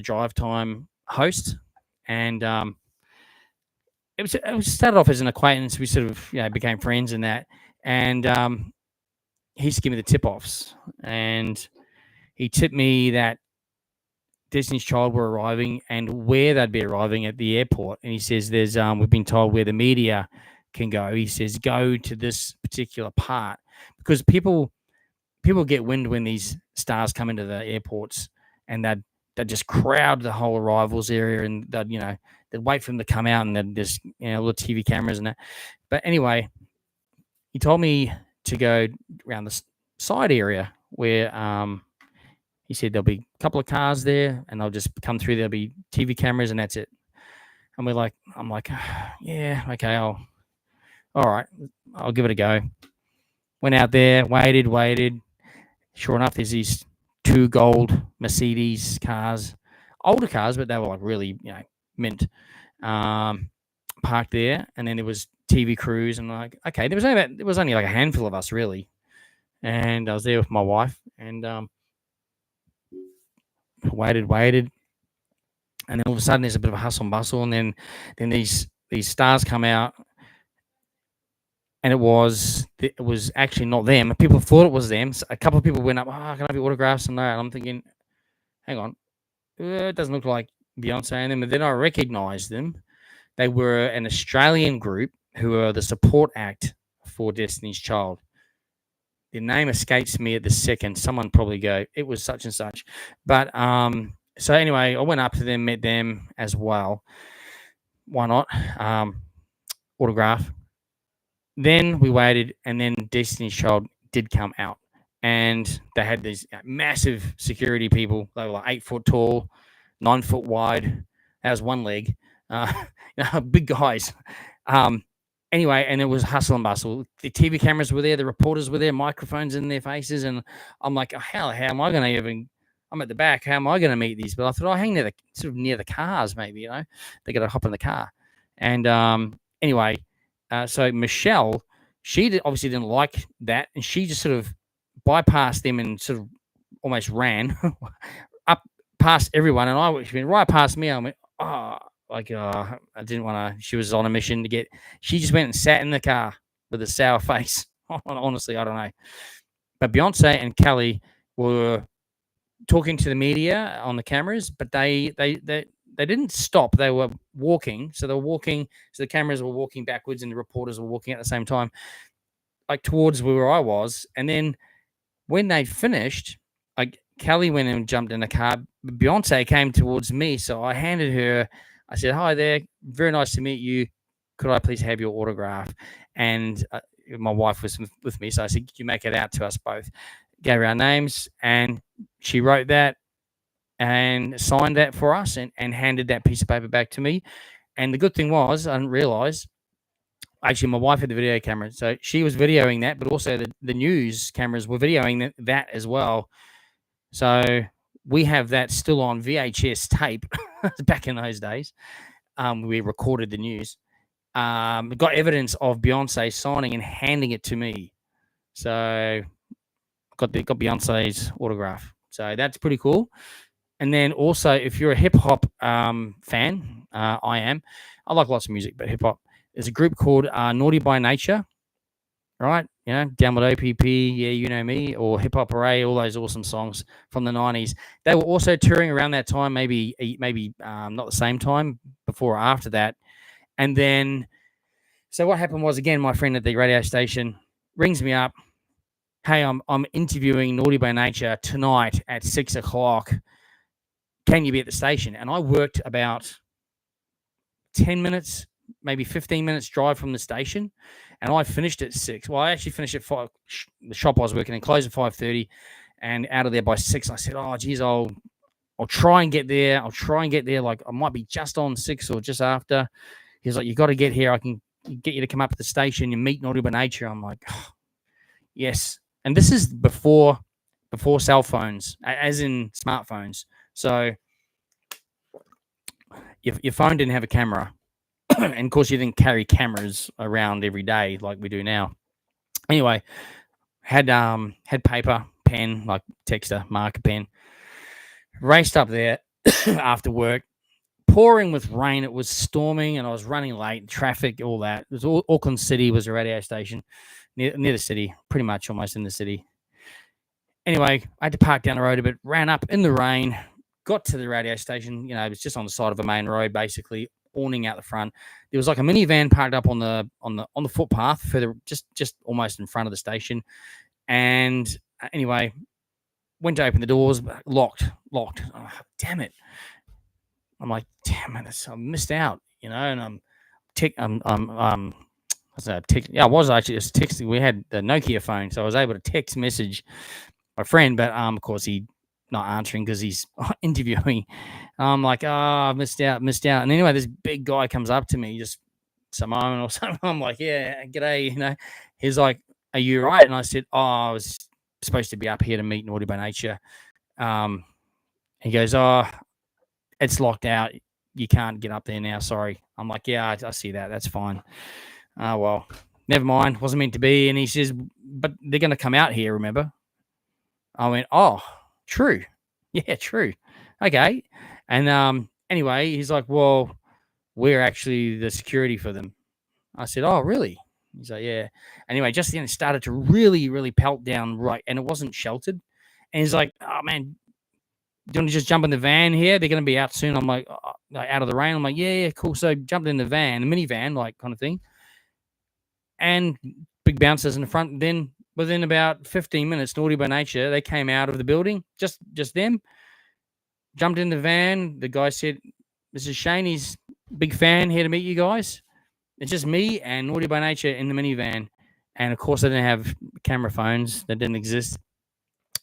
drive time host. And it was started off as an acquaintance. We sort of became friends in that, and he used to give me the tip offs, and he tipped me that Destiny's Child were arriving and where they'd be arriving at the airport. And he says, "There's we've been told where the media can go." He says, "Go to this particular part," because people get wind when these stars come into the airports, and they'd just crowd the whole arrivals area, and they'd wait for them to come out, and they'd just little TV cameras and that. But anyway, he told me to go around the side area where he said there'll be a couple of cars there, and they'll just come through. There'll be TV cameras, and that's it. And I'm like, yeah, okay, all right, I'll give it a go. Went out there, waited. Sure enough, there's these two gold Mercedes cars, older cars, but they were like really, mint, parked there. And then there was TV crews, and like, okay, there was only like a handful of us really. And I was there with my wife, and waited. And then all of a sudden there's a bit of a hustle and bustle, and then these stars come out. And it was actually not them. People thought it was them. So a couple of people went up, "Oh, can I have your autographs?" And that. And I'm thinking, hang on, it doesn't look like Beyonce and them. But then I recognized them. They were an Australian group who are the support act for Destiny's Child. Their name escapes me at the second. Someone probably go, it was such and such. But so anyway, I went up to them, met them as well. Why not? Autograph. Then we waited, and then Destiny's Child did come out, and they had these massive security people. They were like 8 foot tall, 9 foot wide. That was one leg, big guys. Anyway, and it was hustle and bustle. The TV cameras were there, the reporters were there, microphones in their faces, and I'm like, how am I going to even? I'm at the back. How am I going to meet these? But I thought, hang near the cars, maybe. They got to hop in the car, and anyway. So Michelle, she obviously didn't like that, and she just sort of bypassed them and sort of almost ran up past everyone. And she went right past me. I went, I didn't want to. She was on a mission to get. She just went and sat in the car with a sour face. Honestly, I don't know. But Beyonce and Kelly were talking to the media on the cameras, but they didn't stop. They were walking. So they were walking. So the cameras were walking backwards, and the reporters were walking at the same time, like towards where I was. And then when they finished, Kelly went and jumped in the car. Beyonce came towards me. So I handed her, I said, "Hi there. Very nice to meet you. Could I please have your autograph?" And my wife was with me. So I said, "Could you make it out to us both?" Gave her our names, and she wrote that and signed that for us, and handed that piece of paper back to me. And the good thing was, I didn't realize, actually, my wife had the video camera, so she was videoing that, but also the news cameras were videoing that as well. So we have that still on VHS tape back in those days. We recorded the news. Got evidence of Beyonce signing and handing it to me. So got Beyonce's autograph. So that's pretty cool. And then also, if you're a hip hop fan, I am. I like lots of music, but hip hop. There's a group called Naughty by Nature, right? Download OPP, yeah, you know me, or Hip Hop Array, all those awesome songs from the 90s. They were also touring around that time, maybe not the same time, before or after that. And then, so what happened was, again, my friend at the radio station rings me up. "Hey, I'm interviewing Naughty by Nature tonight at 6 o'clock. Can you be at the station?" And I worked about 10 minutes, maybe 15 minutes drive from the station, and I finished at 6. Well, I actually finished at 5. The shop I was working in closed at 5:30, and out of there by 6. I said, "Oh, geez, I'll try and get there. Like, I might be just on 6 or just after." He's like, "You got to get here. I can get you to come up to the station and meet Naughty by Nature." I'm like, oh, yes. And this is before cell phones, as in smartphones. So your phone didn't have a camera, and of course you didn't carry cameras around every day like we do now. Anyway, had paper, pen, like texter, marker pen. Raced up there after work, pouring with rain. It was storming, and I was running late. Traffic, all that. It was Auckland City was a radio station near the city, pretty much almost in the city. Anyway, I had to park down the road a bit. Ran up in the rain, got to the radio station. It was just on the side of a main road, basically awning out the front. There was like a minivan parked up on the footpath, further just almost in front of the station. And anyway, went to open the doors, locked. Oh, damn it! I'm like, damn it, I missed out, and I was actually just texting. We had the Nokia phone, so I was able to text message my friend, but of course he not answering because he's interviewing. I'm like, I missed out. And anyway, this big guy comes up to me, just Simone or something. I'm like, yeah, g'day. He's like, are you right? And I said, I was supposed to be up here to meet Naughty by Nature. He goes, it's locked out. You can't get up there now. Sorry. I'm like, yeah, I see that. That's fine. Well, never mind. Wasn't meant to be. And he says, but they're going to come out here, remember? I went, oh, true. Yeah, true. Okay. And anyway, he's like, well, we're actually the security for them. I said, oh, really? He's like, yeah. Anyway, just then it started to really, really pelt down, right, and it wasn't sheltered. And he's like, oh, man, do you want to just jump in the van here? They're going to be out soon. I'm like, out of the rain. I'm like, yeah, cool. So jumped in the van, the minivan, like kind of thing. And big bouncers in the front. Then within about 15 minutes, Naughty by Nature, they came out of the building, just them. Jumped in the van. The guy said, Mrs. Shaney's big fan, here to meet you guys. It's just me and Naughty by Nature in the minivan. And of course, I didn't have camera phones. That didn't exist.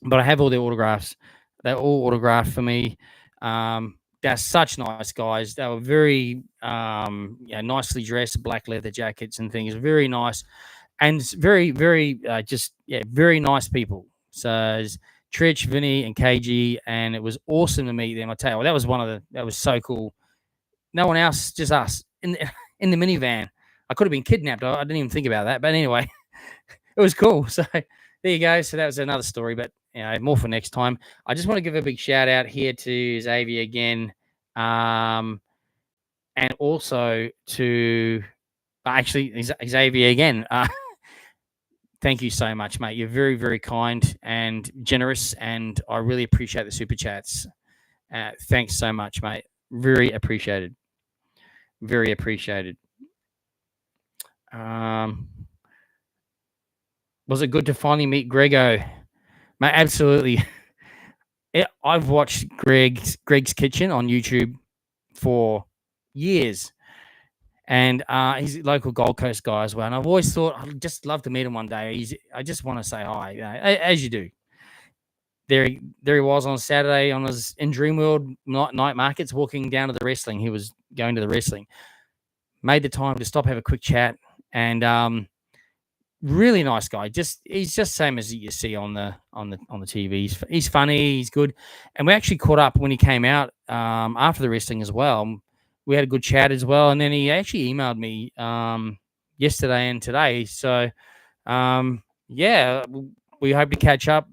But I have all their autographs. They're all autographed for me. They're such nice guys. They were very nicely dressed, black leather jackets and things. Very nice. And very, very, very nice people. So it's Trich, Vinny, and KG, and it was awesome to meet them. I tell you, that was so cool. No one else, just us in the minivan. I could have been kidnapped. I didn't even think about that. But anyway, it was cool. So there you go. So that was another story, but more for next time. I just want to give a big shout out here to Xavier again, and also to actually Xavier again. Thank you so much, mate. You're very, very kind and generous, and I really appreciate the super chats. Thanks so much, mate. Very appreciated. Very appreciated. Was it good to finally meet Grego? Mate, absolutely. I've watched Greg's Kitchen on YouTube for years. And he's a local Gold Coast guy as well. And I've always thought I'd just love to meet him one day. I just want to say hi, as you do. There he was on Saturday in Dreamworld night markets, walking down to the wrestling. He was going to the wrestling. Made the time to stop, have a quick chat, and really nice guy. He's just same as you see on the TV. He's funny. He's good. And we actually caught up when he came out after the wrestling as well. We had a good chat as well, and then he actually emailed me yesterday and today. So, we hope to catch up.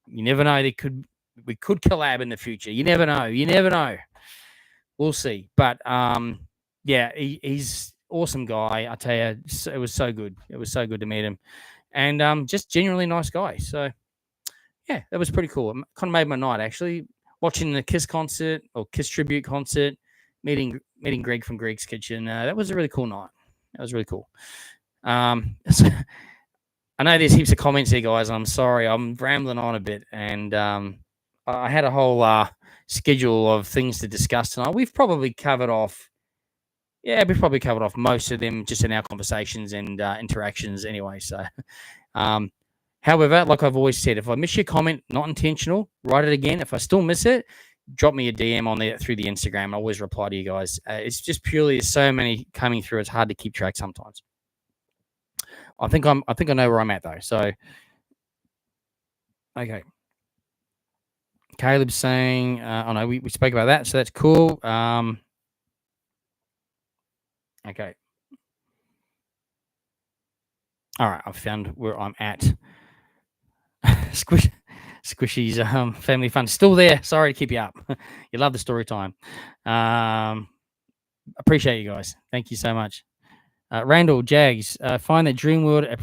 You never know; we could collab in the future. You never know. We'll see. But he's awesome guy. I tell you, it was so good. It was so good to meet him, and just genuinely nice guy. So, yeah, that was pretty cool. It kind of made my night actually. Watching the Kiss concert or Kiss tribute concert. Meeting Greg from Greg's Kitchen. That was a really cool night. That was really cool. I know there's heaps of comments here, guys. I'm sorry. I'm rambling on a bit. And I had a whole schedule of things to discuss tonight. We've probably covered off most of them just in our conversations and interactions anyway. So, however, like I've always said, if I miss your comment, not intentional, write it again. If I still miss it, drop me a DM on there through the Instagram. I always reply to you guys. It's just purely so many coming through. It's hard to keep track sometimes. I think I know where I'm at though. So, okay. Caleb's saying, we spoke about that, so that's cool. Okay. All right. I've found where I'm at. Squishy's family fun still there. Sorry to keep you up. You love the story time. Appreciate you guys. Thank you so much. Randall Jaggs, I find that Dreamworld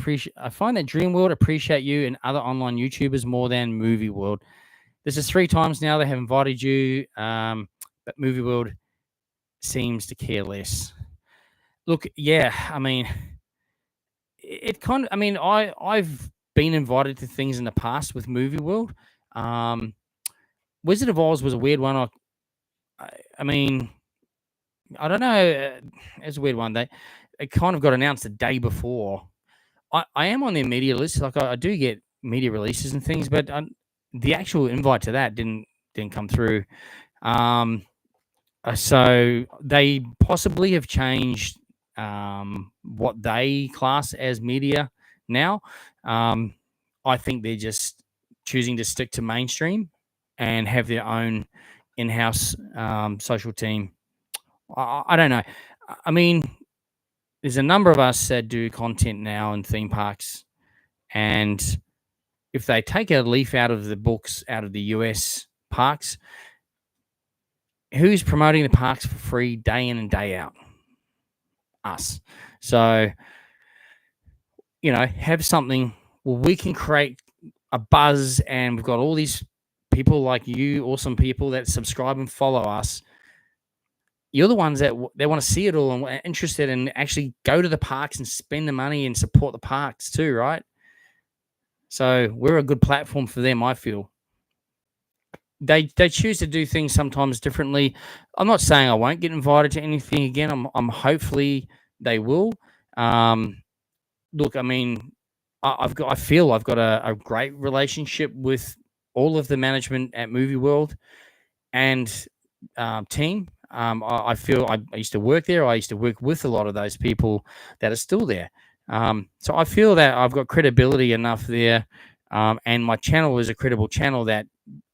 appreciate you and other online YouTubers more than Movie World. This is 3 times now they have invited you, but Movie World seems to care less. Look, yeah, I mean, it kind of. I mean, I've been invited to things in the past with Movie World. Um, Wizard of Oz was a weird one. I mean, I don't know. It's a weird one. It kind of got announced the day before. I am on their media list. Like I do get media releases and things, but the actual invite to that didn't come through. So they possibly have changed what they class as media now. I think they're just choosing to stick to mainstream and have their own in-house social team. I don't know. I mean, there's a number of us that do content now in theme parks, and if they take a leaf out of the books out of the US parks, who's promoting the parks for free day in and day out? Us. So, have something where we can create a buzz, and we've got all these people like you, awesome people that subscribe and follow us. You're the ones that they want to see it all and are interested in actually go to the parks and spend the money and support the parks too, right? So we're a good platform for them, I feel. They choose to do things sometimes differently. I'm not saying I won't get invited to anything again. I'm hopefully they will. Look, I mean, I feel I've got a great relationship with all of the management at Movie World and team. I feel I used to work there. I used to work with a lot of those people that are still there. So I feel that I've got credibility enough there, and my channel is a credible channel that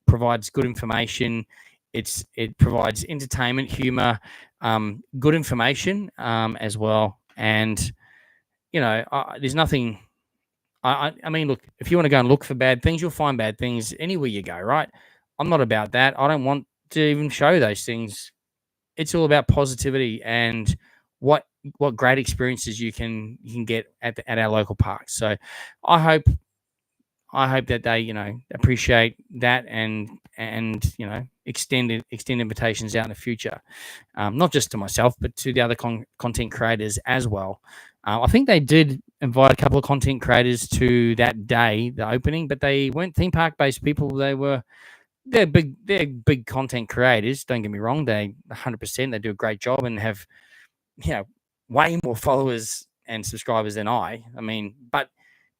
provides good information. It provides entertainment, humor, good information as well. And there's nothing. I mean, look, if you want to go and look for bad things, you'll find bad things anywhere you go, right? I'm not about that. I don't want to even show those things. It's all about positivity and what great experiences you can get at our local parks. So I hope that they appreciate that and extend invitations out in the future, not just to myself but to the other content creators as well. I think they did invite a couple of content creators to that day, the opening, but they weren't theme park based people. They're big content creators. Don't get me wrong. They 100%, they do a great job and have, way more followers and subscribers than I mean, but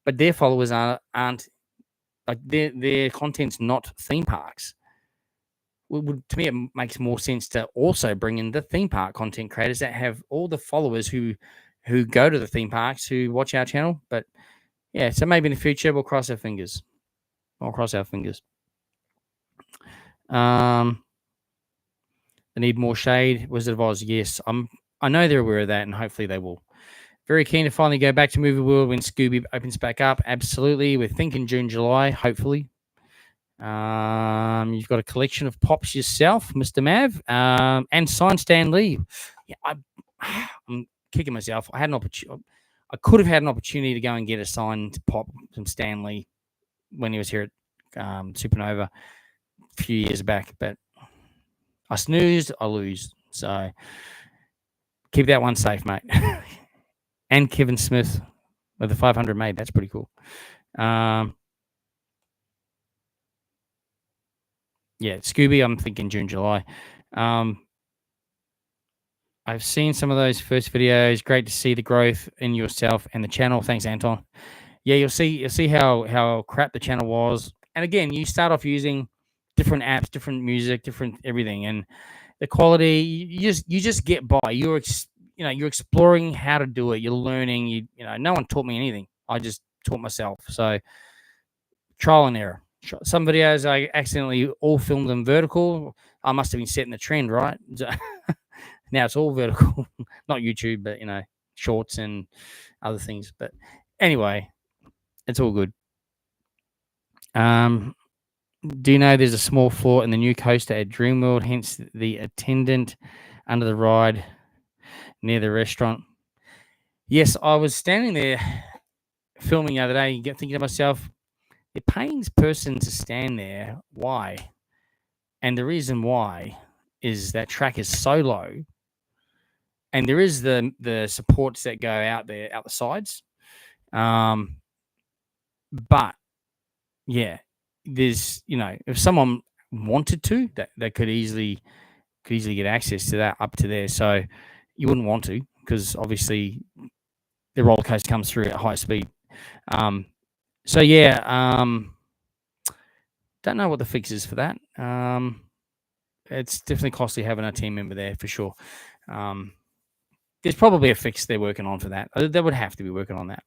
their followers aren't like their content's not theme parks. To me, it makes more sense to also bring in the theme park content creators that have all the followers who go to the theme parks, who watch our channel. But yeah, so maybe in the future we'll cross our fingers. We'll cross our fingers. They need more shade. Wizard of Oz, yes. I know they're aware of that, and hopefully they will. Very keen to finally go back to Movie World when Scooby opens back up. Absolutely. We're thinking June, July, hopefully. You've got a collection of pops yourself, Mr. Mav, and signed Stan Lee. Yeah, I'm kicking myself. I could have had an opportunity to go and get a signed pop from Stan Lee when he was here at Supernova a few years back, but I snoozed, I lose. So keep that one safe, mate. And Kevin Smith with the 500 made. That's pretty cool. Yeah, Scooby, I'm thinking June, July. I've seen some of those first videos. Great to see the growth in yourself and the channel. Thanks, Anton. Yeah, you'll see how crap the channel was. And again, you start off using different apps, different music, different everything, and the quality. You just get by. You're exploring how to do it. You're learning. No one taught me anything. I just taught myself. So trial and error. Some videos I accidentally all filmed them vertical. I must have been setting the trend, right? Now it's all vertical, not YouTube, but shorts and other things. But anyway, it's all good. Do you know there's a small flaw in the new coaster at Dreamworld, hence the attendant under the ride near the restaurant? Yes, I was standing there filming the other day and thinking to myself, they're paying this person to stand there. Why? And the reason why is that track is so low, and there is the supports that go out there, out the sides. But yeah, there's if someone wanted to, that they could easily get access to that up to there. So you wouldn't want to, because obviously the roller coaster comes through at high speed. So yeah, don't know what the fix is for that. It's definitely costly having a team member there for sure. There's probably a fix they're working on for that. They would have to be working on that.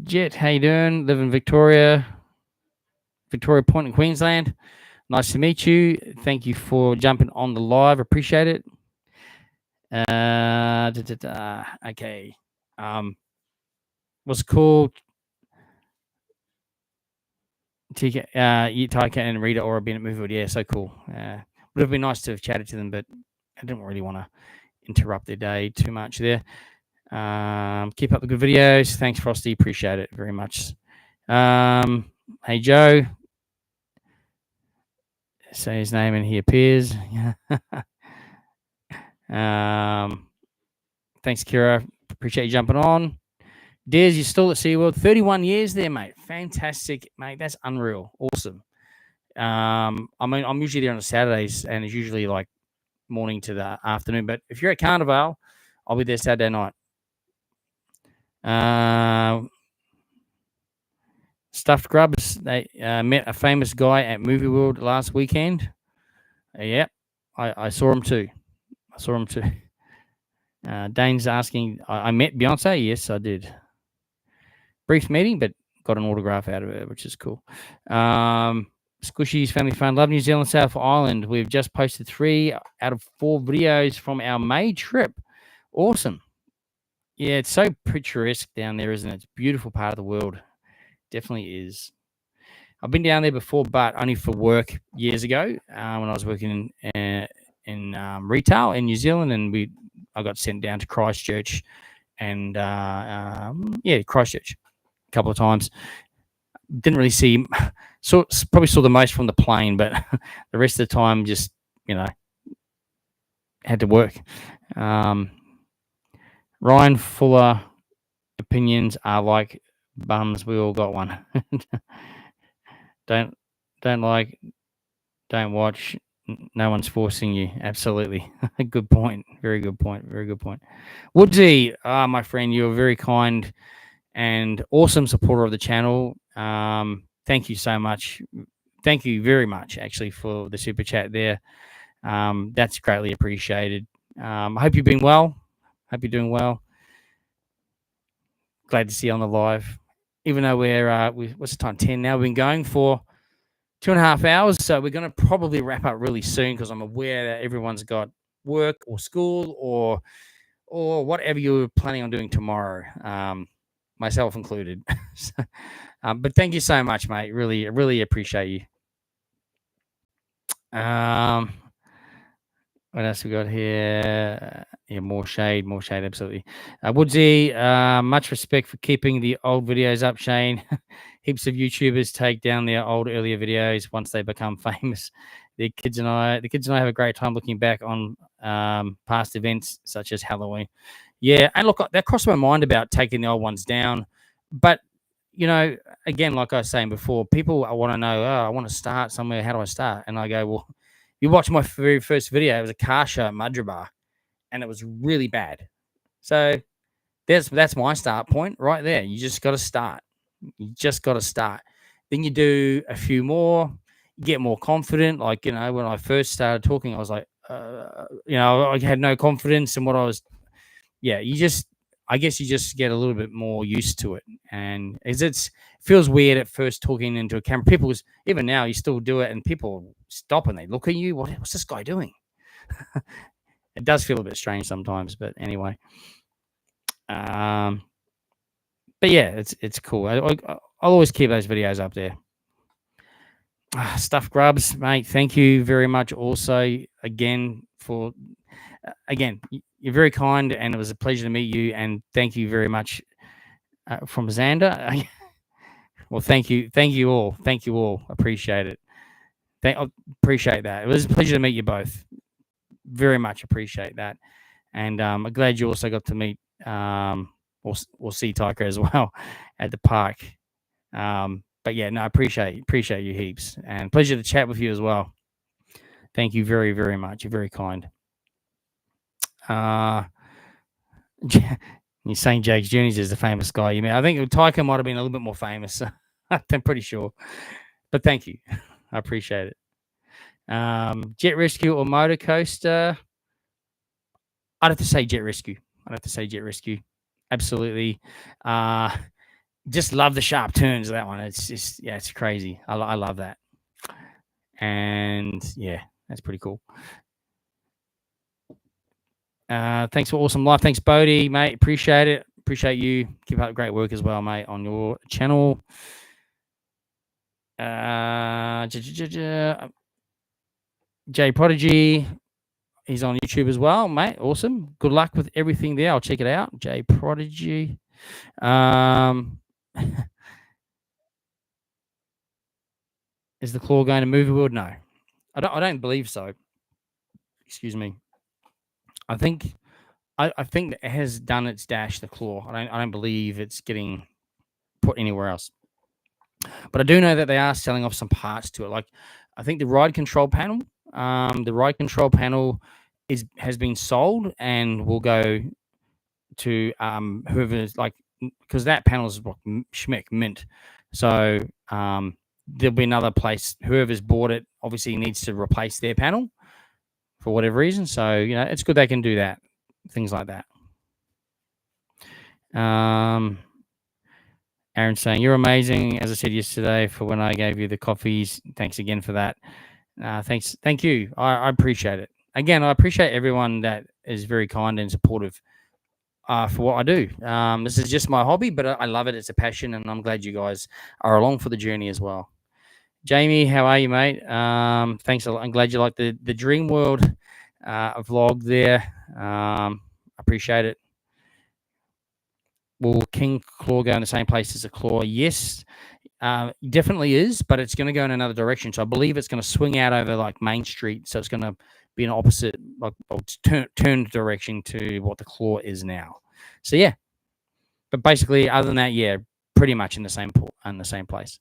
Jet, how you doing? Live in Victoria Point in Queensland. Nice to meet you. Thank you for jumping on the live. Appreciate it. Okay. What's cool? Taika and Rita or been at Moviewood. Yeah, so cool. Would have been nice to have chatted to them, but I didn't really want to interrupt their day too much there. Keep up the good videos. Thanks, Frosty. Appreciate it very much. Hey, Joe. Say his name and he appears. Thanks, Kira. Appreciate you jumping on. Des, you're still at SeaWorld. 31 years there, mate. Fantastic, mate. That's unreal. Awesome. I mean, I'm usually there on Saturdays, and it's usually like morning to the afternoon. But if you're at Carnival, I'll be there Saturday night. Stuffed Grubs. They met a famous guy at Movie World last weekend. Yep, I saw him too. Dane's asking, I met Beyonce. Yes, I did. Brief meeting, but got an autograph out of it, which is cool. Squishy's Family Fun. Love New Zealand, South Island. We've just posted 3 out of 4 videos from our May trip. Awesome. Yeah, it's so picturesque down there, isn't it? It's a beautiful part of the world. Definitely is. I've been down there before, but only for work years ago when I was working in retail in New Zealand, and I got sent down to Christchurch and Christchurch a couple of times. Didn't really see, probably saw the most from the plane, but the rest of the time just had to work. Ryan Fuller, opinions are like bums. We all got one. Don't like, don't watch. No one's forcing you. Absolutely. Good point. Very good point. Woodsy, my friend, you're very kind and awesome supporter of the channel. Thank you so much. Thank you very much, actually, for the super chat there. That's greatly appreciated. I hope you've been well. Hope you're doing well. Glad to see you on the live. Even though we're what's the time? 10 now. We've been going for 2.5 hours, so we're going to probably wrap up really soon, because I'm aware that everyone's got work or school or whatever you're planning on doing tomorrow, myself included. But thank you so much, mate. Really, really appreciate you. What else we got here? Yeah, more shade, absolutely. Woodsy, much respect for keeping the old videos up, Shane. Heaps of YouTubers take down their earlier videos once they become famous. The kids and I have a great time looking back on past events such as Halloween. Yeah, and look, that crossed my mind about taking the old ones down. But, again, like I was saying before, people want to know, I want to start somewhere. How do I start? And I go, well, you watch my very first video. It was a car show at Mudgeeraba, and it was really bad. So that's my start point right there. You just got to start. Then you do a few more, you get more confident. Like, when I first started talking, I was like, I had no confidence in what I was. Yeah, you just I guess you just get a little bit more used to it, and it feels weird at first talking into a camera. Even now you still do it, and people stop and they look at you. What's this guy doing? It does feel a bit strange sometimes, but anyway. But yeah, it's cool. I'll always keep those videos up there. Stuff Grubs, mate. Thank you very much. Also, again you're very kind, and it was a pleasure to meet you. And thank you very much from Xander. Well, thank you all. Appreciate it. Appreciate that. It was a pleasure to meet you both. Very much appreciate that, and I'm glad you also got to meet we'll see Tyker as well at the park. But yeah, no, I appreciate you heaps, and pleasure to chat with you as well. Thank you very, very much. You're very kind. You're saying Jaggs Journeys is the famous guy. You mean I think Tyker might have been a little bit more famous. I'm pretty sure, but thank you. I appreciate it. Jet Rescue or Motor Coaster? I'd have to say Jet Rescue. Absolutely. Just love the sharp turns of that one. It's just, yeah, it's crazy. I love that. And yeah, that's pretty cool. Thanks for awesome life. Thanks, Bodie, mate. Appreciate it. Appreciate you. Keep up great work as well, mate, on your channel. J Prodigy, he's on YouTube as well, mate. Awesome. Good luck with everything there. I'll check it out. J Prodigy. Is the claw going to Movie World? No, I don't believe so. Excuse me. I think that it has done its dash, the claw. I don't believe it's getting put anywhere else. But I do know that they are selling off some parts to it. Like I think the ride control panel has been sold and will go to whoever's like, because that panel is schmick mint. So there'll be another place. Whoever's bought it obviously needs to replace their panel for whatever reason. So it's good they can do that, things like that. Aaron's saying you're amazing, as I said yesterday, for when I gave you the coffees. Thanks again for that. Thank you. I appreciate it. Again, I appreciate everyone that is very kind and supportive for what I do. This is just my hobby, but I love it. It's a passion, and I'm glad you guys are along for the journey as well. Jamie, how are you, mate? Thanks a lot. I'm glad you like the Dream World vlog there. Appreciate it. Will King Claw go in the same place as a claw? Yes, definitely is, but it's going to go in another direction. So I believe it's going to swing out over like Main Street. So it's going to be an opposite, like turned direction to what the claw is now. So yeah, but basically, other than that, yeah, pretty much in the same place.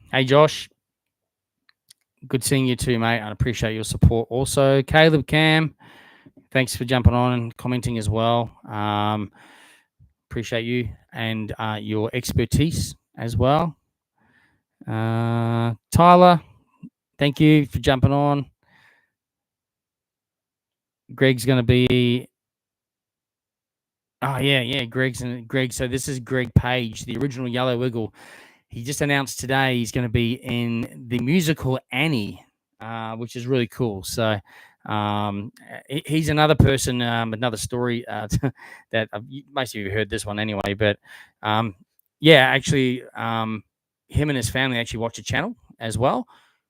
Hey Josh, good seeing you too, mate. I appreciate your support. Also, Caleb Cam, thanks for jumping on and commenting as well. Appreciate you and your expertise as well. Tyler, thank you for jumping on. Greg's going to be... Oh, yeah, Greg. So this is Greg Page, the original Yellow Wiggle. He just announced today he's going to be in the musical Annie, which is really cool. So he's another person, another story that most of you have heard this one anyway. But yeah, actually, him and his family actually watch a channel as well,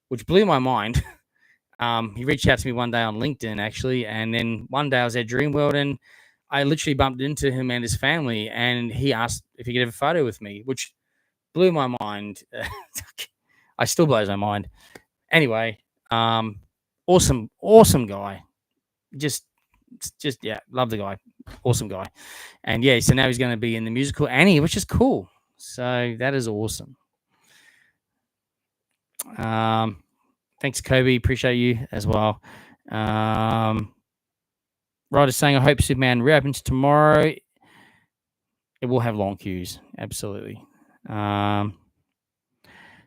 which blew my mind. He reached out to me one day on LinkedIn, actually, and then one day I was at Dreamworld and I literally bumped into him and his family, and he asked if he could have a photo with me, which blew my mind. I still blows my mind. Anyway, awesome guy. Just yeah, love the guy. Awesome guy. And yeah, so now he's going to be in the musical Annie, which is cool. So that is awesome. Thanks, Kobe. Appreciate you as well. Ryder's saying, I hope Superman reopens tomorrow. It will have long queues. Absolutely.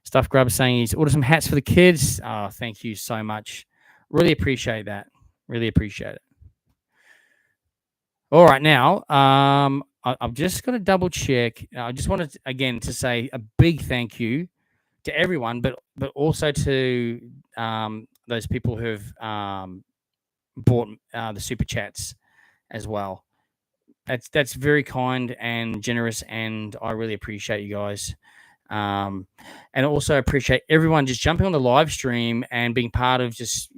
Stuff Grub saying he's ordered some hats for the kids. Oh, thank you so much. Really appreciate that. Really appreciate it. All right, now I've just got to double check. I just wanted again to say a big thank you to everyone, but also to those people who've bought the super chats as well. That's very kind and generous, and I really appreciate you guys. Um, and also appreciate everyone just jumping on the live stream and being part of just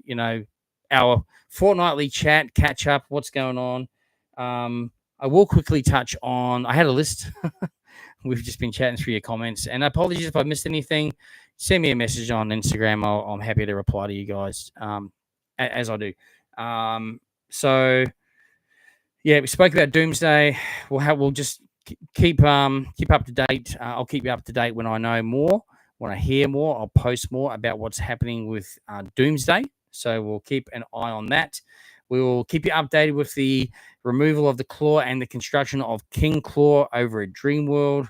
our fortnightly chat, catch up, what's going on. I will quickly touch on. I had a list. We've just been chatting through your comments, and apologies if I missed anything. Send me a message on Instagram. I'm happy to reply to you guys as I do. So yeah, we spoke about Doomsday. We'll just keep up to date. I'll keep you up to date when I know more, when I hear more. I'll post more about what's happening with Doomsday. So we'll keep an eye on that. We will keep you updated with the removal of the claw and the construction of King Claw over at Dreamworld.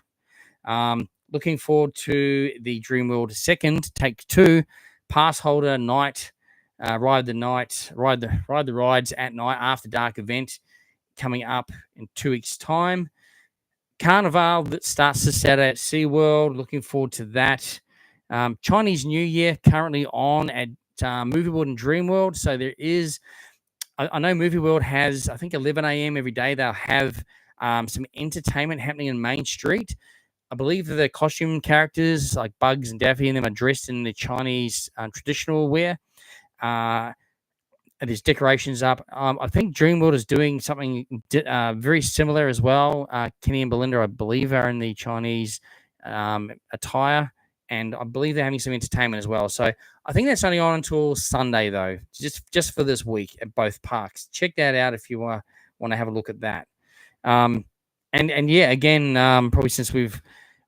Looking forward to the Dreamworld second take 2 pass holder night. Ride the rides at night after dark event coming up in 2 weeks' time. Carnival that starts this Saturday at SeaWorld. Looking forward to that. Chinese New Year currently on at Movie World and Dreamworld. So there is, I know Movie World has, I think 11 a.m. every day. They'll have some entertainment happening in Main Street. I believe the costume characters like Bugs and Daffy and them are dressed in the Chinese traditional wear. There's decorations up. I think Dreamworld is doing something very similar as well. Kenny and Belinda, I believe, are in the Chinese attire, and I believe they're having some entertainment as well. So I think that's only on until Sunday, though, just for this week at both parks. Check that out if you want to have a look at that. And yeah, again, probably since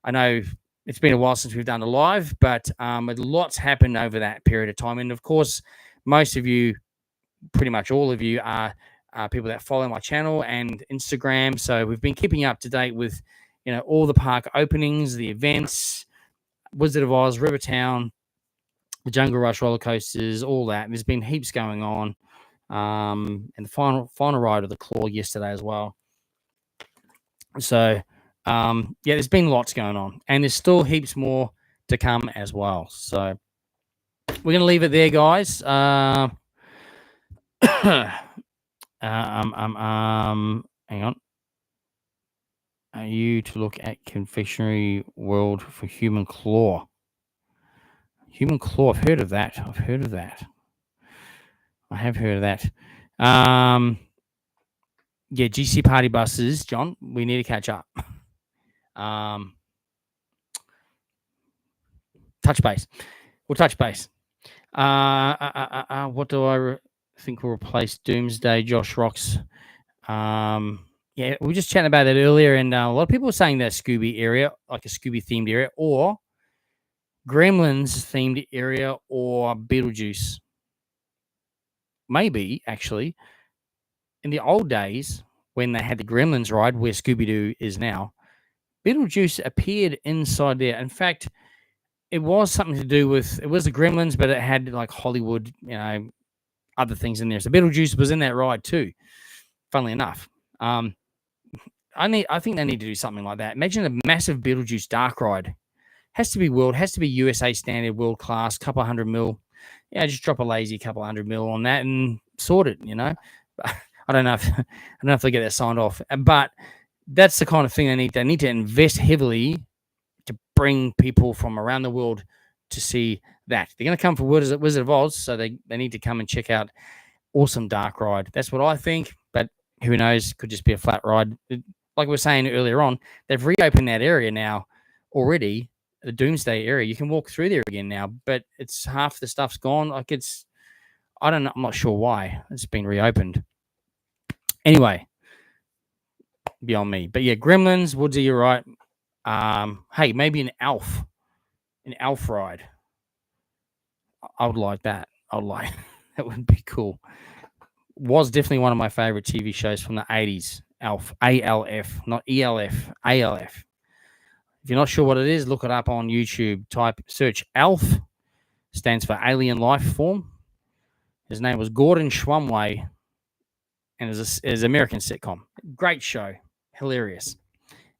I know it's been a while since we've done a live, but lots happened over that period of time, and of course, most of you. Pretty much all of you are people that follow my channel and Instagram. So we've been keeping up to date with, all the park openings, the events, Wizard of Oz, Rivertown, the Jungle Rush roller coasters, all that. There's been heaps going on. And the final ride of the Claw yesterday as well. So, yeah, there's been lots going on. And there's still heaps more to come as well. So we're going to leave it there, guys. Hang on. Are you to look at Confectionery World for Human Claw? Human Claw, I've heard of that. I have heard of that. Yeah, GC Party buses, John, we need to catch up. Touch base. We'll touch base. What do I think will replace Doomsday? Josh Rocks. Yeah, we were just chatting about that earlier, and a lot of people were saying that Scooby area, like a Scooby themed area, or Gremlins themed area, or Beetlejuice. Maybe actually, in the old days when they had the Gremlins ride, where Scooby Doo is now, Beetlejuice appeared inside there. In fact, it was something to do with it was the Gremlins, but it had like Hollywood, other things in there. So Beetlejuice was in that ride too. Funnily enough. I think they need to do something like that. Imagine a massive Beetlejuice dark ride. Has to be USA standard, world class, couple $100 million. Yeah, just drop a lazy couple $100 million on that and sort it. I don't know if they get that signed off, but that's the kind of thing they need. They need to invest heavily to bring people from around the world to see that. They're going to come for Wizard of Oz, so they need to come and check out awesome dark ride. That's what I think, but who knows? Could just be a flat ride. Like we were saying earlier on, they've reopened that area now already, the Doomsday area. You can walk through there again now, but it's half the stuff's gone. Like I don't know. I'm not sure why it's been reopened. Anyway, beyond me. But yeah, Gremlins, Woodsy, you're right. Hey, maybe an Elf ride. I would like that. That would be cool. Was definitely one of my favorite TV shows from the 80s. Alf, ALF, not ELF, ALF. If you're not sure what it is, look it up on YouTube. Search ALF, stands for Alien Life Form. His name was Gordon Shumway. and it's an American sitcom. Great show, hilarious.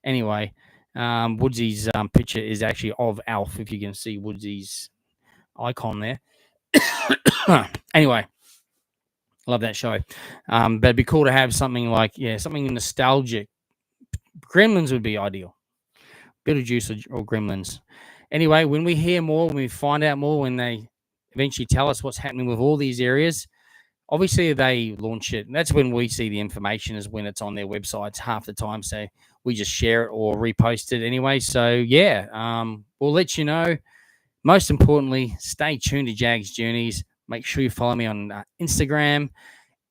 Anyway, Woodsy's picture is actually of Alf. If you can see Woodsy's icon there. Anyway, love that show. But it'd be cool to have something like something nostalgic. Gremlins would be ideal. Beetlejuice or Gremlins. Anyway, when we hear more, when we find out more, when they eventually tell us what's happening with all these areas, obviously they launch it. And that's when we see the information, is when it's on their websites half the time. So we just share it or repost it anyway. So we'll let you know. Most importantly, stay tuned to Jaggs Journeys. Make sure you follow me on Instagram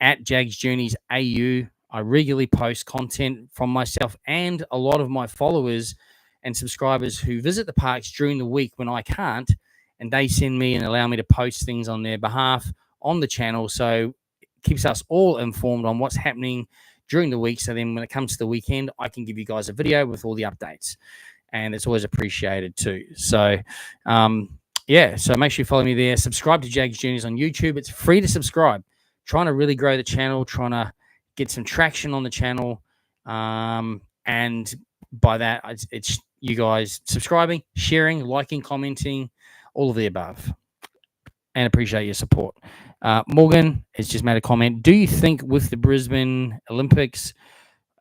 at jaggsjourneysau. I regularly post content from myself and a lot of my followers and subscribers who visit the parks during the week when I can't, and they send me and allow me to post things on their behalf on the channel. So it keeps us all informed on what's happening during the week. So then when it comes to the weekend, I can give you guys a video with all the updates, and it's always appreciated too. So, so make sure you follow me there. Subscribe to Jaggs Journeys on YouTube. It's free to subscribe. Trying to really grow the channel, trying to get some traction on the channel. And by that, it's you guys subscribing, sharing, liking, commenting, all of the above. And appreciate your support. Morgan has just made a comment. Do you think with the Brisbane Olympics,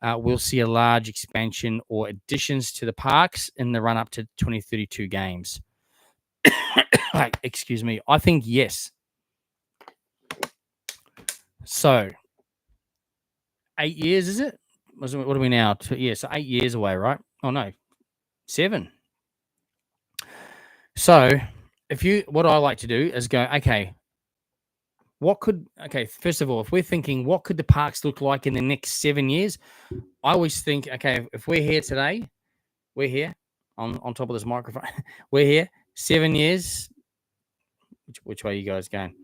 we'll see a large expansion or additions to the parks in the run-up to 2032 games? Excuse me. I think yes. So 8 years, is it? What are we now? So 8 years away, right? Oh no, 7. So what I like to do is go, okay, first of all, if we're thinking, what could the parks look like in the next 7 years? I always think, okay, if we're here today, we're here on top of this microphone. We're here 7 years. Which way are you guys going?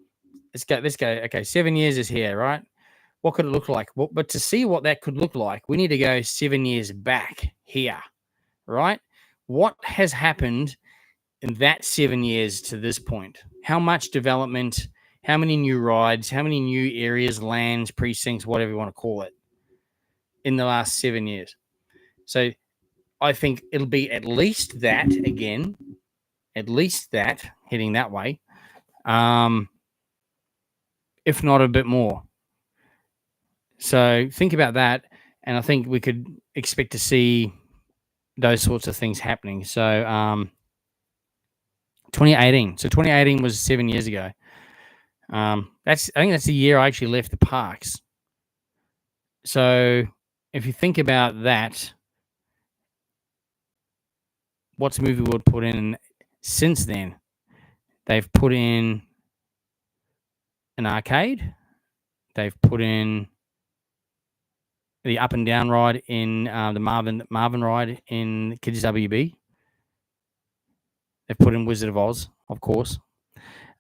Let's go. Okay, 7 years is here, right? What could it look like? Well, but to see what that could look like, we need to go 7 years back here, right? What has happened in that 7 years to this point? How much development? How many new rides? How many new areas, lands, precincts, whatever you want to call it, in the last 7 years? So I think it'll be at least that again, heading that way, if not a bit more. So think about that, and I think we could expect to see those sorts of things happening. So 2018. So 2018 was 7 years ago. I think that's the year I actually left the parks. So if you think about that, what's Movie World put in since then? They've put in an arcade. They've put in the up and down ride in the Marvin ride in Kids WB. They've put in Wizard of Oz, of course.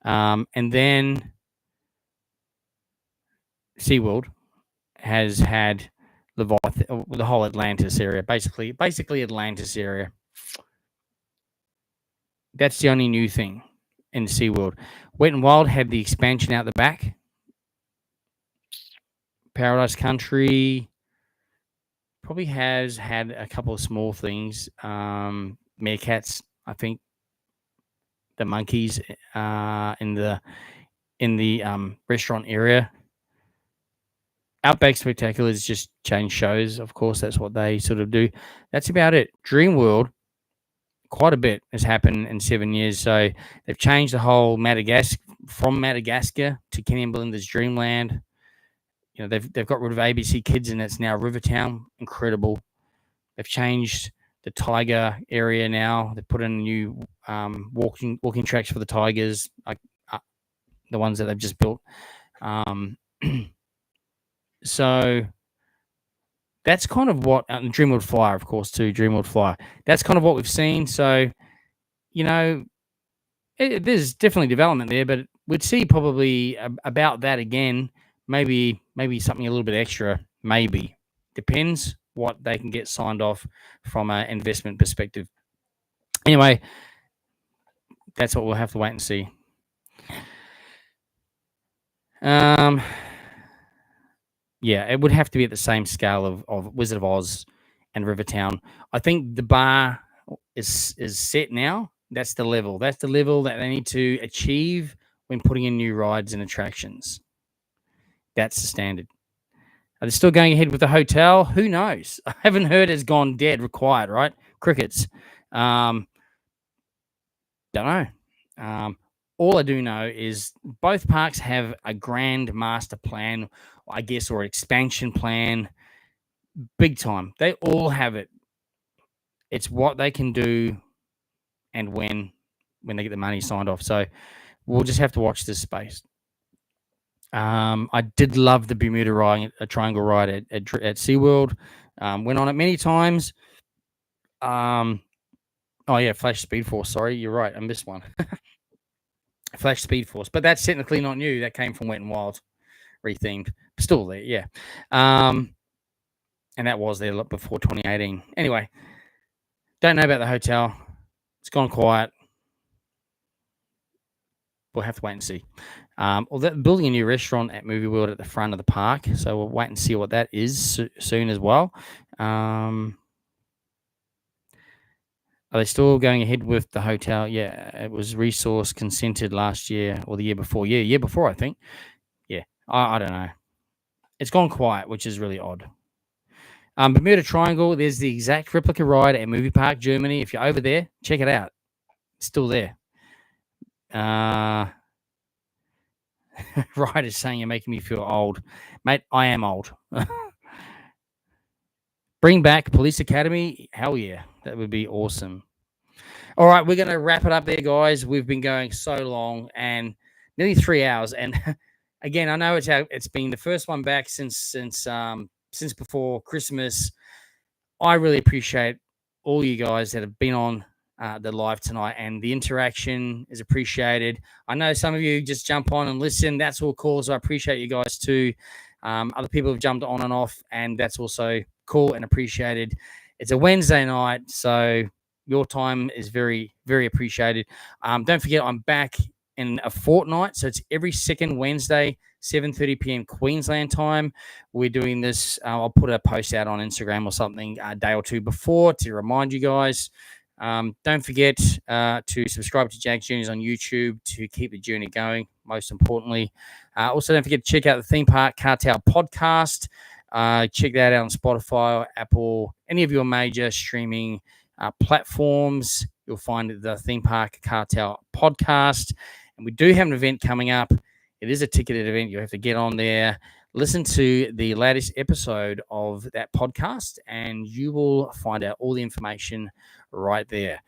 And then SeaWorld has had Leviathan, the whole Atlantis area, basically Atlantis area. That's the only new thing in SeaWorld. Wet and Wild had the expansion out the back. Paradise Country probably has had a couple of small things. Meerkats, I think. The monkeys in the restaurant area. Outback Spectacular is just change shows. Of course, that's what they sort of do. That's about it. Dream World, quite a bit has happened in 7 years. So they've changed the whole from Madagascar to Kenny and Belinda's Dreamland. You know, they've got rid of ABC Kids and it's now Rivertown. Incredible. They've changed the tiger area now. They put in new walking tracks for the tigers, like the ones that they've just built. So that's kind of what Dreamworld Flyer, of course, too. Dreamworld Flyer. That's kind of what we've seen. So, you know, there's definitely development there, but we'd see probably about that again. Maybe something a little bit extra. Maybe depends what they can get signed off from an investment perspective. Anyway, that's what we'll have to wait and see. Yeah, it would have to be at the same scale of Wizard of Oz and Rivertown. I think the bar is set now. That's the level. That's the level that they need to achieve when putting in new rides and attractions. That's the standard. Are they still going ahead with the hotel? Who knows? I haven't heard it's gone dead, required, right? Crickets. Don't know. All I do know is both parks have a grand master plan, I guess, or expansion plan. Big time. They all have it. It's what they can do and when they get the money signed off. So we'll just have to watch this space. I did love the Bermuda ride, a triangle ride at SeaWorld. Went on it many times. Oh yeah, Flash Speed Force. Sorry, you're right. I missed one. Flash Speed Force, but that's technically not new. That came from Wet and Wild, rethemed. Still there, yeah. And that was there before 2018. Anyway, don't know about the hotel. It's gone quiet. We'll have to wait and see. They're building a new restaurant at Movie World at the front of the park, so we'll wait and see what that is soon as well. Are they still going ahead with the hotel? Yeah, it was resource consented last year or the year before. Yeah, year before, I think. Yeah, I don't know. It's gone quiet, which is really odd. Bermuda Triangle, there's the exact replica ride at Movie Park, Germany. If you're over there, check it out. It's still there. Ride is saying you're making me feel old. Mate, I am old. Bring back Police Academy. Hell yeah. That would be awesome. All right, we're going to wrap it up there, guys. We've been going so long and nearly 3 hours. And again, I know it's been the first one back since before Christmas. I really appreciate all you guys that have been on the live tonight, and the interaction is appreciated. I know some of you just jump on and listen. That's all cool. So I appreciate you guys too. Other people have jumped on and off, and that's also cool and appreciated. It's a Wednesday night, so your time is very, very appreciated. Don't forget, I'm back in a fortnight, so it's every second Wednesday, 7:30 p.m. Queensland time. We're doing this. I'll put a post out on Instagram or something a day or two before to remind you guys. Don't forget to subscribe to Jaggs Journeys on YouTube to keep the journey going, most importantly. Also, don't forget to check out the Theme Park Cartel podcast. Check that out on Spotify, Apple, any of your major streaming platforms. You'll find the Theme Park Cartel podcast. And we do have an event coming up. It is a ticketed event. You have to get on there, listen to the latest episode of that podcast, and you will find out all the information right there.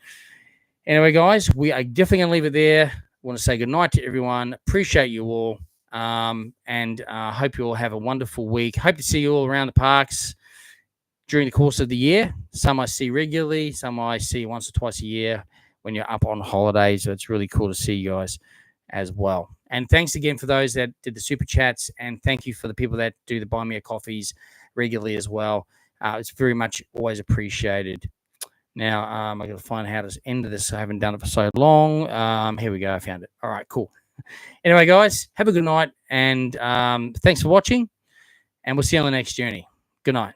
Anyway, guys, we are definitely going to leave it there. I want to say goodnight to everyone. Appreciate you all. And hope you all have a wonderful week. Hope to see you all around the parks during the course of the year. Some I see regularly, some I see once or twice a year when you're up on holiday. So it's really cool to see you guys as well. And thanks again for those that did the super chats, and thank you for the people that do the buy me a coffees regularly as well. It's very much always appreciated. Now, I got to find how to end this. I haven't done it for so long. Here we go. I found it. All right, cool. Anyway, guys, have a good night, and thanks for watching, and we'll see you on the next journey. Good night.